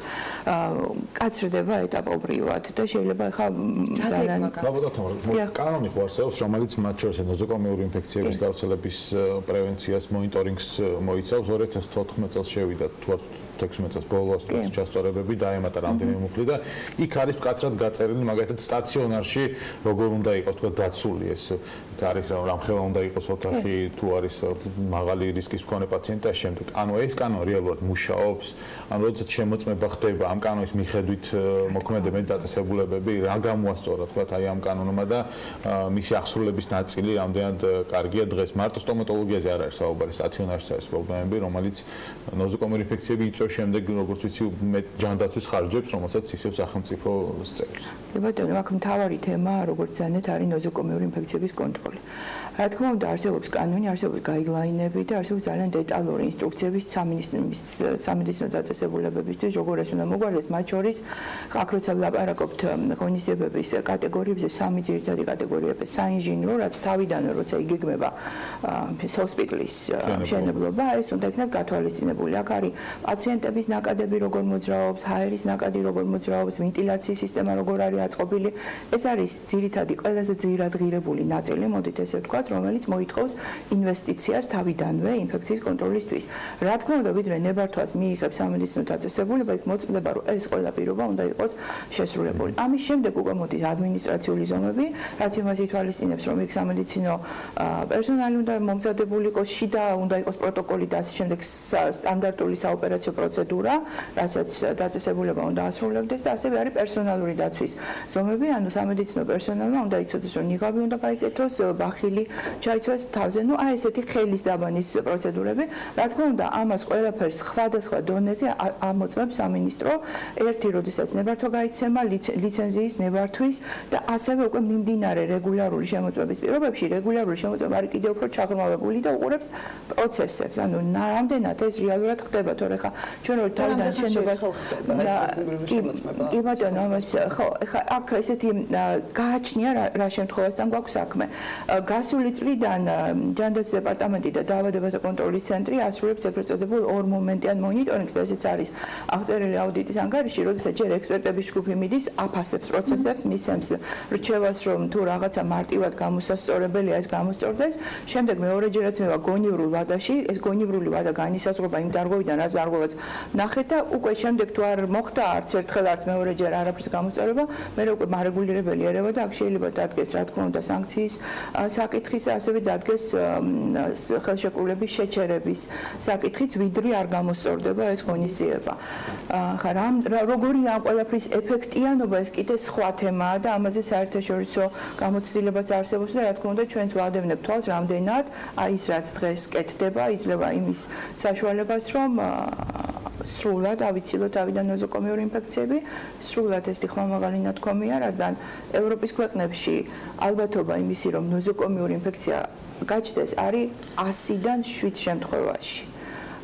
კაცრდება ეტაპობრივად და შეიძლება ხა ძალიან კანონი ხო არსებობს, რომელიც მათ შორის ნოზოკომიური ინფექციების გავრცელების პრევენციას, მონიტორინგს მოიცავს. 2014 წელს შევიდა თუ არ 16 წელს ბოლოს ჩასწორებები დაემატა რამდენიმე მუხლი და იქ არის მკაცრად გაწერილი მაგალითად სტაციონარში როგორ უნდა იყოს თქვა დაცული ეს არის რა ხელა უნდა იყოს ოთახი თუ არის მაღალი რისკის მქონე პაციენტი და შემდეგ. ანუ ეს კანონი რეალურად მუშაობს. ანუ როდესაც შემოწმება ხდება ამ კანონის მიხედვით მოქმედებენ დაწესებულებები, რა გამოასწორა თქვა აი ამ კანონმა და მისი აღსრულების ნაწილი რამდენად კარგია დღეს. მარტო სტომატოლოგიაზე არ არის საუბარი, სტაციონარშიც არის პრობლემები, რომელიც ნოზოკომური ინფექციები იწვევს ამიტომ შემდეგ როგორც ვიცი ჯანდაცვის ხარჯებს, რომელსაც ისევ სახელმწიფო სწევს. კი ბატონო, აქ მთავარი თემაა, როგორც ძანეთ, არის ნოზოკომიური ინფექციების კონტროლი. რა თქმა უნდა, არსებობს კანონი, არსებობს გაიდლაინები და არსებობს ძალიან დეტალური ინსტრუქციები სამედიცინო დაწესებულებებისთვის, როგორ ეს უნდა მოგვარდეს, მათ შორის აქ როცა ვლაპარაკობთ ღონისძიებების კატეგორიებზე, სამი ძირითადი კატეგორიაა საინჟინრო, რაც თავიდანვე როცა იგეგმება ჰოსპიტალის მშენებლობა, ეს უნდა იქნას გათვალისწინებული. აქ არის პაციენტების ნაკადები როგორ მოძრაობს, ჰაერის ნაკადი როგორ მოძრაობს, ვენტილაციის სისტემა როგორ არის აწყობილი. ეს არის ძირითადი ყველაზე ძირად ღირებული ნაწილი, მოდით ესე ვთქვათ, რომელიც მოითხოვს ინვესტიციას თავიდანვე ინფექციის კონტროლისთვის. რა თქმა უნდა, ვიდრე ნებართვას მიიღებს სამედიცინო დაწესებულება, იქ მოწმდება, რომ ეს ყველა პირობა უნდა იყოს შესრულებული. ამის შემდეგ უკვე მოდის ადმინისტრაციული ზომები, რაც იმას ითვალისწინებს, რომ იქ სამედიცინო პერსონალი უნდა მომზადებული იყოს, შიდა უნდა იყოს პროტოკოლი და ასე შემდეგ სტანდარტული საოპერაციო პროცედურა, რასაც დაწესებულება უნდა ასრულებდეს და ასევე არის პერსონალური დაცვის ზომები, ანუ სამედიცინო პერსონალმა უნდა იცოდეს, რომ ნიღაბი უნდა გაიკეთოს, ბახილი ჩაიცვას თავზე, ну აი ესეთი ხელის დაბანის პროცედურები. რა თქმა უნდა, ამას ყველაფერს სხვადასხვა დონეზე ამოწმებს სამინისტრო, ერთი როდესაც ნებართვა გაიცემა, ლიცენზიის ნებართვის და ასევე უკვე მიმდინარე რეგულარული შემოწმების პირობებში, რეგულარული შემოწმება არის კიდევ უფრო ჩაღრმავებული და უყურებს პროცესებს. ანუ რამდენად ეს რეალურად ხდება, თორე ხა ჩვენ რო თავიდან შენებას კი ბატონო, ამას ხო, ხა აქ ესეთი გააჩნია რა შემთხვევასთან გვაქვს საქმე. გასული წლიდან ჯანდაცვის დეპარტამენტი და დაავადებათა კონტროლის ცენტრი ასრულებს ეგრეთ წოდებულ ორ მომენტიან მონიტორინგს და ესეც არის აღწერილი აუდიტის ანგარიში, როდესაც ჯერ ექსპერტების ჯგუფი მიდის, აფასებს პროცესებს, მისცემს რჩევას, რომ თუ რაღაცა მარტივად გამოსასწორებელია, ეს გამოსწორდეს. შემდეგ მეორეჯერაც მევა გონივრულ ვადაში, ეს გონივრული ვადა განისაზღვრება იმ დარღვევიდან, რაც დარღვევაც ნახეთ და უკვე შემდეგ თუ არ მოხდა არც ერთხელ, არც მეორეჯერ არაფრის გამოსწორება, მე უკვე მარეგულირებელი ერევა და აქ შეიძლება დადგეს, რა თქმა უნდა, სანქციის საკითხიც, ასევე დადგეს ხელშეკრულების შეჩერების საკითხიც, ვიდრე არ გამოსწორდება ეს ღონისძიება. ხა როგორია ამ ყველაფრის ეფექტიანობა, ეს კიდე სხვა თემაა და ამაზე საერთაშორისო გამოცდილებაც არსებობს და რა თქმა უნდა, ჩვენც ვადევნებთ თვალს, რამდენად აი ის რაც დღეს კეთდება, იძლევა იმის საშუალებას, რომ სრულად ავიცილოთ თავიდან ნოზოკომიური ინფექციები, სრულად ეს ხმამაღალი ნათქვამია, რადგან ევროპის ქვეყნებში ალბათობა იმისი, რომ ნოზოკომიური ინფექცია გაჩნდეს, არის 100-დან 7 შემთხვევაში.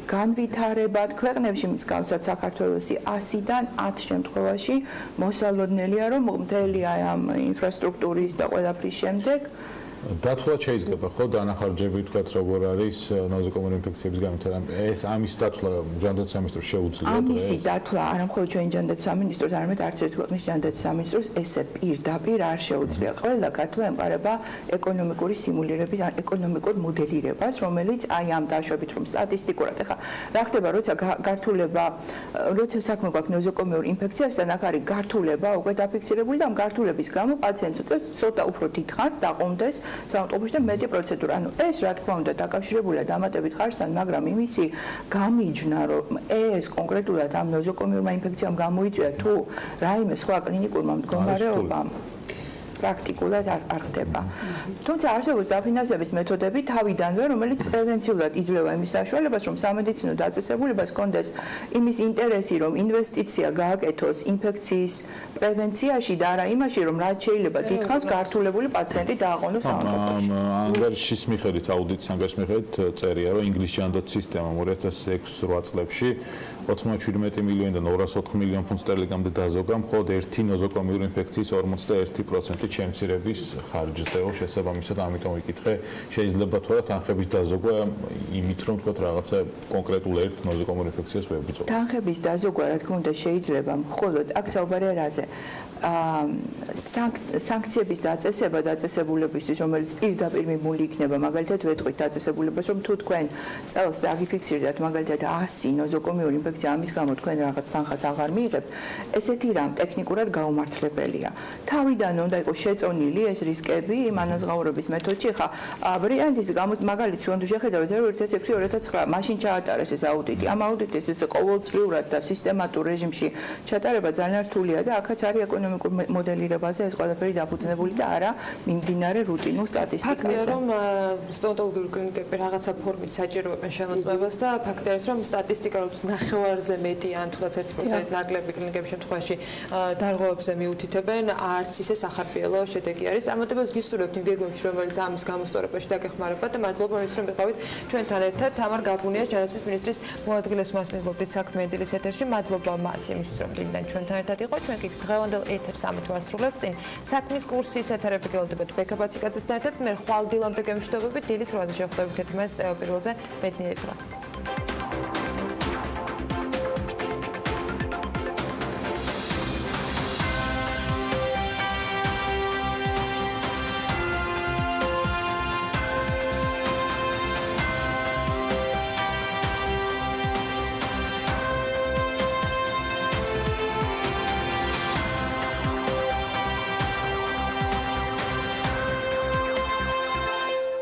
განვითარებად ქვეყნებში მსგავსად საქართველოში 100-დან 10 შემთხვევაში მოსალოდნელია, რომ მთელი ამ ინფრასტრუქტურის და ყველაფრის შემდეგ დათვლა შეიძლება ხო დანახარჯები თქვათ როგორ არის ნოზოკომიური ინფექციების განვითარება. ეს ამის დათვლა ჯანდაცვის სამინისტროს შეუძლია დღეს. ამისი დათვლა არა მხოლოდ ჩვენ ჯანდაცვის სამინისტროს, არამედ არც ერთ ქვეყნის ჯანდაცვის სამინისტროს ესე პირდაპირ არ შეუძლია. ყველა დათვლა ემყარება ეკონომიკური სიმულირების, ან ეკონომიკურ მოდელირებას, რომელიც აი ამ დაშვებით რომ სტატისტიკურად ეხა რა ხდება, როცა გართულება, როცა საქმე გვაქვს ნოზოკომიურ ინფექციასთან, აქ არის გართულება უკვე დაფიქსირებული და ამ გართულების გამო პაციენტს უწევს ცოტა უფრო დიდხანს დაყრდნოს საავტობუსში და მეტი პროცედურა. ანუ ეს რა თქმა უნდა დაკავშირებულია დამატებით ხარჯთან, მაგრამ იმისი გამიჯნა, რომ ეს კონკრეტულად ამ ნოზოკომიურმა ინფექციამ გამოიწვია თუ რაიმე სხვა კლინიკურმა მდგომარეობამ პრაქტიკულად არ ხდება. თუმცა არსებობს დაფინანსების მეთოდები თავიდანვე, რომელიც პრევენციულად იძლევა იმის საშუალებას, რომ სამედიცინო დაწესებულებას კონდეს იმის ინტერესი, რომ ინვესტიცია გააკეთოს ინფექციის პრევენციაში და არა იმაში, რომ რაც შეიძლება დიდხანს გართულებული პაციენტი დააყენოს საავტობუსში. ანგარიშის მიხედვით, აუდიტის ანგარიშის მიხედვით წერია, რომ ინგლისში ჯანდაცვის სისტემა 2006-8 წლებში 97 მილიონიდან 204 მილიონ ფუნტ სტერლინგამდე დაზოგა, მხოლოდ ერთი ნოზოკომიური ინფექციის 51% შემცირების ხარჯზე, შესაბამისად, ამიტომ ვიკითხე, შეიძლება თუ არა თანხების დაზოგვა იმით, რომ თქვა რაღაცა კონკრეტულ ერთ ნოზოკომურ ინფექციას ვებრძოლოთ. თანხების დაზოგვა, რა თქმა უნდა, შეიძლება, მხოლოდ აქ საუბარია რაზე. სანქციების დაწესება დაწესებულებისთვის, რომელიც პირდაპირ მიმული იქნება, მაგალითად ვეტყვით დაწესებულებას, რომ თუ თქვენ წელს დაგიფიქსირდათ მაგალითად 100 ნოზოკომიური ინფექცია, ამის გამო თქვენ რაღაც თანხას აღარ მიიღებთ, ესეთი რამ ტექნიკურად გაუმართლებელია. თავიდან უნდა იყოს შეწონილი ეს რისკები იმ ანაზღაურების მეთოდში. ხა ბრიანდის მაგალითს რომ შეხედავთ 2006-2009 მაშინ ჩაატარეს ეს აუდიტი. ამ აუდიტის ეს ყოველწლიურად და სისტემატურ რეჟიმში ჩატარება ძალიან რთულია და აქაც არის ეკონომიკურ მოდელირებაზე ეს ყველაფერი დაფუძნებული და არა მიმდინარე რუტინულ სტატისტიკაზე. ფაქტია რომ სტომატოლოგიური კლინიკები რაღაცა ფორმით საჭიროებენ შემოწმებას და ფაქტია რომ სტატისტიკა როდის ნახევარზე მეტი ან თუნდაც 1% ნაკლები კლინიკების შემთხვევაში დარღვევებზე მიუთითებენ, არც ისე სახარბიელო შედეგი არის. ამიტომაც გისურვებთ იმ გეგმებში, რომელიც ამის გამოსწორებაში დაგეხმარებათ და მადლობა იმის რომ იყავით ჩვენთან ერთად. თამარ გაბუნიას ჯანდაცვის მინისტრის მოადგილეს მასმეძლობდით საქმიანი დილის ეთერში. მადლობა მას იმისთვის რომ დილიდან ჩვენთან ერთად იყო. ჩვენ კი დღევანდელ ეთერს ამით ვასრულებთ. წინ საქმის კურსის ეთერები გელოდებათ ბეკაბაციკაძესთან ერთად. მე ხვალ დილამდე გემშვიდობებით დილის 8-ზე შევხვდებით ერთმანეთს ტელეპირველზე. ბედნიერი დღე.